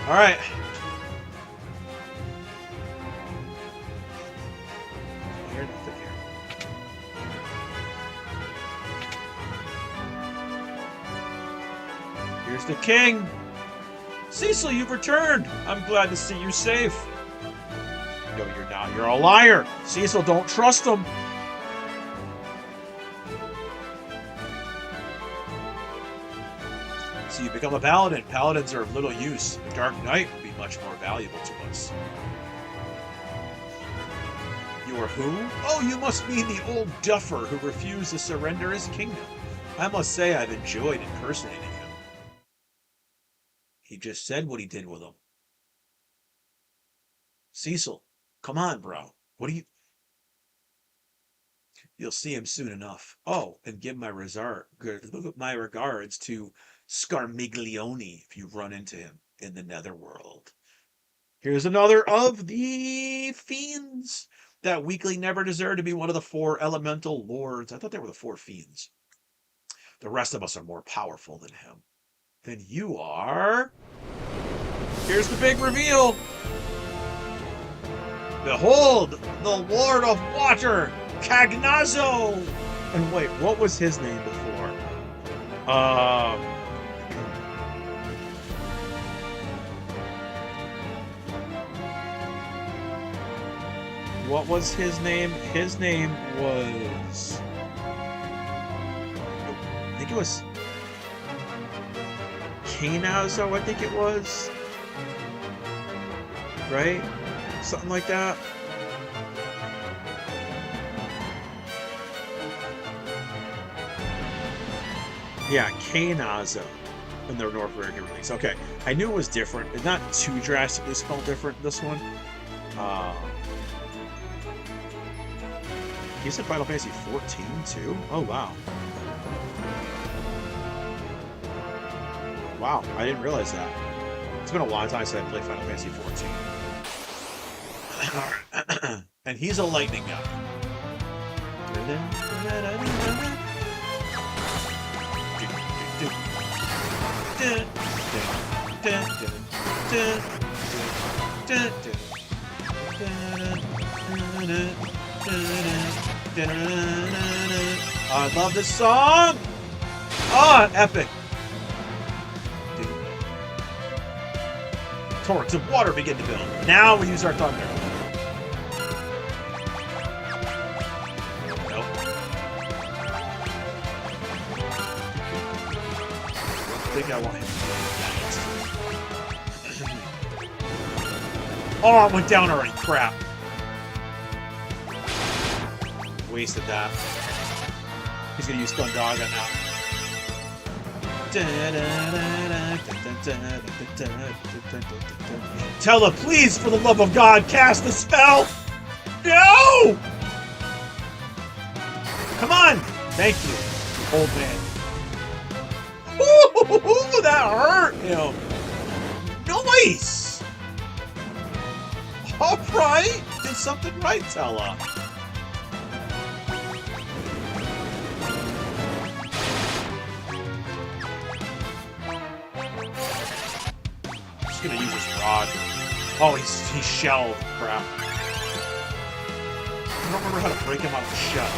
Speaker 1: All right. Here, nothing here. Here's the king. Cecil, you've returned. I'm glad to see you safe. No, you're not. You're a liar. Cecil, don't trust him. So you become a paladin. Paladins are of little use. The Dark Knight would be much more valuable to us. You are who? Oh, you must mean the old duffer who refused to surrender his kingdom. I must say I've enjoyed impersonating him. He just said what he did with him. Cecil, come on, bro. What do you... You'll see him soon enough. Oh, and give my regards to Scarmiglione if you run into him in the netherworld. Here's another of the fiends that weakly never deserved to be one of the 4 elemental lords. I thought they were the 4 fiends. The rest of us are more powerful than him. Then you are... Here's the big reveal. Behold, the Lord of Water, Cagnazzo! And wait, what was his name before? What was his name? His name was... I think it was... Cagnazzo, I think it was. Right? Something like that. Yeah, Cagnazzo in the North American release. Okay, I knew it was different. It's not too drastically spelled different, this one. You said Final Fantasy 14 too? Oh, wow. Wow, I didn't realize that. It's been a long time since I played Final Fantasy 14. And he's a lightning guy. I love this song! Oh, epic! Torrents of water begin to build. Now we use our thunder. Nope. I think I want him to do that. Oh, it went down already. Crap. Wasted that. He's gonna use Thundaga now. Tella, please, for the love of God, cast the spell! No! Come on! Thank you, old man. Ooh, that hurt! You know. Nice! Alright! Did something right, Tella. Gonna use his rod. Oh, he's shelled. Crap. I don't remember how to break him out of the shell.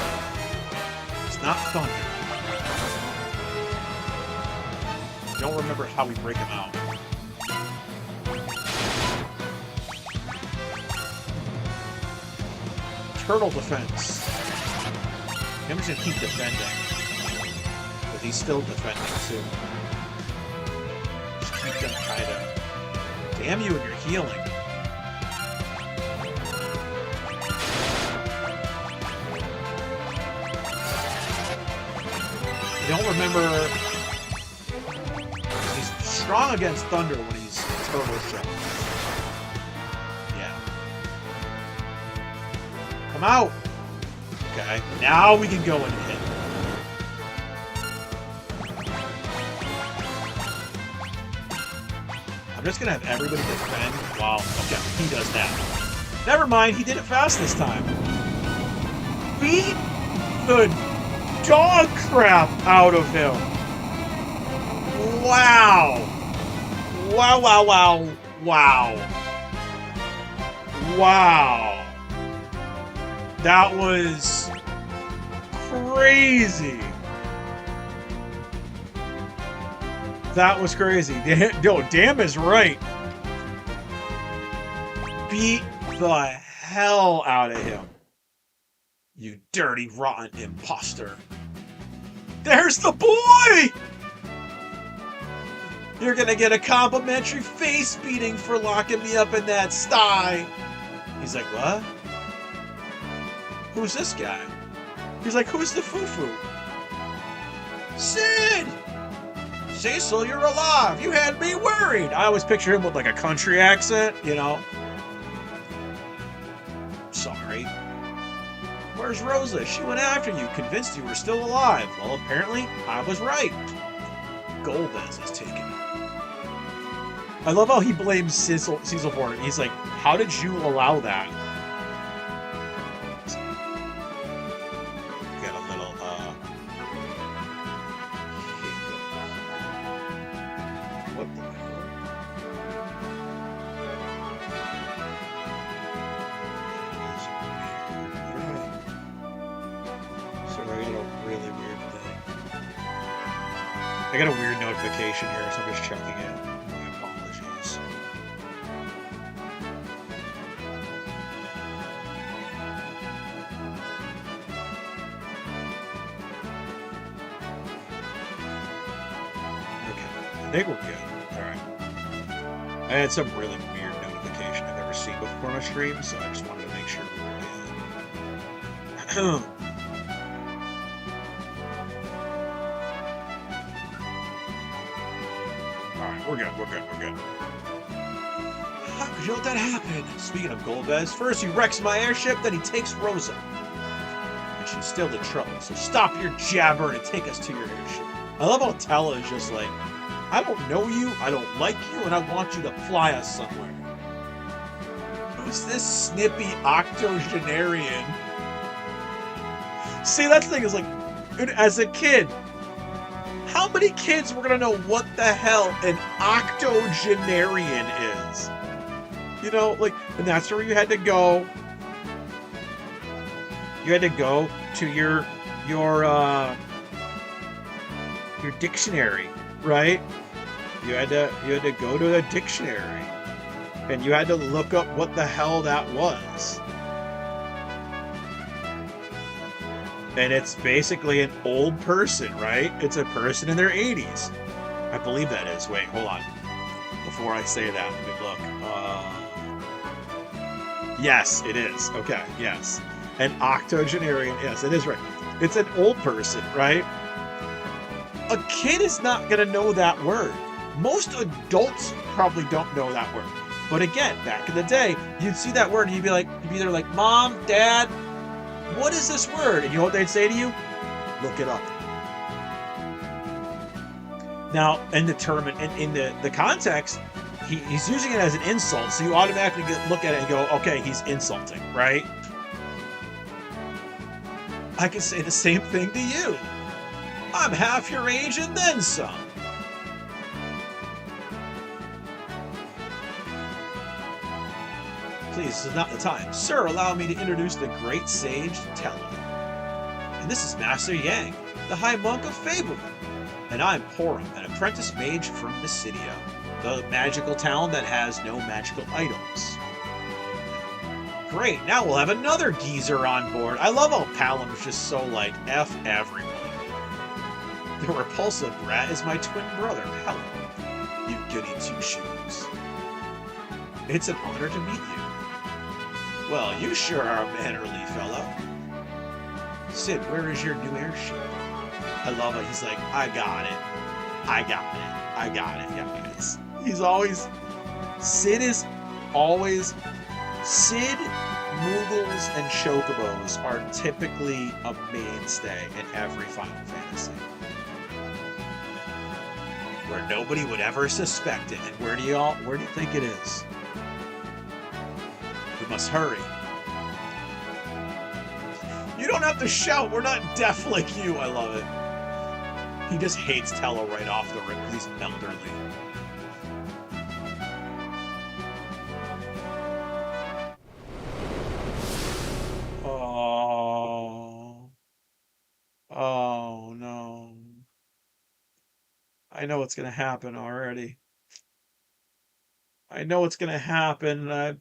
Speaker 1: It's not thunder. I don't remember how we break him out. Turtle defense. I'm just gonna keep defending. But he's still defending too. Just keep them kind of... Damn you and your healing. don't remember. He's strong against thunder when he's turbo shell. Yeah. Come out. Okay. Now we can go and hit. I'm just gonna have everybody defend while okay, he does that. Never mind, he did it fast this time. Beat the dog crap out of him. Wow. Wow, wow, wow, wow. Wow. That was crazy. That was crazy. No, damn is right. Beat the hell out of him. You dirty, rotten imposter. There's the boy! You're gonna get a complimentary face beating for locking me up in that sty. He's like, what? Who's this guy? He's like, who's the foo-foo? Sid! Cecil, you're alive! You had me worried! I always picture him with like a country accent, you know? Sorry. Where's Rosa? She went after you, convinced you were still alive. Well, apparently, I was right. Golbez is taken. I love how he blames Cecil for it. He's like, how did you allow that? Got a little, what the hell? Sorry, I got a really weird thing. I got a weird notification here, so I'm just checking it. I think we're good. Alright. I had some really weird notification I've never seen before on a stream, so I just wanted to make sure we were good. Alright, we're good. How could you let that happen? Speaking of Golbez, first he wrecks my airship, then he takes Rosa. And she's still in trouble, so stop your jabbering and take us to your airship. I love how Tella is just like, I don't know you, I don't like you, and I want you to fly us somewhere. Who's this snippy octogenarian? See, that thing is like, as a kid, how many kids were gonna know what the hell an octogenarian is? You know, like, and that's where you had to go. You had to go to your dictionary. Right? You had to go to the dictionary and you had to look up what the hell that was. And it's basically an old person, right? It's a person in their 80s. I believe that is. Wait, hold on. Before I say that, let me look. Yes, it is. Okay, yes. An octogenarian. Yes, it is right. It's an old person, right? A kid is not going to know that word. Most adults probably don't know that word. But again, back in the day, you'd see that word and you'd be either like, Mom, Dad, what is this word? And you know what they'd say to you? Look it up. Now, in the term, in the context, he's using it as an insult, so you automatically look at it and go, okay, he's insulting, right? I can say the same thing to you. I'm half your age and then some. Please, this is not the time. Sir, allow me to introduce the great sage Tella. And this is Master Yang, the High Monk of Fable. And I'm Horum, an apprentice mage from Mysidia, the magical town that has no magical items. Great, now we'll have another geezer on board. I love how Palom's just so like, F everyone. The repulsive brat is my twin brother, Pelham. You goody two-shoes. It's an honor to meet you. Well, you sure are a mannerly fellow. Sid, where is your new airship? I love it. He's like, I got it. I got it. I got it. Yeah, guys. He's always... Sid is always... Sid, Moogles, and Chocobos are typically a mainstay in every Final Fantasy. Where nobody would ever suspect it. And where do you think it is? We must hurry. You don't have to shout. We're not deaf like you. I love it. He just hates Tello right off the rip because he's elderly. Oh. Oh, no. I know what's going to happen already. I know what's going to happen.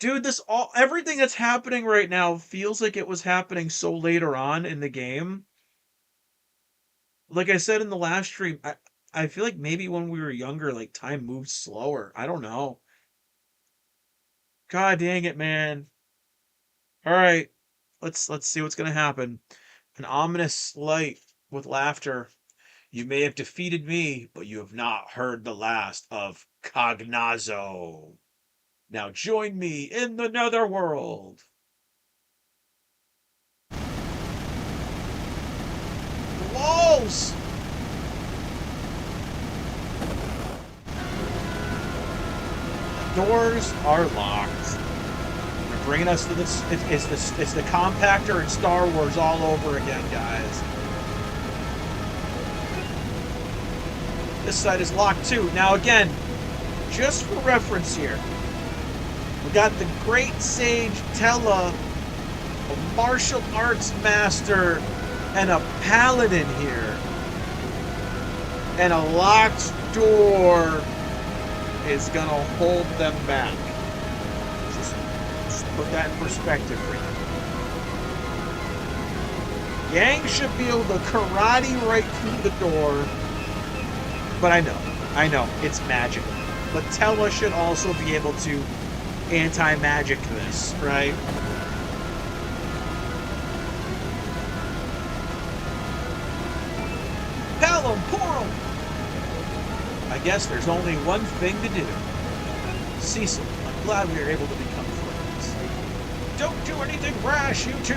Speaker 1: Dude, everything that's happening right now feels like it was happening so later on in the game. Like I said in the last stream, I feel like maybe when we were younger, like time moved slower. I don't know. God dang it, man. All right. Let's see what's going to happen. An ominous light with laughter. You may have defeated me, but you have not heard the last of Cognazo. Now join me in the Netherworld. The walls! The doors are locked. They're bringing us to this. It's the compactor in Star Wars all over again, guys. This side is locked too. Now again, just for reference here, we got the great sage Tella, a martial arts master, and a paladin here. And a locked door is gonna hold them back. Just put that in perspective for you. Yang should be able to karate right through the door. But I know, it's magic. But Tella should also be able to anti-magic this, right? Palom, Porum! I guess there's only one thing to do. Cecil, I'm glad we are able to become friends. Don't do anything rash, you two!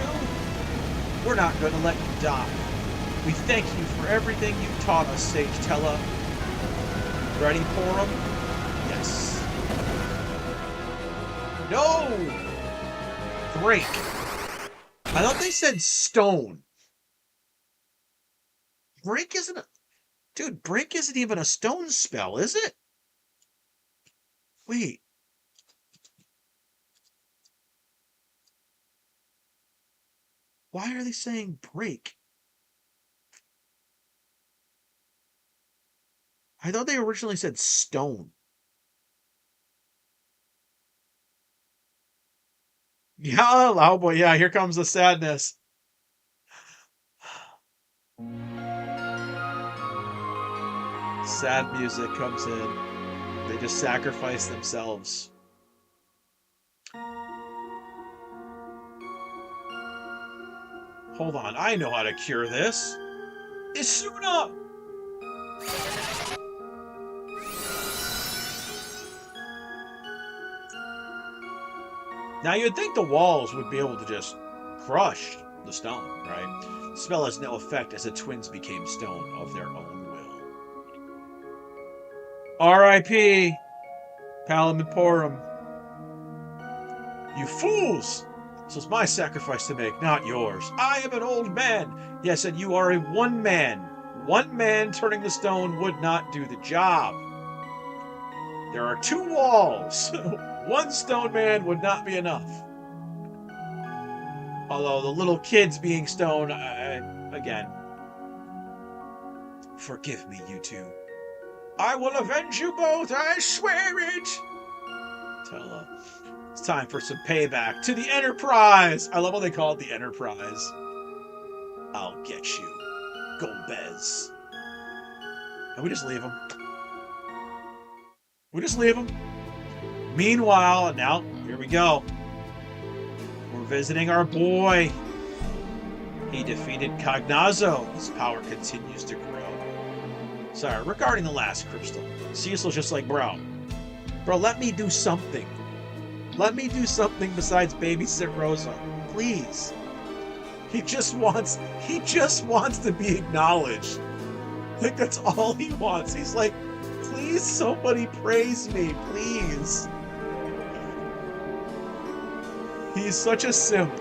Speaker 1: We're not going to let you die. We thank you for everything you taught us, Sage Tella. Ready, Porum? Yes. No! Break. I thought they said stone. Break isn't a... Dude, break isn't even a stone spell, is it? Wait. Why are they saying break? I thought they originally said stone. Yeah, oh boy, yeah, here comes the sadness. Sad music comes in. They just sacrifice themselves. Hold on, I know how to cure this. Isuna! Now, you'd think the walls would be able to just crush the stone, right? The spell has no effect as the twins became stone of their own will. R.I.P. Palom and Porum. You fools! This was my sacrifice to make, not yours. I am an old man. Yes, and you are a one man. One man turning the stone would not do the job. There are two walls. One stone man would not be enough. Although the little kids being stone, again. Forgive me, you two. I will avenge you both, I swear it! Tella. It's time for some payback to the Enterprise! I love how they call it the Enterprise. I'll get you, Golbez. And we just leave him. We just leave him. Meanwhile, now, here we go. We're visiting our boy. He defeated Cognazzo. His power continues to grow. Sorry, regarding the last crystal, Cecil's just like, bro, let me do something. Let me do something besides babysit Rosa, please. He just wants to be acknowledged. Like, that's all he wants. He's like, please, somebody praise me, please. He's such a simp.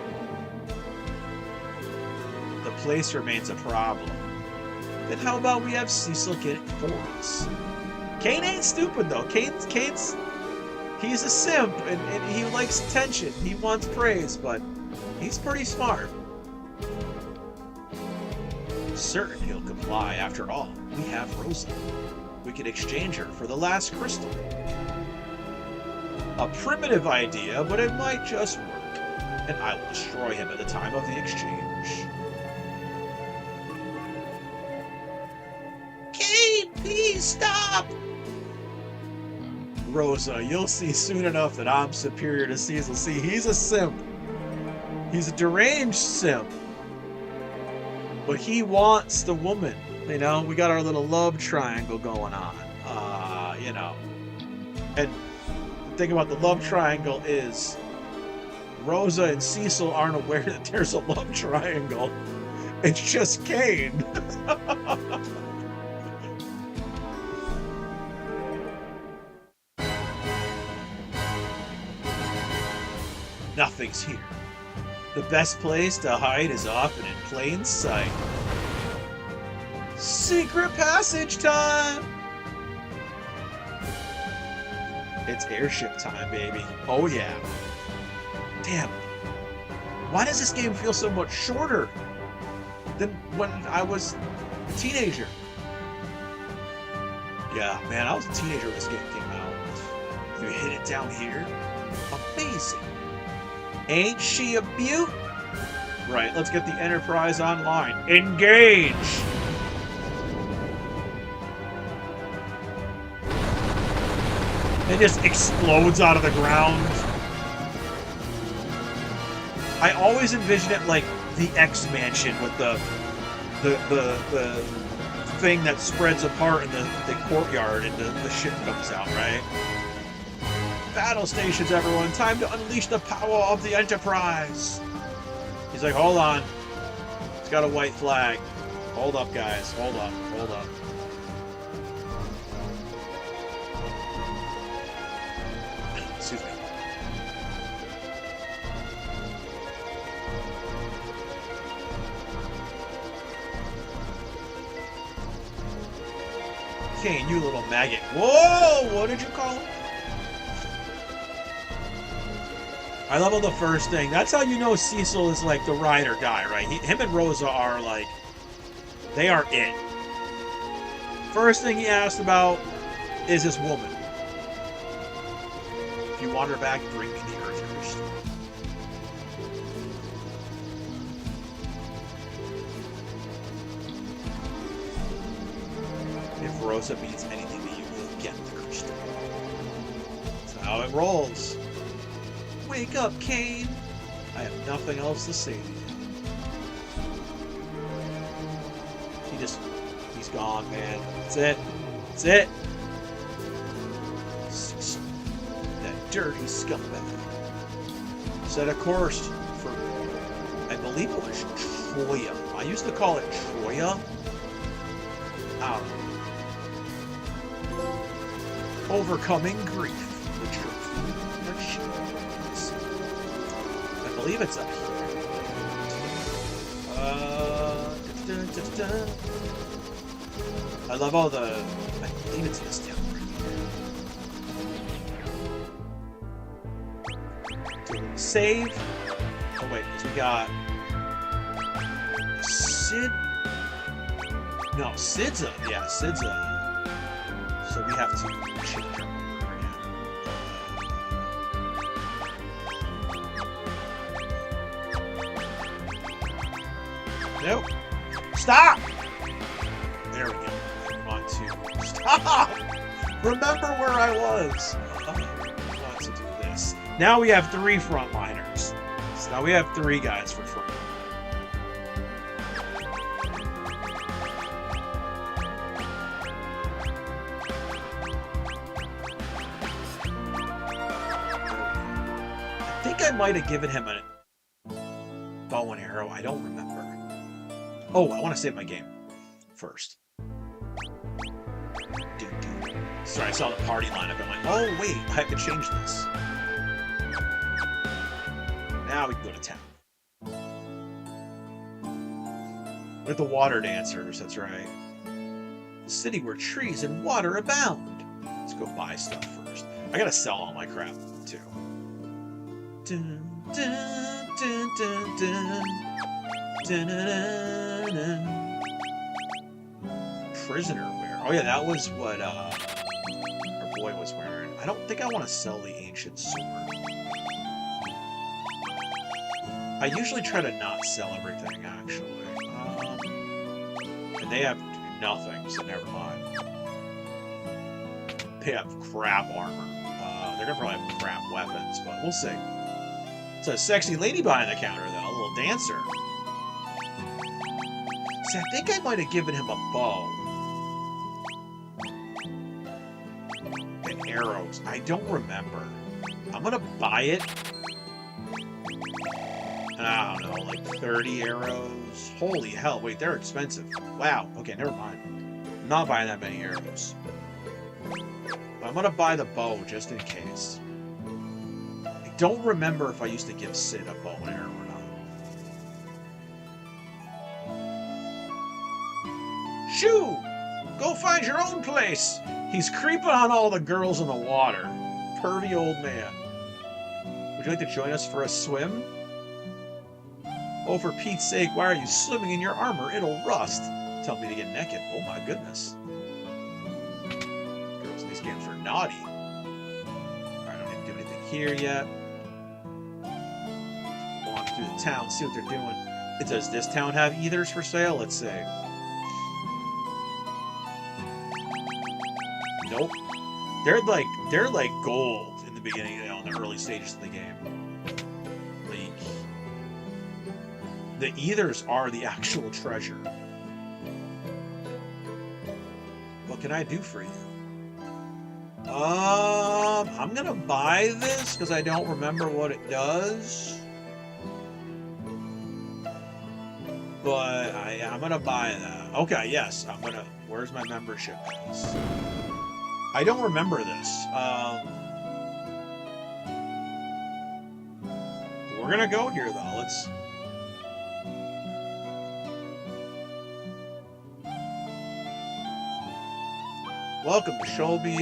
Speaker 1: The place remains a problem. Then how about we have Cecil get it for us? Kane ain't stupid, though. Kane's he's a simp, and he likes attention. He wants praise, but he's pretty smart. Certain he'll comply. After all, we have Rosa. We can exchange her for the last crystal. A primitive idea, but it might just work. And I will destroy him at the time of the exchange. Kane, please stop! Rosa, you'll see soon enough that I'm superior to Cecil. See, he's a simp. He's a deranged simp. But he wants the woman. You know, we got our little love triangle going on. You know. And the thing about the love triangle is Rosa and Cecil aren't aware that there's a love triangle. It's just Kane. Nothing's here. The best place to hide is often in plain sight. Secret passage time! It's airship time, baby. Oh yeah. Damn. Why does this game feel so much shorter than when I was a teenager? Yeah, man, I was a teenager when this game came out. If you hit it down here, amazing. Ain't she a beaut? Right, let's get the Enterprise online. Engage! It just explodes out of the ground. I always envision it like the X-Mansion with the thing that spreads apart in the courtyard and the shit comes out, right? Battle stations, everyone. Time to unleash the power of the Enterprise. He's like, hold on. It's got a white flag. Hold up, guys. Hold up. Hold up. Excuse me. Kane, you little maggot. Whoa! What did you call him? I love all the first thing. That's how you know Cecil is like the ride or die, right? Him and Rosa are like, they are it. First thing he asked about is this woman. If you want her back, bring me the Earth first. If Rosa means anything to you, you'll get the crystal. That's how it rolls. Wake up, Kane! I have nothing else to say to you. He's gone, man. That's it. That's it. That dirty scumbag. Set a course for, I believe it was Troya. I used to call it Troya. I don't know. Overcoming grief. The truth. I believe it's up here. I love all the... I believe it's this town right here. Save. Oh wait, because we got... Sid... No, Sid's a... Yeah, Sid's a... So we have to change our order again. Nope. Stop! There we go. I want to... Stop! Remember where I was. I want to do this. Now we have 3 frontliners. So now we have 3 guys for front. think I might have given him a bow and arrow. I don't remember. Oh, I want to save my game first. Sorry, I saw the party lineup. I'm like, oh, wait, I have to change this. Now we can go to town. With the water dancers, that's right. The city where trees and water abound. Let's go buy stuff first. I gotta sell all my crap, too. Dun, dun, dun, dun, dun. Dun, dun, dun, dun. Prisoner wear. Oh yeah, that was what our boy was wearing. I don't think I want to sell the ancient sword. I usually try to not sell everything, actually. And they have nothing, so never mind. They have crap armor. They're gonna probably have crap weapons, but we'll see. It's a sexy lady behind the counter, though, a little dancer. See, I think I might have given him a bow. And arrows. I don't remember. I'm gonna buy it. I don't know, like 30 arrows. Holy hell, wait, they're expensive. Wow, okay, never mind. I'm not buying that many arrows. But I'm gonna buy the bow just in case. I don't remember if I used to give Sid a bow and arrow or not. Shoo! Go find your own place! He's creeping on all the girls in the water. Pervy old man. Would you like to join us for a swim? Oh, for Pete's sake, why are you swimming in your armor? It'll rust. Tell me to get naked. Oh my goodness. Girls in these games are naughty. Alright, I don't need to do anything here yet. Walk through the town, see what they're doing. Does this town have ethers for sale? Let's see. Nope. They're like gold in the beginning, you know, in the early stages of the game. The ethers are the actual treasure. What can I do for you? I'm gonna buy this because I don't remember what it does. But I'm gonna buy that. Okay, yes, I'm gonna. Where's my membership? I don't remember this. We're gonna go here though. Let's. Welcome to Shelby.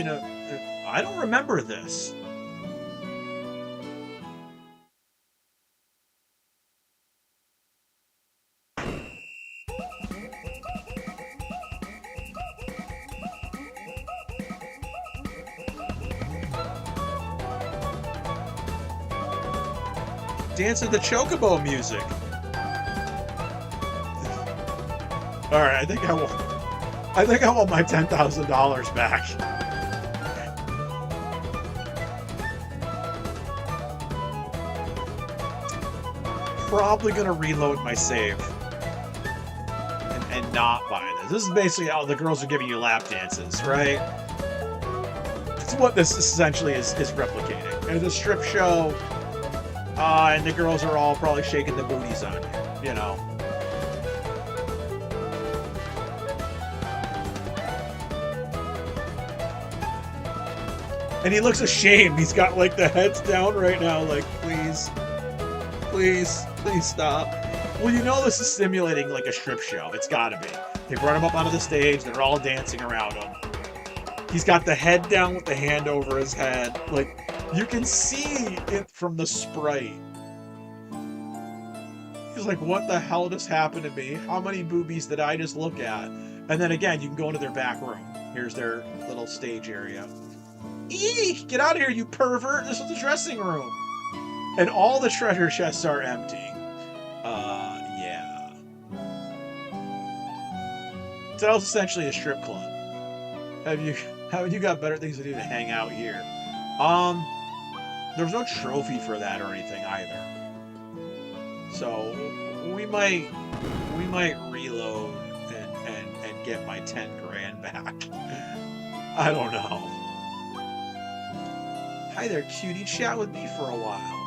Speaker 1: I don't remember this. Dance to the Chocobo music. All right, I think I want my $10,000 back. Probably gonna reload my save and not buy this. This is basically how the girls are giving you lap dances, right? It's what this essentially is replicating. There's a strip show, and the girls are all probably shaking the booties on you, you know. And he looks ashamed. He's got, like, the heads down right now, like, please, please, please stop. Well, you know this is simulating, like, a strip show. It's gotta be. They brought him up onto the stage. They're all dancing around him. He's got the head down with the hand over his head. Like, you can see it from the sprite. He's like, what the hell just happened to me? How many boobies did I just look at? And then, again, you can go into their back room. Here's their little stage area. Eek! Get out of here, you pervert! This is the dressing room! And all the treasure chests are empty. Yeah. So that was essentially a strip club. Have you got better things to do to hang out here? There was no trophy for that or anything either. So we might reload and get my 10 grand back. I don't know. Hi there, cutie. Chat with me for a while.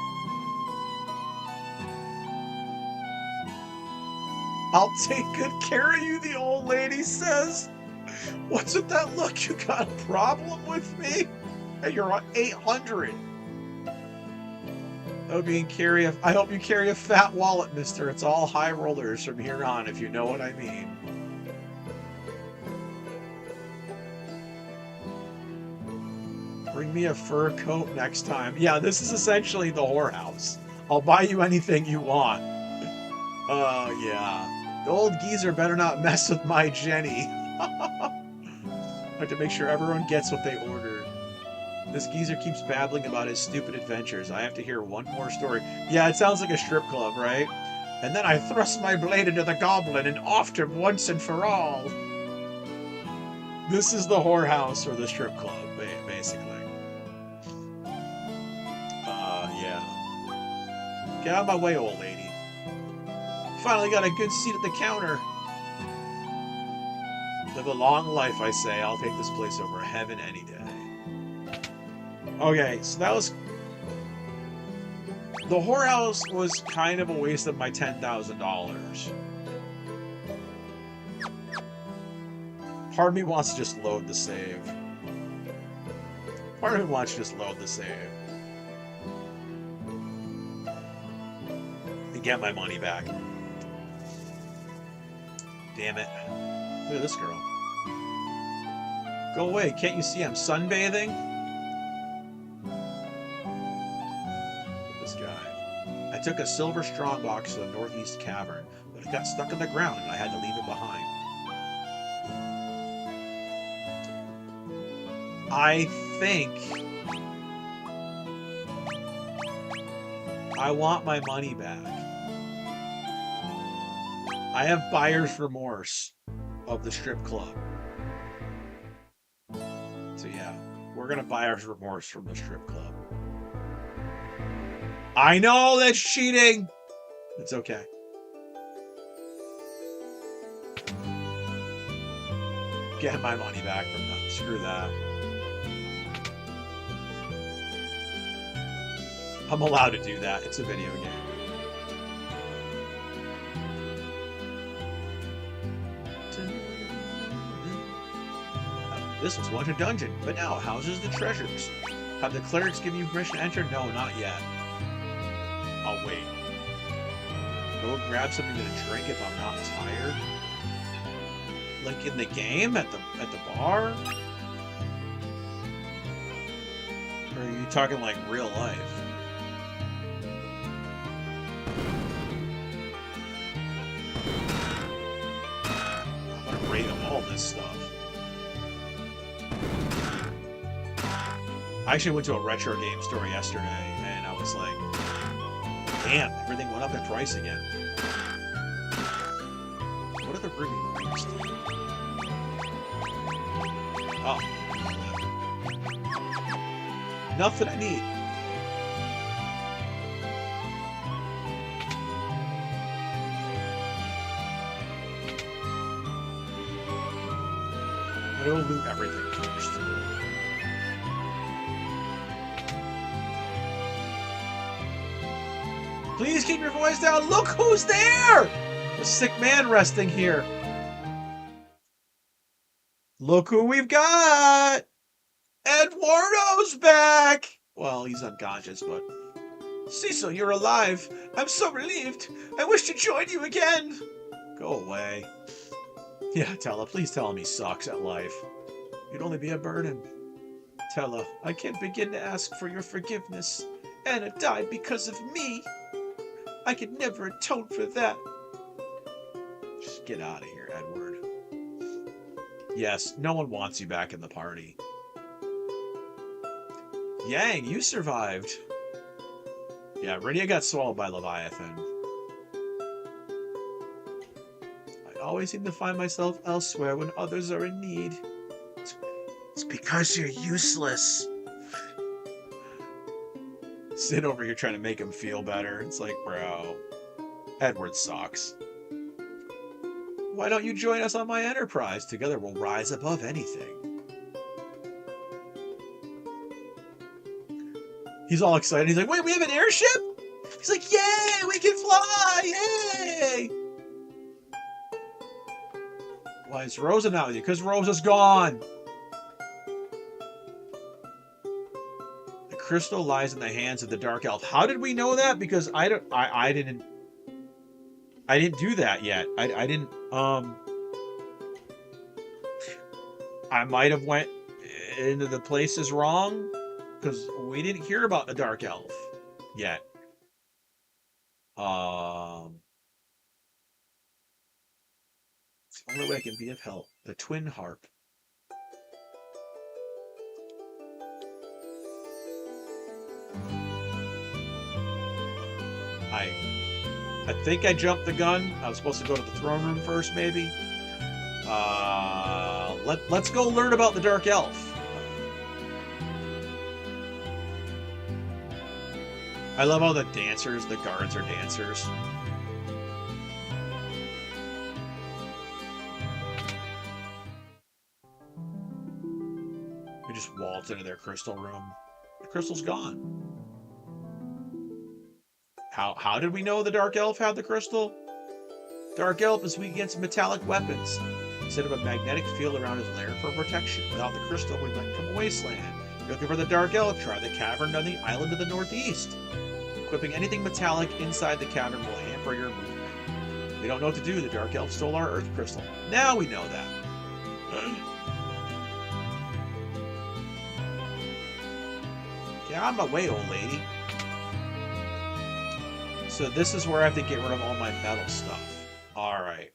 Speaker 1: I'll take good care of you, the old lady says. What's with that look? You got a problem with me? Hey, you're on 800. I hope you carry a fat wallet, mister. It's all high rollers from here on, if you know what I mean. Bring me a fur coat next time. Yeah, this is essentially the whorehouse. I'll buy you anything you want. Oh, yeah. The old geezer better not mess with my Jenny. I have to make sure everyone gets what they ordered. This geezer keeps babbling about his stupid adventures. I have to hear one more story. Yeah, it sounds like a strip club, right? And then I thrust my blade into the goblin and offed him once and for all. This is the whorehouse or the strip club, basically. Yeah. Get out of my way, old lady. Finally got a good seat at the counter. Live a long life, I say. I'll take this place over heaven any day. Okay, so that was... The whorehouse was kind of a waste of my $10,000. Part of me wants to just load the save. Part of me wants to just load the save. And get my money back. Damn it. Look at this girl. Go away, can't you see I'm sunbathing? This guy. I took a silver strongbox to the northeast cavern, but it got stuck in the ground and I had to leave it behind. I think I want my money back. I have buyer's remorse of the strip club. So yeah, we're gonna buyer's remorse from the strip club. I know that's cheating! It's okay. Get my money back from them. Screw that. I'm allowed to do that. It's a video game. This was once a dungeon, but now houses the treasures. Have the clerics given you permission to enter? No, not yet. I'll wait. Go grab something to drink if I'm not tired. Like in the game? At the bar? Or are you talking like real life? I'm gonna rate them all this stuff. I actually went to a retro game store yesterday, and I was like, damn, everything went up in price again. What are the ruby rings do? Oh. Nothing I need. I'm gonna loot everything first. Please keep your voice down. Look who's there! A sick man resting here. Look who we've got! Eduardo's back! Well, he's unconscious, but... Cecil, you're alive. I'm so relieved. I wish to join you again. Go away. Yeah, Tella, please tell him he sucks at life. You'd only be a burden. Tella, I can't begin to ask for your forgiveness. Anna died because of me. I could never atone for that. Just get out of here, Edward. Yes, no one wants you back in the party. Yang, you survived. Yeah, Rydia got swallowed by Leviathan. I always seem to find myself elsewhere when others are in need. It's because you're useless. Sit over here trying to make him feel better. It's like, bro, Edward sucks. Why don't you join us on my enterprise? Together we'll rise above anything. He's all excited. He's like, wait, we have an airship? He's like, yay, we can fly, yay! Why is Rosa not with you? Because Rosa's gone. The crystal lies in the hands of the dark elf. How did we know that? Because I didn't do that yet. I didn't I might have went into the places wrong because we didn't hear about the dark elf yet. It's the only way I can be of help. The twin harp. I think I jumped the gun. I was supposed to go to the throne room first, maybe. Let's go learn about the dark elf. I love how the dancers, the guards are dancers. We just waltz into their crystal room. The crystal's gone. How did we know the dark elf had the crystal? Dark elf is weak against metallic weapons. Instead of a magnetic field around his lair for protection. Without the crystal, we might become a wasteland. If you're looking for the dark elf, try the cavern on the island to the northeast. Equipping anything metallic inside the cavern will hamper your movement. We don't know what to do. The dark elf stole our earth crystal. Now we know that. Get out of my way, old lady. So this is where I have to get rid of all my metal stuff. Alright.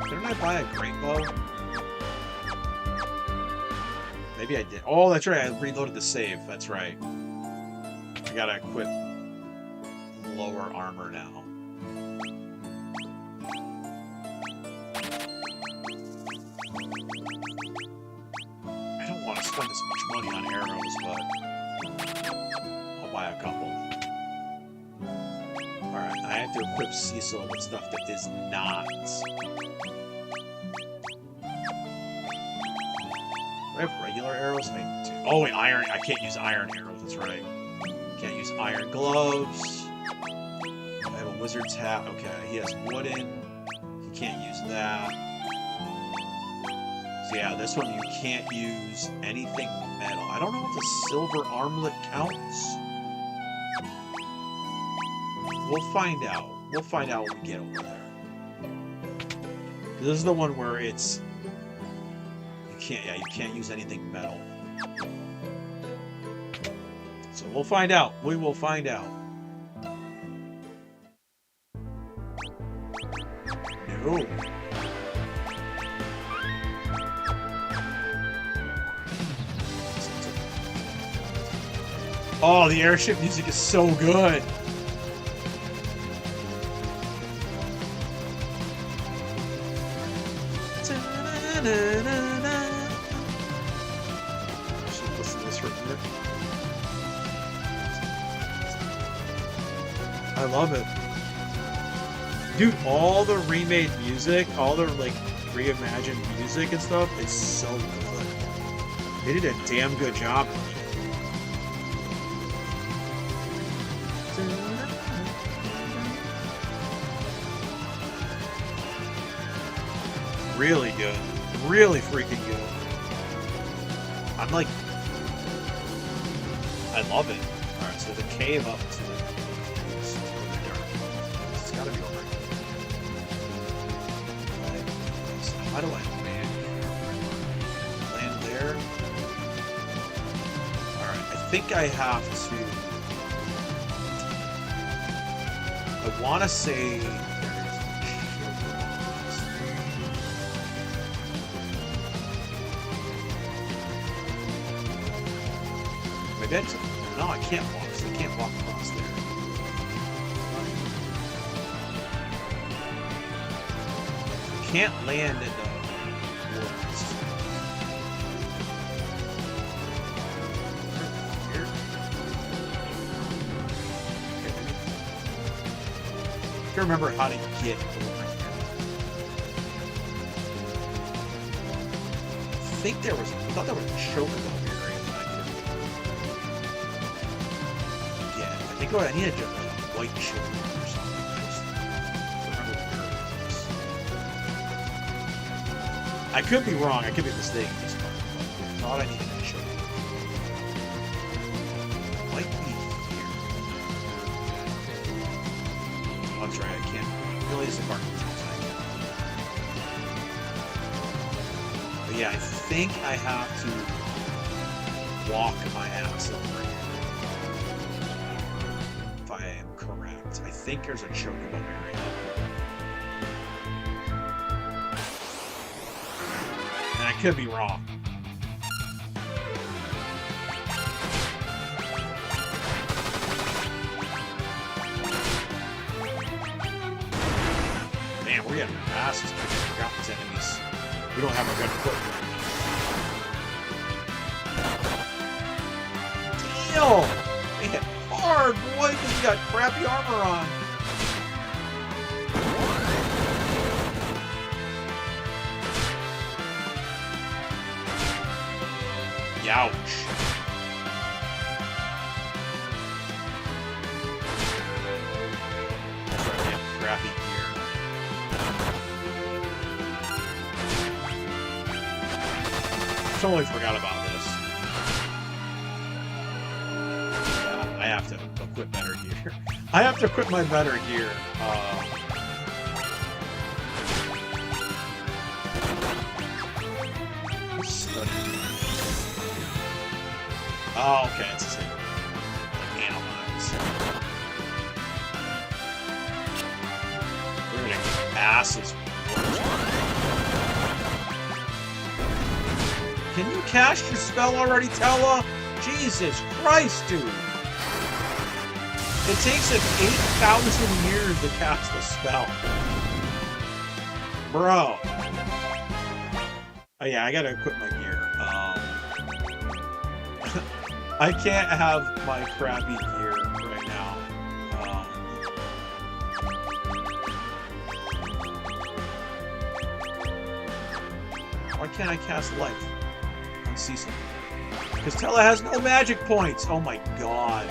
Speaker 1: Didn't I buy a great bow? Maybe I did. Oh, that's right. I reloaded the save. That's right. I gotta equip lower armor now. I don't want to spend this much money on arrows, but I'll buy a couple. Alright, I have to equip Cecil with stuff that is not. Do I have regular arrows? Maybe two. Oh, wait, iron. I can't use iron arrows. That's right. Can't use iron gloves. I have a wizard's hat. Okay, he has wooden. He can't use that. So yeah, this one you can't use anything metal. I don't know if the silver armlet counts. We'll find out. We'll find out when we get over there. This is the one where it's you can't use anything metal. So we'll find out. We will find out. No. Oh, the airship music is so good. Listen to this right here. I love it. Dude, all the remade music, all the like reimagined music and stuff is so good. They did a damn good job with it. Really good. Really freaking good. I'm like... I love it. Alright, so the cave up to the... It's really dark. It's gotta be over here. Right. So how do I land? Land there? Alright, I think I have to... I want to say... No, I can't walk. So I can't walk across there. I can't land in the woods. Here. I can't remember how to get over here. I think there was, I thought there was a chocobo area. Yeah, I think I needed just like a white chocobo or something. I just remember where it was. I could be wrong. I could be mistaken this part. But I thought I needed a chocobo. Might be here. Oh, that's right. I can't. It really isn't marked. But yeah, I think I have to walk my ass over here. If I am correct. I think there's a chocobo area. And I could be wrong. Man, we're getting our asses kicked. I forgot these enemies. We don't have a good equipment. Damn! Man, hard, boy, because you got crappy armor on. Youch. That's right, man, crappy gear. Totally forgot about this. Yeah, I have to equip better gear. I have to equip my better gear. Oh, okay, it's the same. Analyze. We're getting asses. Can you cast your spell already, Tella? Jesus Christ, dude! It takes like 8,000 years to cast a spell. Bro. Oh yeah, I gotta equip my gear. I can't have my crappy gear right now. Why can't I cast life? See something. Because Tella has no magic points. Oh my god.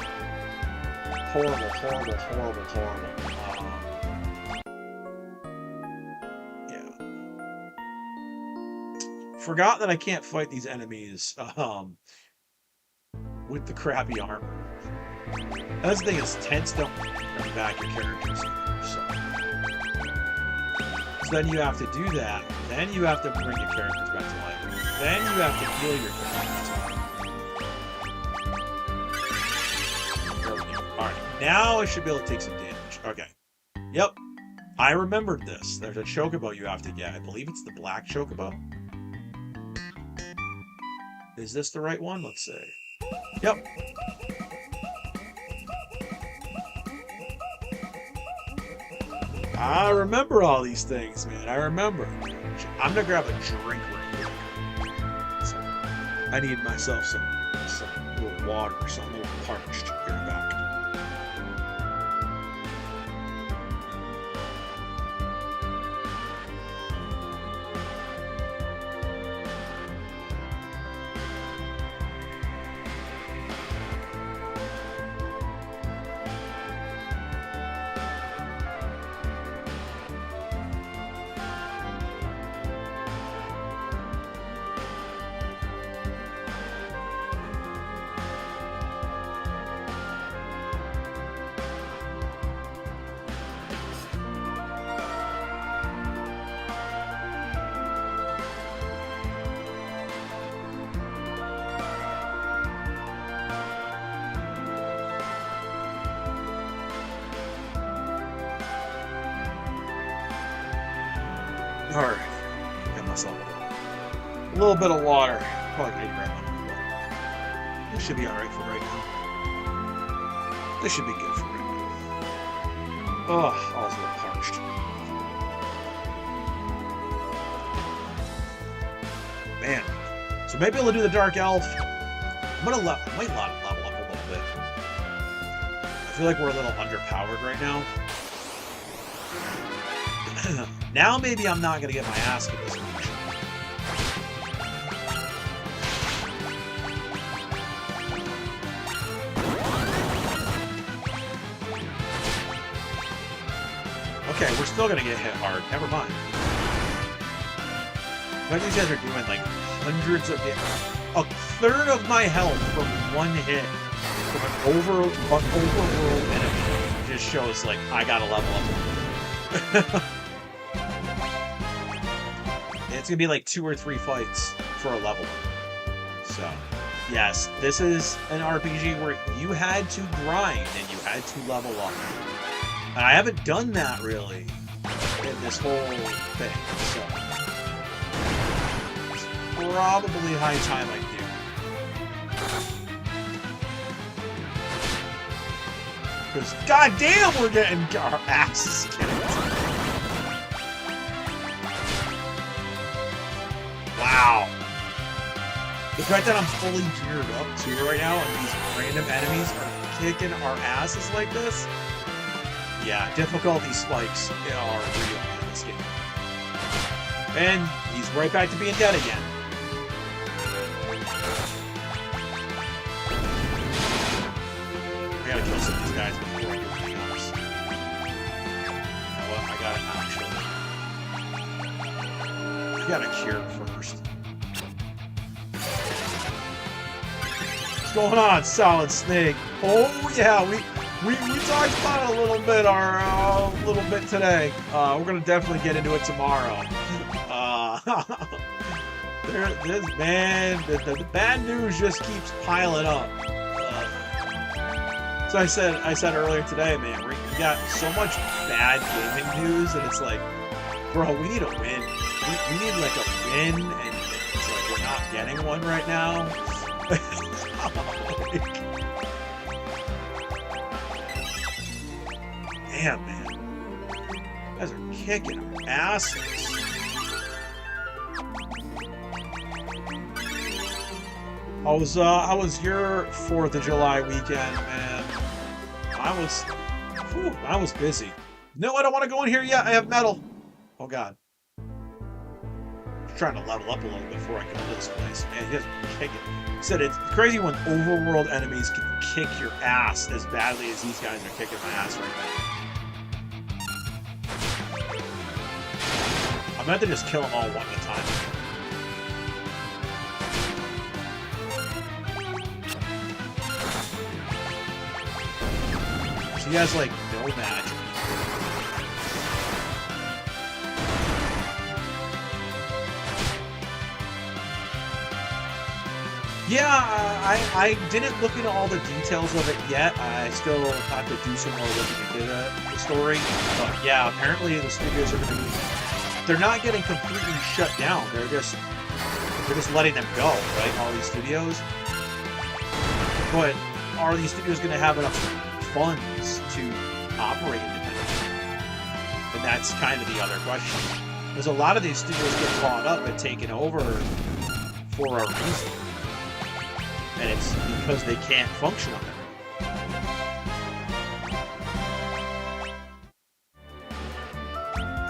Speaker 1: Horrible, horrible, horrible, horrible. Yeah. Forgot that I can't fight these enemies with the crappy armor. That's the thing is, tents don't bring back your characters. So then you have to do that. Then you have to bring your characters back to life. Then you have to heal your characters. There we go. Alright, now I should be able to take some damage. Okay. Yep. I remembered this. There's a chocobo you have to get. I believe it's the black chocobo. Is this the right one? Let's see. Yep. I remember all these things, man. I remember. I'm gonna grab a drink real quick. So, I need myself some little water or something, a little parched. Here back. Alright, get myself a little bit of water. Probably gonna grab one, but this should be alright for right now. This should be good for right now. Oh, I was a little parched. Man. So maybe I'll do the Dark Elf. I might level up a little bit. I feel like we're a little underpowered right now. Now maybe I'm not going to get my ass kicked as much. okay, we're still gonna get hit hard. Never mind. But these guys are doing like hundreds of damage. A third of my health from one hit from an overworld enemy just shows like I gotta level up. It's gonna be like 2 or 3 fights for a level up. So, yes, this is an RPG where you had to grind and you had to level up. And I haven't done that really in this whole thing, so it's probably high time I do. Because goddamn, we're getting our asses kicked. Wow. The fact that I'm fully geared up too right now and these random enemies are kicking our asses like this. Yeah, difficulty spikes are real in this game. And he's right back to being dead again. I gotta kill some of these guys before I do anything else. You know what? I gotta cure first. What's going on, Solid Snake? Oh yeah, we talked about it a little bit today. We're gonna definitely get into it tomorrow. The bad news just keeps piling up. So I said earlier today, man, we got so much bad gaming news, and it's like, bro, we need a win. We need like a win, and it's like we're not getting one right now. Damn, man. You guys are kicking our asses. I was here 4th of July weekend, man. I was busy. No, I don't want to go in here yet. I have metal. Oh god. I'm trying to level up a little bit before I go to this place. Man, you guys are kicking. I said it's crazy when overworld enemies can kick your ass as badly as these guys are kicking my ass right now. I'm going to have to just kill them all one at a time. So he has like no magic. Yeah, I didn't look into all the details of it yet. I still have to do some more looking into the story. But yeah, apparently the studios are going to be... They're not getting completely shut down. They're just letting them go, right? All these studios. But are these studios going to have enough funds to operate independently? And that's kind of the other question. Because a lot of these studios get caught up and taken over for a reason. And it's because they can't function on their own.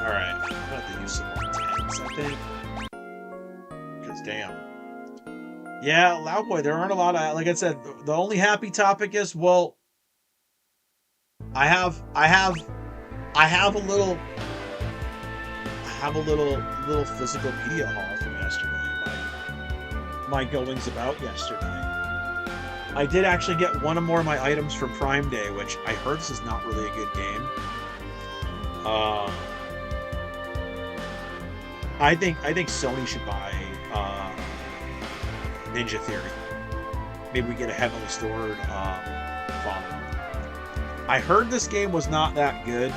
Speaker 1: Alright, I'm gonna have to use some more tanks, I think. Because damn. Yeah, Loudboy, there aren't a lot of, like I said, the only happy topic is, well, I have a little physical media haul from yesterday. My goings about yesterday. I did actually get one or more of my items from Prime Day, which I heard this is not really a good game. I think Sony should buy Ninja Theory. Maybe we get a heavily stored follow-up. I heard this game was not that good,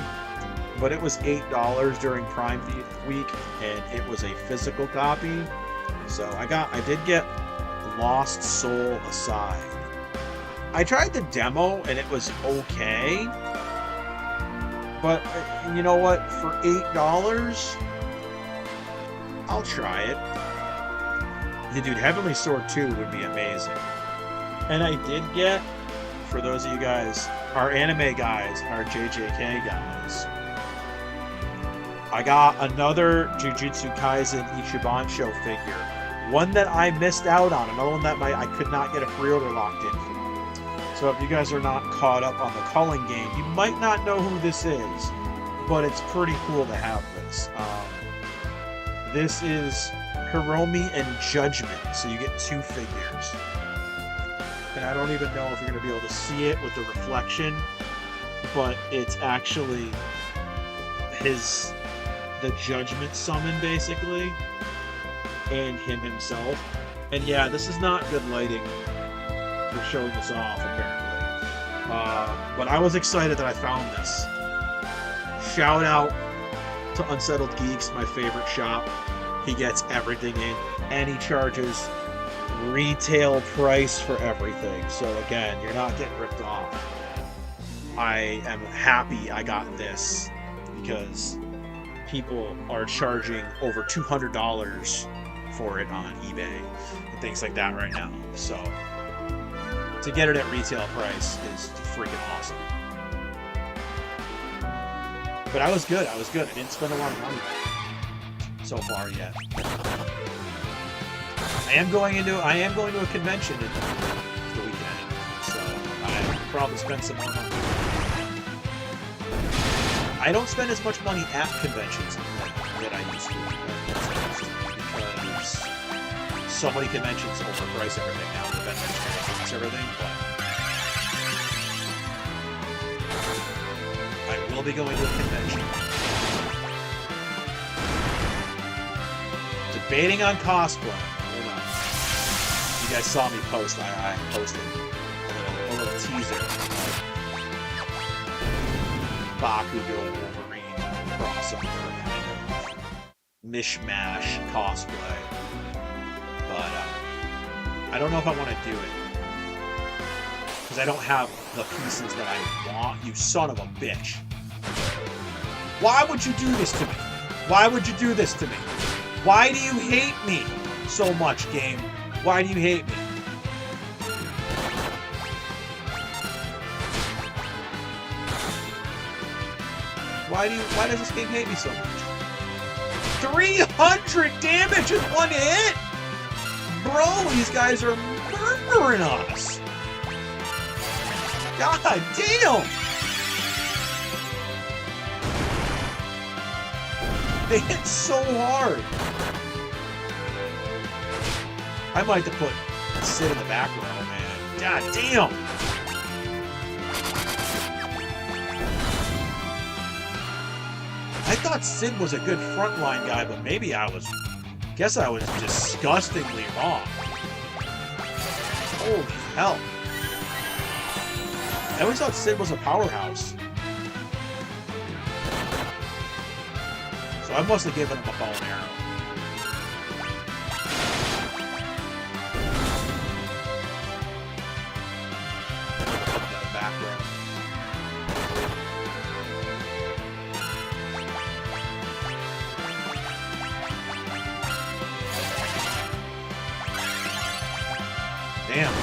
Speaker 1: but it was $8 during Prime Week, and it was a physical copy. So I did get Lost Soul Aside. I tried the demo and it was okay, but you know what? For $8, I'll try it. Yeah, dude, Heavenly Sword 2 would be amazing. And I did get, for those of you guys, our anime guys, our JJK guys, I got another Jujutsu Kaisen Ichiban show figure. One that I missed out on, another one that I could not get a pre-order locked in for. So if you guys are not caught up on the Culling game, you might not know who this is. but it's pretty cool to have this. This is Hiromi and Judgment, so you get 2 figures. And I don't even know if you're going to be able to see it with the reflection, but it's actually the Judgment summon, basically, and him himself. And yeah, this is not good lighting for showing this off, apparently. But I was excited that I found this. Shout out to Unsettled Geeks, my favorite shop. He gets everything in, and he charges retail price for everything. So again, you're not getting ripped off. I am happy I got this because people are charging over $200 for it on eBay and things like that right now. So to get it at retail price is freaking awesome. But I was good. I didn't spend a lot of money so far yet. I am going to a convention in the weekend, so I'll probably spend some more money. I don't spend as much money at conventions that I used to, because so many conventions overprice everything now. The vendors overprice everything, but I will be going to a convention. Debating on cosplay. You guys saw me post. I posted a little teaser. Bakugo Wolverine crossover kind of mishmash cosplay. But I don't know if I want to do it. Because I don't have the pieces that I want. You son of a bitch. Why would you do this to me? Why would you do this to me? Why do you hate me so much, game? Why do you hate me? Why does this game hate me so much? 300 damage in one hit? Bro, these guys are murdering us. God damn! They hit so hard. I might have to put Sid in the back row, man. God damn! I thought Sid was a good frontline guy, but maybe I was disgustingly wrong. Holy hell. I always thought Sid was a powerhouse. So I must have given him a bow and arrow. Back row. Damn.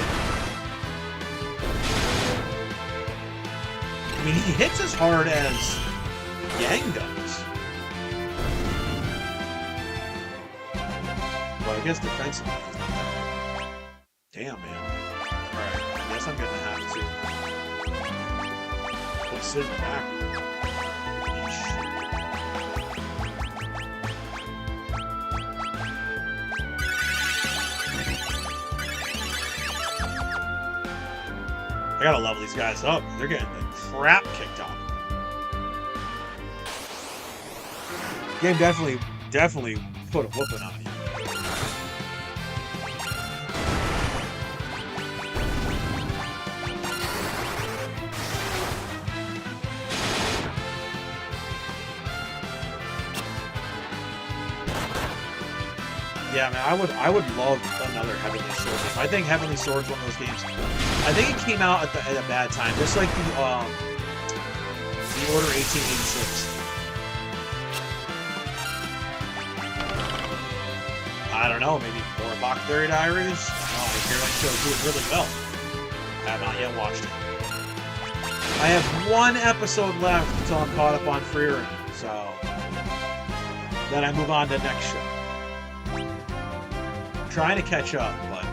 Speaker 1: I mean, he hits as hard as Yang does. But I guess defensively he's not that bad. Damn, man. Alright, I guess I'm gonna have to put Sid in the back. I gotta level these guys up. They're getting the crap kicked out of them. Game definitely put a whooping on me. Yeah, man, I would love another Heavenly Sword game. I think Heavenly Sword's one of those games. I think it came out at a bad time, just like the Order 1886. I don't know, maybe more Bakhtari Diaries? I hear that show doing really well. I have not yet watched it. I have one episode left until I'm caught up on Freerin, so then I move on to the next show. I'm trying to catch up, but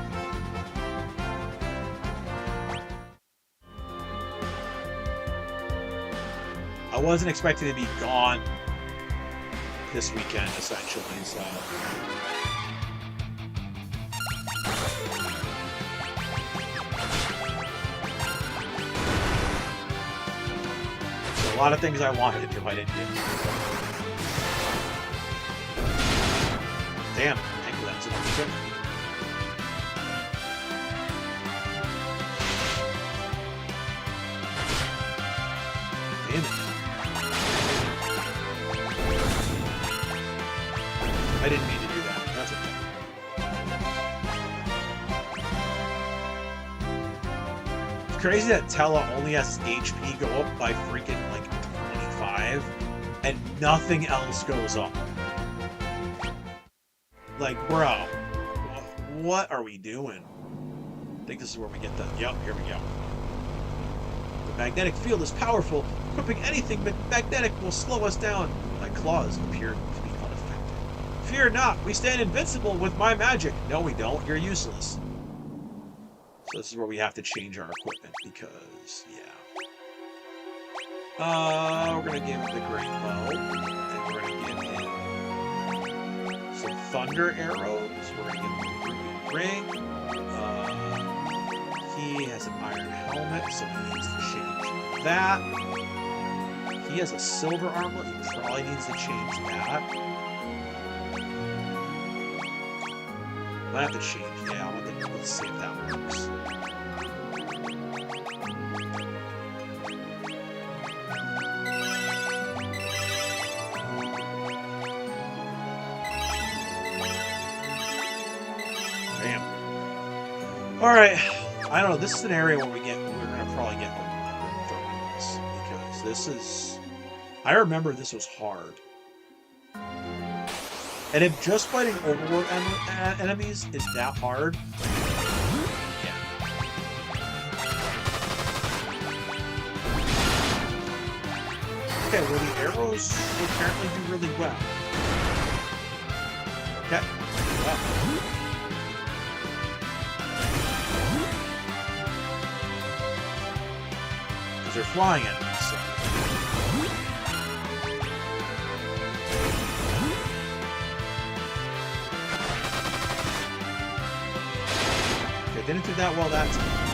Speaker 1: I wasn't expecting to be gone this weekend, essentially, so... A lot of things I wanted to do, I didn't get. Damn, thank you, that's enough equipment. Damn it. I didn't mean to do that, that's okay. It's crazy that Tella only has his HP go up by freaking, like, 25, and nothing else goes up. Like, bro, what are we doing? I think this is where we get the... Yep, here we go. The magnetic field is powerful. Equipping anything but magnetic will slow us down. My claws appear to be unaffected. Fear not, we stand invincible with my magic. No, we don't. You're useless. So this is where we have to change our equipment because, yeah. We're gonna give him the great bow, and we're gonna give him some thunder arrows. We're gonna give him a ruby ring. He has an iron helmet, so he needs to change that. He has a silver armlet. He probably needs to change that. I have to change. Yeah, let's see if that works. Alright, I don't know, this is an area where we're gonna probably get like 130 minutes, because this is... I remember this was hard. And if just fighting overworld enemies is that hard, yeah. Okay, well the arrows apparently do really well. Okay, wow. They're flying enemies, so. Okay, didn't do that well that time.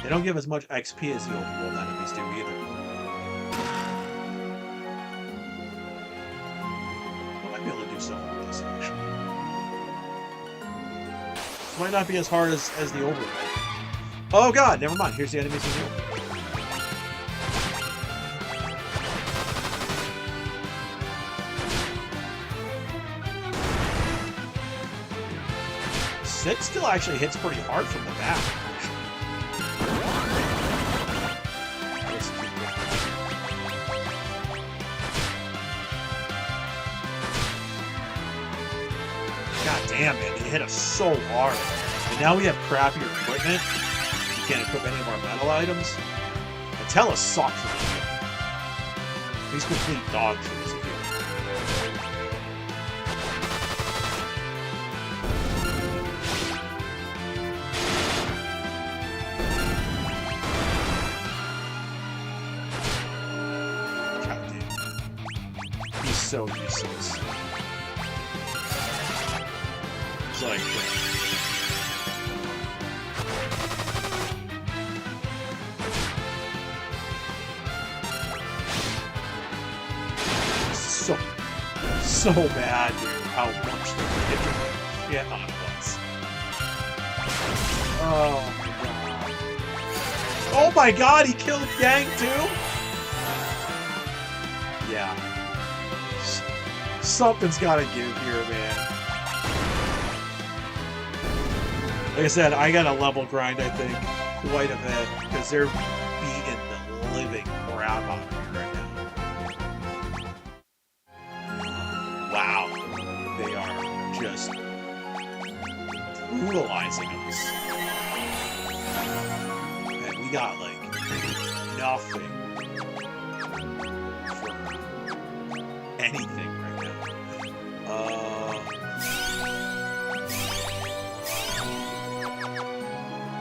Speaker 1: They don't give as much XP as the overworld enemies do either. I might be able to do something with this, actually. This might not be as hard as the overworld. Oh god, never mind. Here's the enemies in here. It still actually hits pretty hard from the back. Damn, man, it hit us so hard. And now we have crappier equipment. We can't equip any of our metal items. And Tella sucks in this game. He's complete dog shit as a hero. God damn. He's so useless. Like so bad, dude, how much they hit the shit on us. Oh my god, he killed Yang too? Yeah. Something's gotta give here, man. Like I said, I got a level grind, I think, quite a bit, because they're beating the living crap out of me right now. Wow. They are just brutalizing us. And we got, like, nothing anything right now.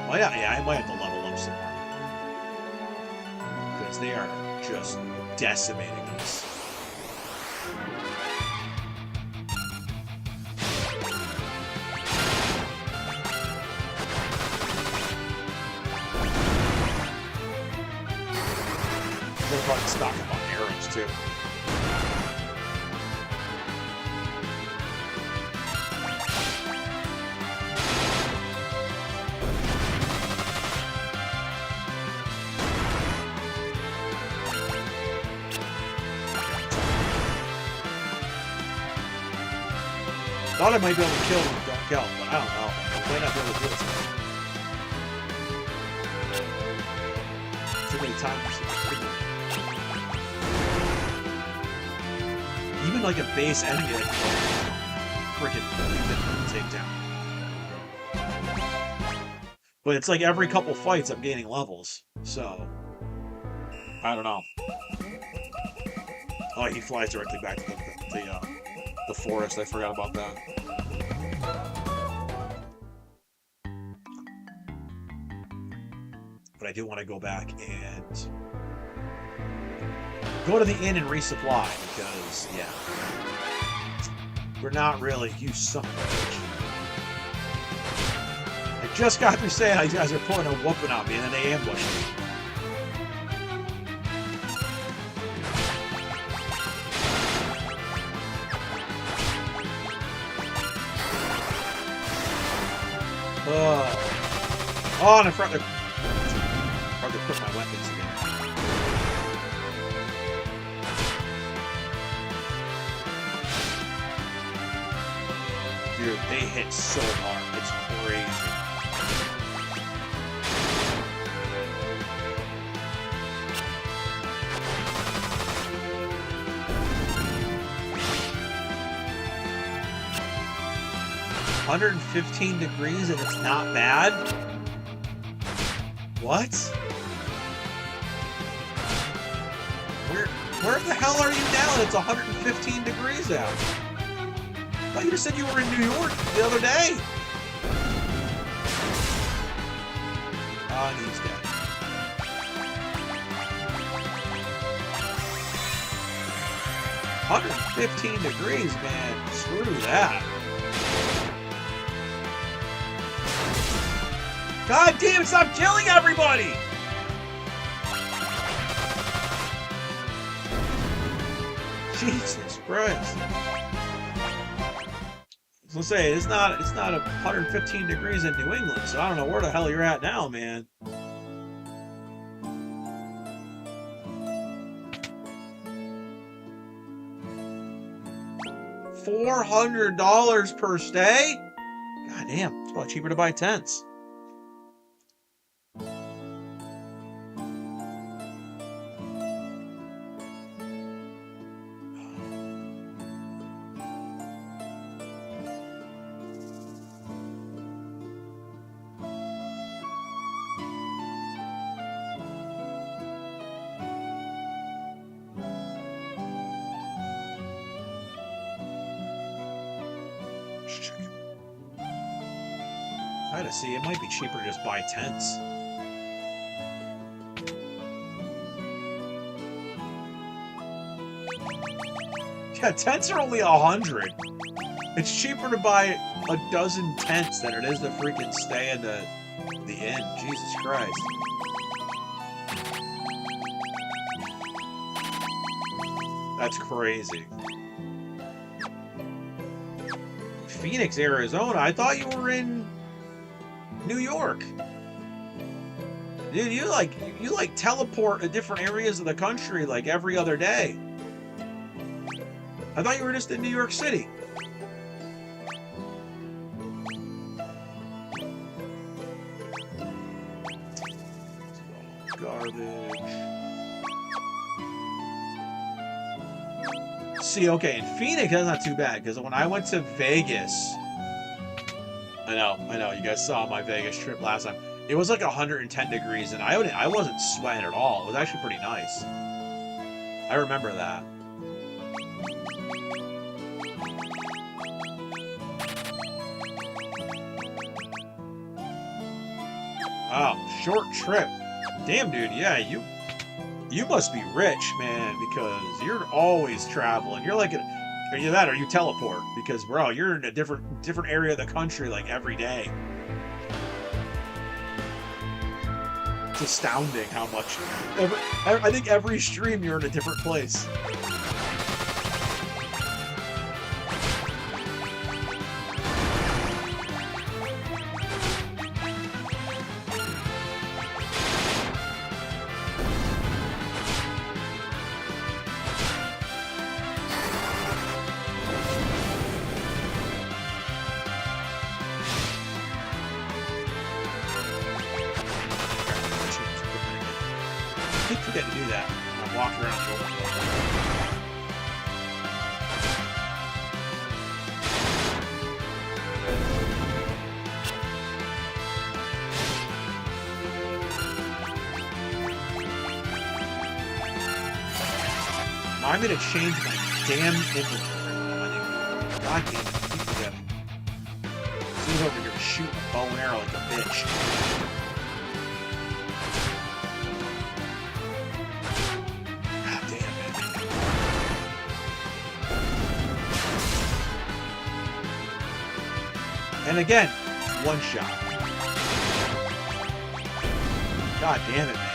Speaker 1: Well, yeah, I might have to level up some more. Because they are just decimating us. They're probably stocking up on arrows, too. Thought I might be able to kill him with Dark Elf, but I don't know. I might not be able to do it. Too many times. Even like a base enemy that can freaking take down. But it's like every couple fights I'm gaining levels, so I don't know. Oh, he flies directly back to the forest. I forgot about that. But I do want to go back and go to the inn and resupply because, yeah, we're not really you son of a bitch. I just got through saying you guys are pulling a whooping on me and then they ambushed me. Oh, and I forgot to put my weapons again. Dude, they hit so hard. It's crazy. $115 degrees and it's not bad? What? Where the hell are you now? It's 115 degrees out. I thought you just said you were in New York the other day. Oh, and he's dead. $115 degrees, man. Screw that. God damn it, stop killing everybody! Jesus Christ. I was gonna say, it's not 115 degrees in New England, so I don't know where the hell you're at now, man. $400 per stay? God damn, it's about cheaper to buy tents. I gotta see, it might be cheaper to just buy tents. Yeah, tents are only 100. It's cheaper to buy a dozen tents than it is to freaking stay in the inn. Jesus Christ. That's crazy. Phoenix, Arizona? I thought you were in New York. Dude, you like teleport to different areas of the country like every other day. I thought you were just in New York City. Garbage. See, okay, in Phoenix, that's not too bad, because when I went to Vegas, I know, you guys saw my Vegas trip last time. It was like 110 degrees, and I wasn't sweating at all. It was actually pretty nice. I remember that. Oh, short trip. Damn, dude. Yeah, you must be rich, man, because you're always traveling. You're like are you that or you teleport? Because bro, you're in a different area of the country like every day. It's astounding how much. I think every stream you're in a different place. I'm gonna change my damn inventory. God damn it, keep forgetting. He's over here shooting a bow and arrow like a bitch. God damn it. And again, one shot. God damn it, man.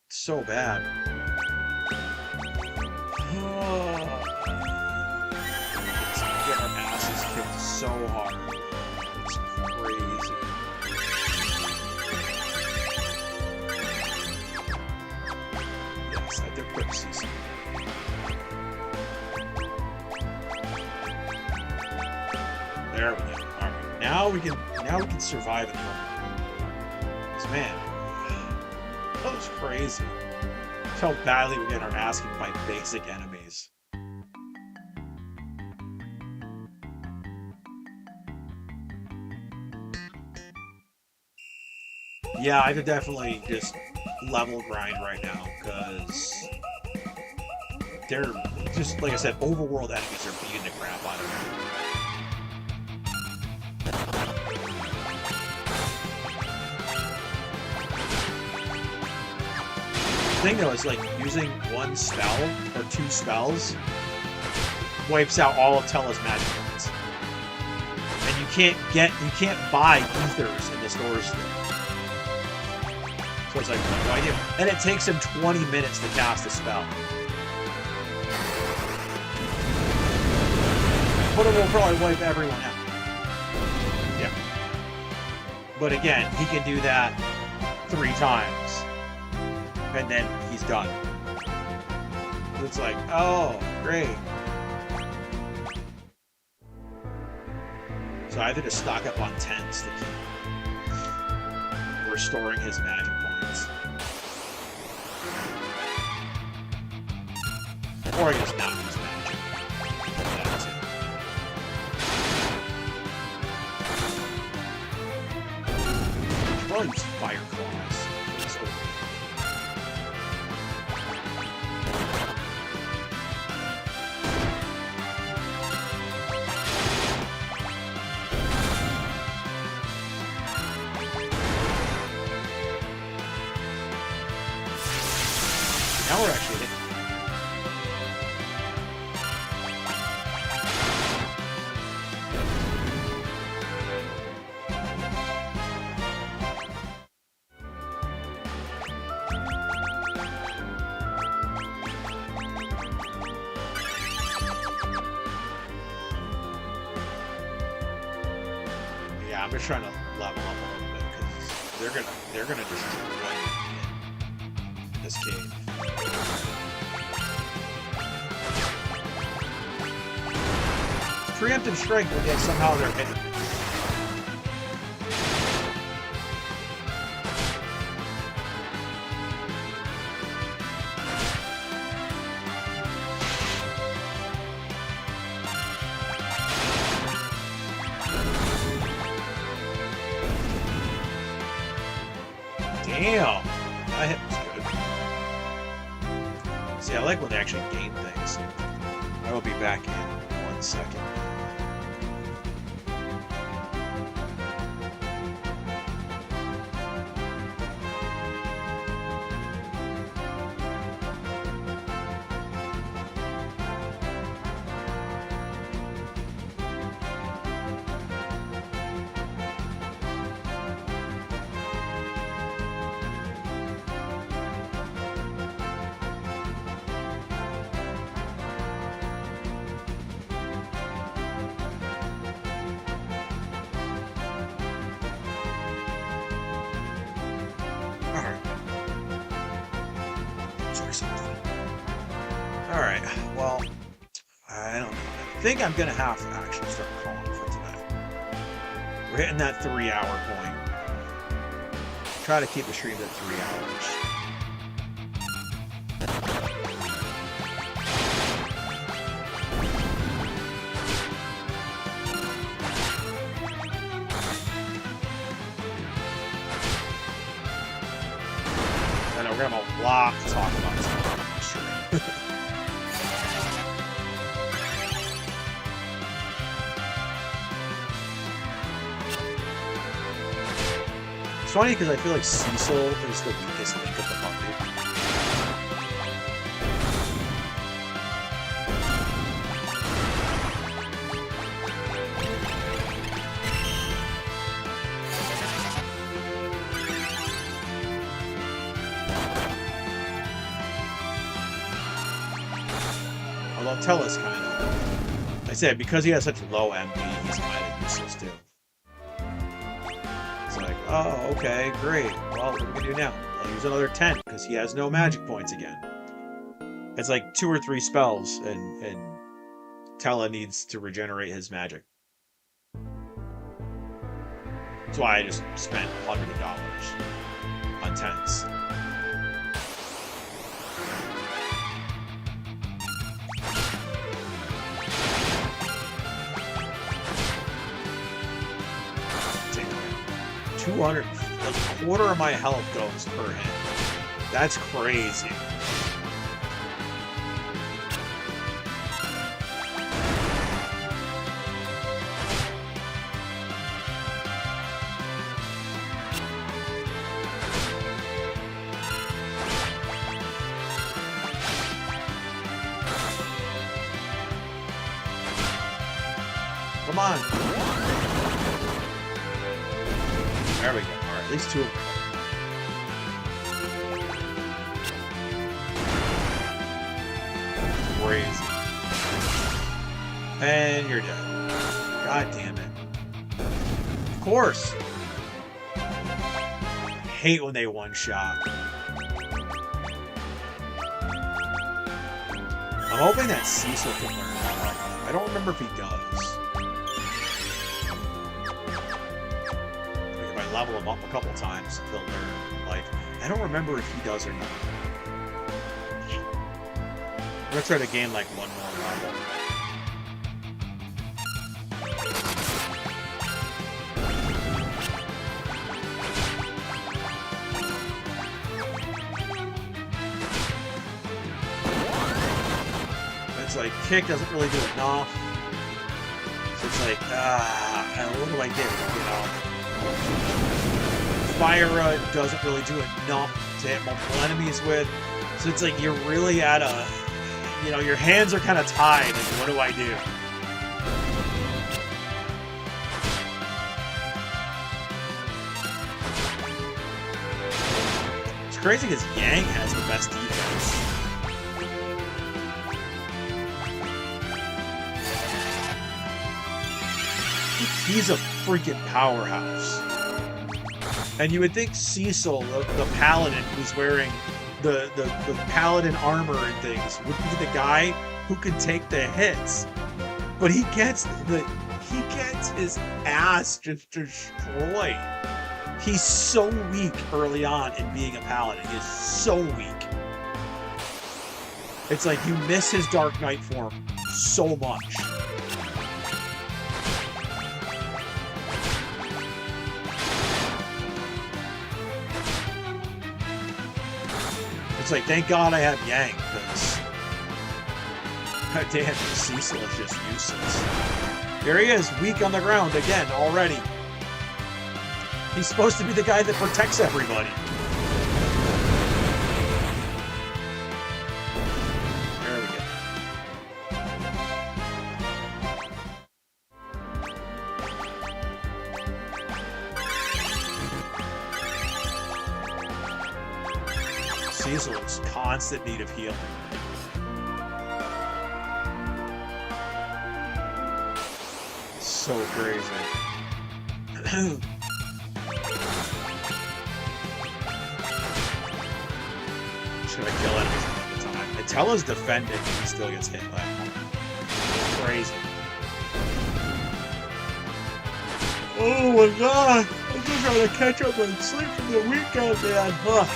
Speaker 1: So bad. Get our asses kicked so hard. It's crazy. Yes, I did quick see some. There we go. Alright. Now we can survive it. This man. That was crazy. That's how badly we're getting our ass kicked by basic enemies. Yeah, I could definitely just level grind right now, because they're just, like I said, overworld enemies are beating the crap out of me. The thing though is like using one spell or two spells wipes out all of Tella's magic points, and you can't buy ethers in the stores still. So it's like, what do I do? And it takes him 20 minutes to cast a spell. But it will probably wipe everyone out. Yeah. But again, he can do that 3 times. And then he's done. It's like, oh, great. So I have to just stock up on tents to keep restoring his magic points. Or I just not use magic. That's it. I'll probably use fire claws. Now we're actually hitting. Yeah, I'm just trying to level up a little bit because they're gonna destroy me in this cave. Preemptive strike, but yet somehow they're hitting me. Damn! That hit was good. See, I like when they actually gain things. I will be back in 1 second. or something. Alright, well, I don't know. I think I'm gonna have to actually start calling for today. We're hitting that 3-hour point. Try to keep the stream at 3 hours. I know we're gonna have a lot to talk about tomorrow on the stream. It's funny because I feel like Cecil is the weakest link of the puppy. Although Tella's kind of, I said, because he has such low MP, he's kind of useless too. Oh, okay, great. Well, what are we gonna do now? I'll use another 10 because he has no magic points again. It's like 2 or 3 spells, and Tella needs to regenerate his magic. That's why I just spent $100 on 10s. $200, like a quarter of my health goes per hit. That's crazy. Come on. There we go. Alright, at least 2 of them. Crazy. And you're dead. God damn it. Of course. I hate when they one-shot. I'm hoping that Cecil can learn that. I don't remember if he does. Level him up a couple times, he'll learn life. I don't remember if he does or not. I'm gonna try to gain like 1 more level. It's like kick doesn't really do enough. So it's like, what do I do? You know? Fire doesn't really do enough to hit multiple enemies with, so it's like you're really at a, you know, your hands are kind of tied. Like, what do I do? It's crazy because Yang has the best defense. He's a freaking powerhouse. And you would think Cecil, the paladin who's wearing the paladin armor and things, would be the guy who could take the hits. But he gets his ass just destroyed. He's so weak early on in being a paladin. He is so weak. It's like you miss his Dark Knight form so much. It's like, thank God I have Yang, because god damn, Cecil is just useless. Here he is, weak on the ground again already. He's supposed to be the guy that protects everybody. There we go. Cecil is in constant need of healing. So crazy. Just gonna kill enemies. And Tella's defending and he still gets hit. Like, crazy. Oh my god! I'm just trying to catch up on sleep from the weekend, man. Ugh.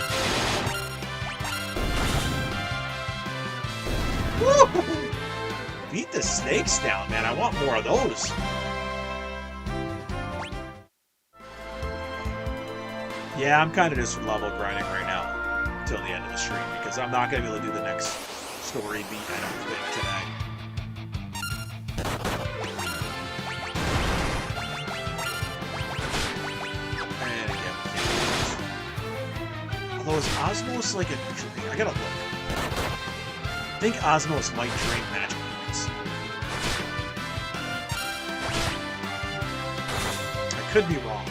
Speaker 1: Woo! Beat the snakes down, man. I want more of those. Yeah, I'm kind of just level grinding right now until the end of the stream because I'm not going to be able to do the next story beat, I don't think, today. And again, although is Osmos like a drain? I gotta look. I think Osmos might drain magic points. I could be wrong.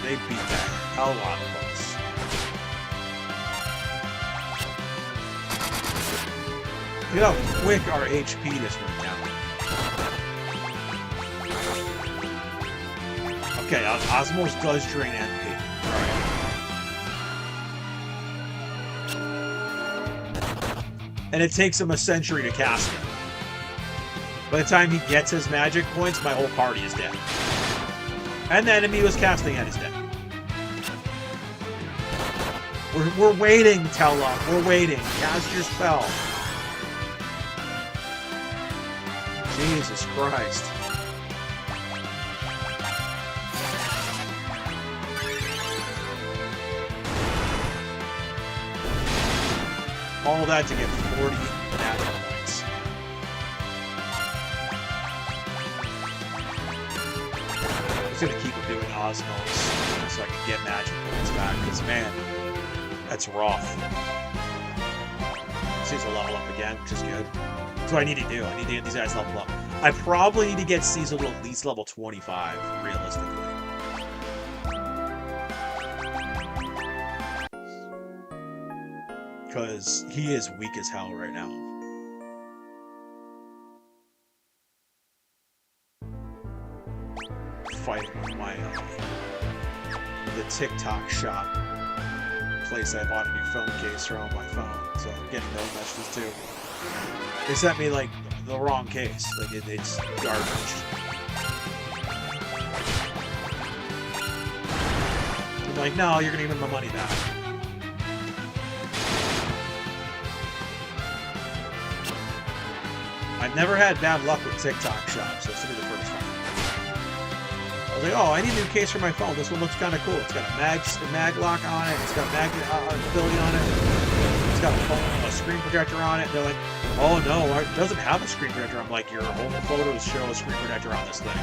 Speaker 1: They beat that hell out of us. Look at how quick our HP just went down. Okay, Osmos does drain MP. Alright. And it takes him a century to cast it. By the time he gets his magic points, my whole party is dead. And the enemy was casting at his dead. We're waiting, Tella. We're waiting. Cast your spell. Jesus Christ. All that to get 40 magic points. I'm just gonna keep doing Osmos so I can get magic points back, because man, that's rough. Seems to level up again, which is good. That's what I need to do. I need to get these guys leveled up. I probably need to get Cecil to at least level 25, realistically. Because he is weak as hell right now. Fighting with my the TikTok shop place I bought a new phone case for on my phone, so I'm getting those messages too. They sent me like the wrong case, like it's garbage. I'm like, no, you're gonna give me my money back. I've never had bad luck with TikTok shops, so this will be the first time. I was like, oh, I need a new case for my phone. This one looks kind of cool. It's got a mag lock on it. It's got magnet ability on it. It's got a screen projector on it. They're like, oh no, it doesn't have a screen projector. I'm like, your whole photos show a screen projector on this thing.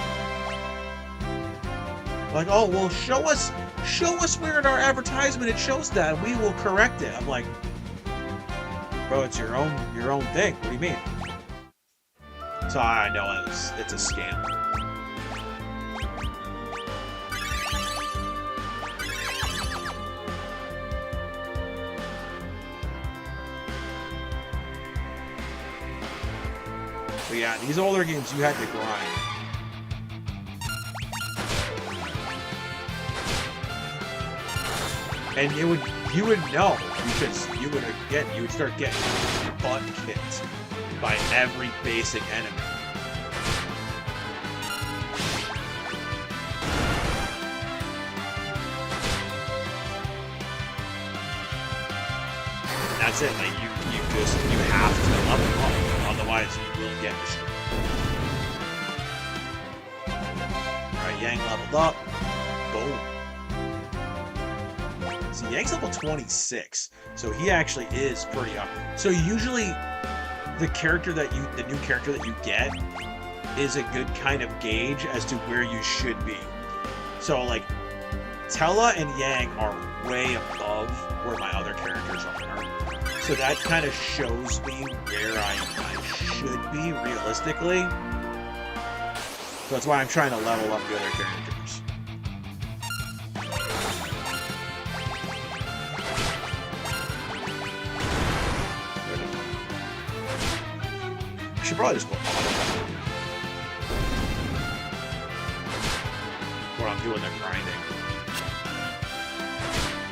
Speaker 1: Like, oh, well, show us where in our advertisement it shows that, and we will correct it. I'm like, bro, it's your own thing. What do you mean? So I know it's a scam. But yeah, these older games you had to grind. And you would know, because you would start getting your butt kicked by every basic enemy. And that's it, like you have to level up, otherwise you will get destroyed. Alright, Yang leveled up. Boom. See, Yang's level 26, so he actually is pretty up. So usually the new character that you get is a good kind of gauge as to where you should be. So like Tella and Yang are way above where my other characters are. So that kind of shows me where I should be realistically. So that's why I'm trying to level up the other characters. I should probably just go auto. when I'm doing the grinding.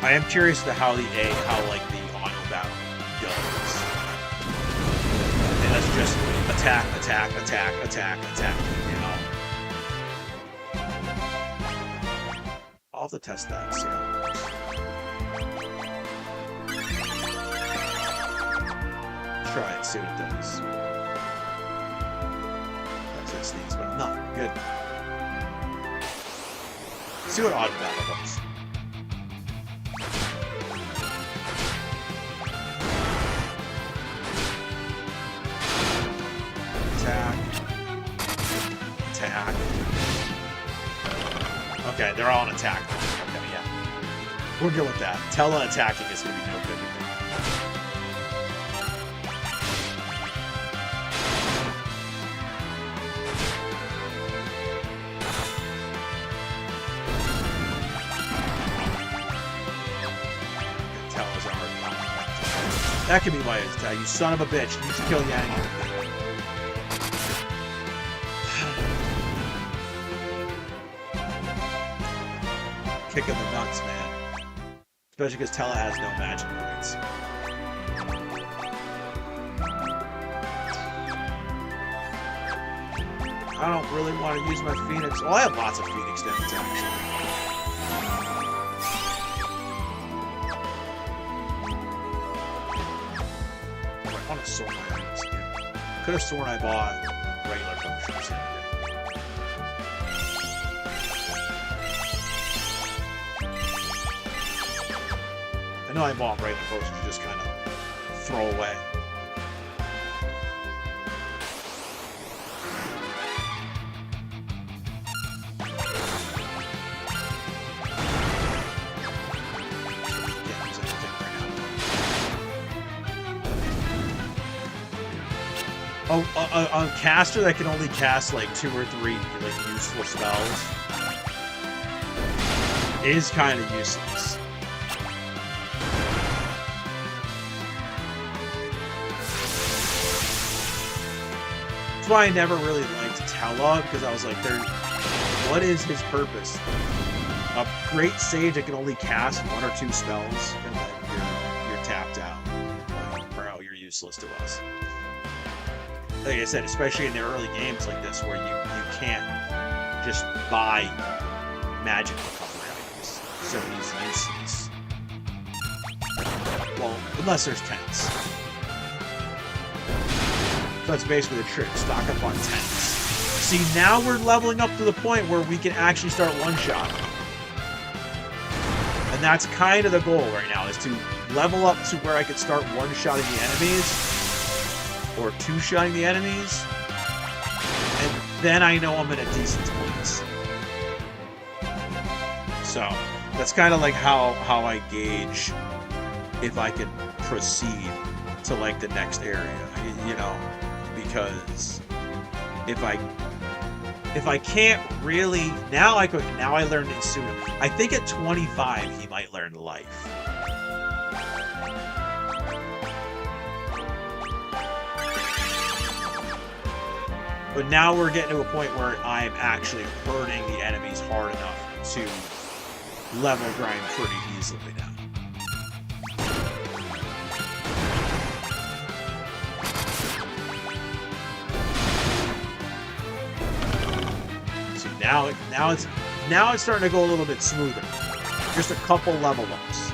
Speaker 1: I am curious to how like the auto battle goes. And that's just attack, attack, attack, attack, attack, you know? I'll have to test that, see how it works. Try it, see what it does. That sneeze, but no, good. See what auto battle does. Attack. Attack. Okay, they're all on attack. Okay, yeah. We're good with that. Tele attacking is going to be no good with me. Tele's already on. That could be why it's attack. You son of a bitch. You should kill Yang. Kick in the nuts, man. Especially because Tela has no magic points. I don't really want to use my Phoenix. Well, I have lots of Phoenix damage, actually. I want to sword my items again. Could have sworn I bought regular potions the other day. I know I bought regular potions to just kind of throw away. Can't use anything right now. Oh, a caster that can only cast like 2 or 3 like useful spells is kind of useless. That's why I never really liked Tela, because I was like, what is his purpose? A great sage that can only cast 1 or 2 spells, and then you're tapped out. Like, bro, you're useless to us. Like I said, especially in the early games like this, where you can't just buy magic recovery items, so he's useless. Well, unless there's tents. So that's basically the trick. Stock up on tents. See, now we're leveling up to the point where we can actually start one-shotting. And that's kind of the goal right now, is to level up to where I could start one-shotting the enemies, or two-shotting the enemies, and then I know I'm in a decent place. So, that's kind of like how I gauge if I can proceed to like the next area, you know, because if I can't really, now I learned it sooner. I think at 25 he might learn life. But now we're getting to a point where I'm actually hurting the enemies hard enough to level grind pretty easily now. Now it's starting to go a little bit smoother. Just a couple level ups.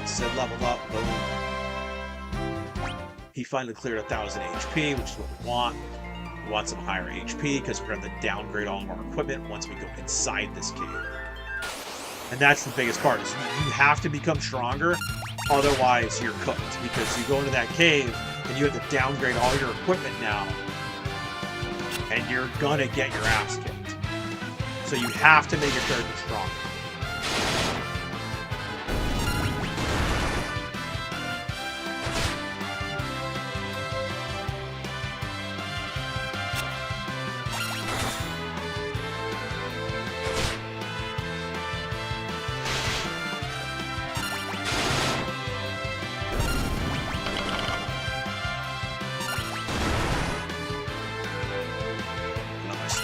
Speaker 1: Said leveled up, boom. He finally cleared 1,000 HP, which is what we want. We want some higher HP because we're going to have to downgrade all of our equipment once we go inside this cave. And that's the biggest part, is you have to become stronger, otherwise you're cooked. Because you go into that cave and you have to downgrade all your equipment now, and you're gonna get your ass kicked. So you have to make your character stronger.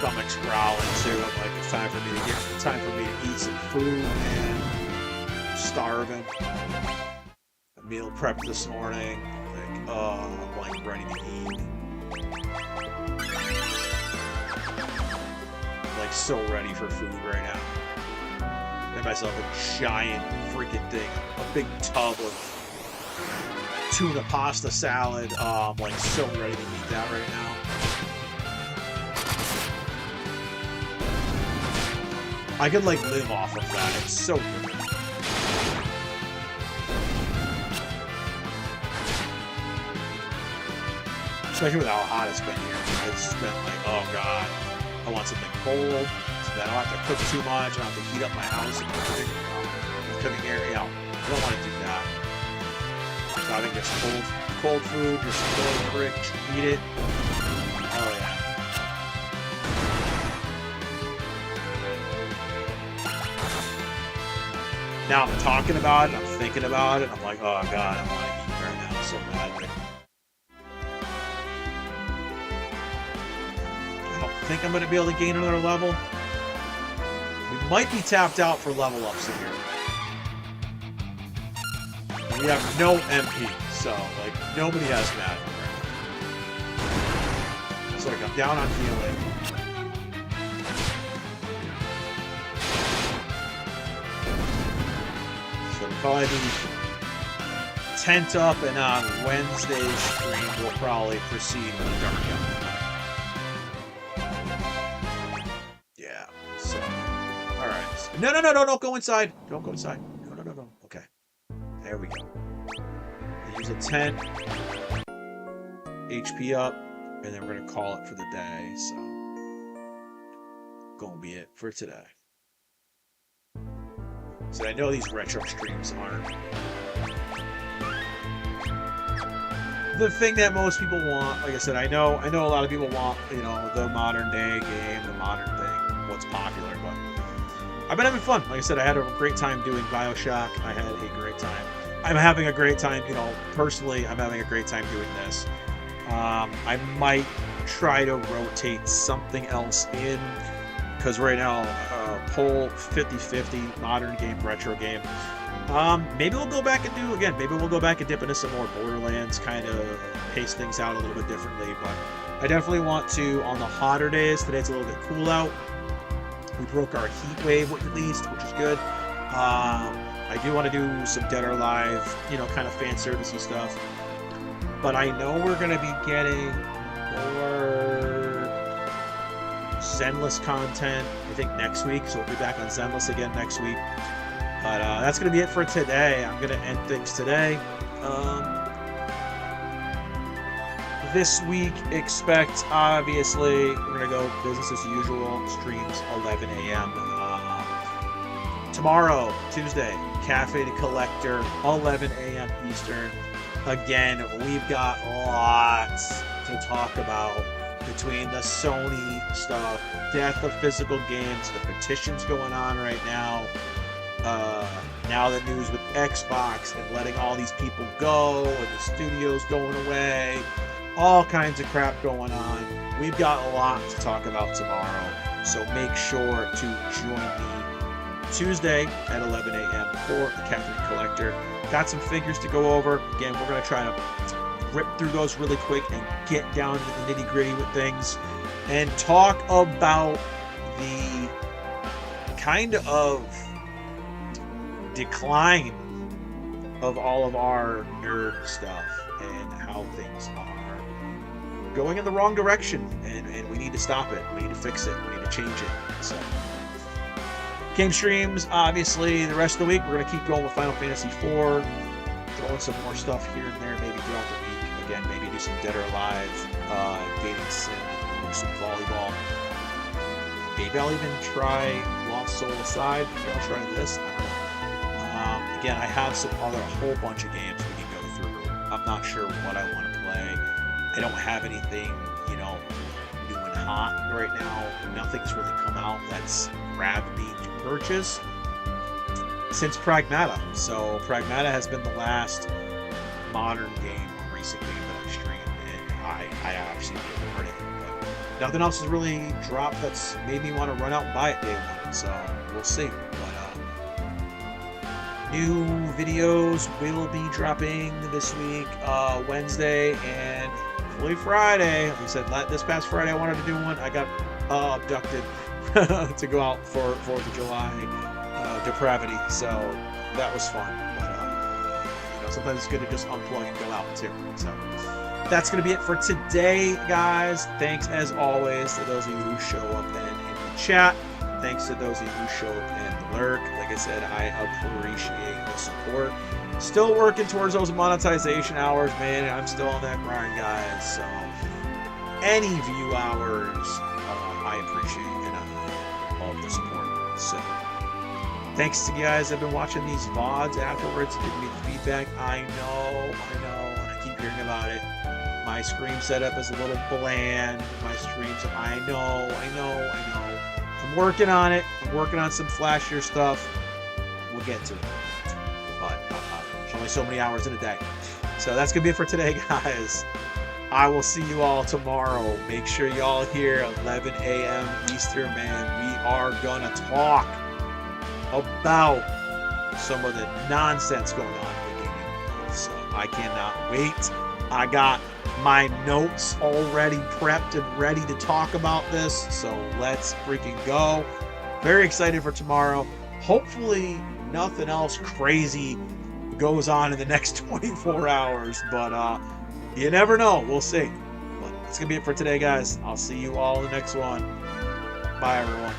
Speaker 1: stomach's growling too. I'm like, it's time for me to eat some food, man. I'm starving. A meal prep this morning. Like, I'm like ready to eat. I'm like so ready for food right now. Made myself a giant freaking thing, a big tub of tuna pasta salad. I'm like so ready to eat that right now. I could like live off of that. It's so good. Especially with how hot it's been here. It's just been like, oh god, I want something cold so that I don't have to cook too much. I don't have to heat up my house and everything. The cooking area, I don't want to do that. So I think just cold food, just cold rich, eat it. Oh yeah. Now I'm talking about it, I'm thinking about it, I'm like, oh god, I want to eat right now so badly. I don't think I'm going to be able to gain another level. We might be tapped out for level ups in here. We have no MP, so like nobody has magic right now. So like I'm down on healing. So we'll probably be tent up, and on Wednesday's stream we'll probably proceed with the Dark Element. Yeah. So alright. No, don't go inside. Don't go inside. No. Okay. There we go. Use a 10 HP up, and then we're gonna call it for the day. So, gonna be it for today. So I know these retro streams aren't the thing that most people want. Like I said, I know a lot of people want, the modern day game, the modern thing, what's popular, but I've been having fun. Like I said, I had a great time doing BioShock. I had a great time. I'm having a great time, personally, I'm having a great time doing this. I might try to rotate something else in, because right now, poll 50-50, modern game, retro game. Maybe we'll go back and maybe we'll go back and dip into some more Borderlands, kind of pace things out a little bit differently, but I definitely want to, on the hotter days, today it's a little bit cool out. We broke our heat wave at least, which is good. I do want to do some Dead or Alive, kind of fan servicey stuff. But I know we're going to be getting more Zenless content, I think, next week. So we'll be back on Zenless again next week. But that's going to be it for today. I'm going to end things today. This week, expect, obviously, we're going to go business as usual. Streams 11 a.m. Tomorrow, Tuesday, Cafe to Collector, 11 a.m. Eastern. Again, we've got lots to talk about between the Sony stuff, death of physical games, the petitions going on right now, now the news with Xbox and letting all these people go, and the studios going away, all kinds of crap going on. We've got a lot to talk about tomorrow, so make sure to join me Tuesday at 11 a.m. for the Cafe Collector. Got some figures to go over. Again, we're going to try to rip through those really quick and get down to the nitty-gritty with things and talk about the kind of decline of all of our nerd stuff and how things are going in the wrong direction, and we need to stop it. We need to fix it. We need to change it. So game streams, obviously, the rest of the week, we're going to keep going with Final Fantasy IV, throw in some more stuff here and there, maybe throughout the week. Again, maybe do some Dead or Alive, dating sim, or some volleyball. Maybe I'll even try Lost Soul Aside. Maybe I'll try this. I don't know. Again, I have a whole bunch of games we can go through. I'm not sure what I want to play. I don't have anything, new and hot right now. Nothing's really come out that's grabbed me to purchase since Pragmata. So Pragmata has been the last modern game or recent game that I've streamed, and I actually really heard it. But nothing else has really dropped that's made me want to run out and buy it day one. So we'll see. But new videos will be dropping this week, Wednesday and hopefully Friday. Like I said, this past Friday I wanted to do one. I got abducted to go out for 4th of July depravity. So that was fun. But sometimes it's good to just unplug and go out too. So that's going to be it for today, guys. Thanks, as always, to those of you who show up and in the chat. Thanks to those of you who show up and lurk. Like I said, I appreciate the support. Still working towards those monetization hours, man. I'm still on that grind, guys. So any view hours, I appreciate, and all of the support. So thanks to you guys that have been watching these VODs afterwards, giving me the feedback. I know, and I keep hearing about it. My stream setup is a little bland. My streams, I know. I'm working on it. I'm working on some flashier stuff. We'll get to it. But there's only so many hours in a day. So that's going to be it for today, guys. I will see you all tomorrow. Make sure y'all here, 11 a.m. Eastern, man. We are going to talk about some of the nonsense going on in the gaming world. So I cannot wait. I got my notes already prepped and ready to talk about this. So let's freaking go. Very excited for tomorrow. Hopefully nothing else crazy goes on in the next 24 hours. But you never know. We'll see. But that's going to be it for today, guys. I'll see you all in the next one. Bye, everyone.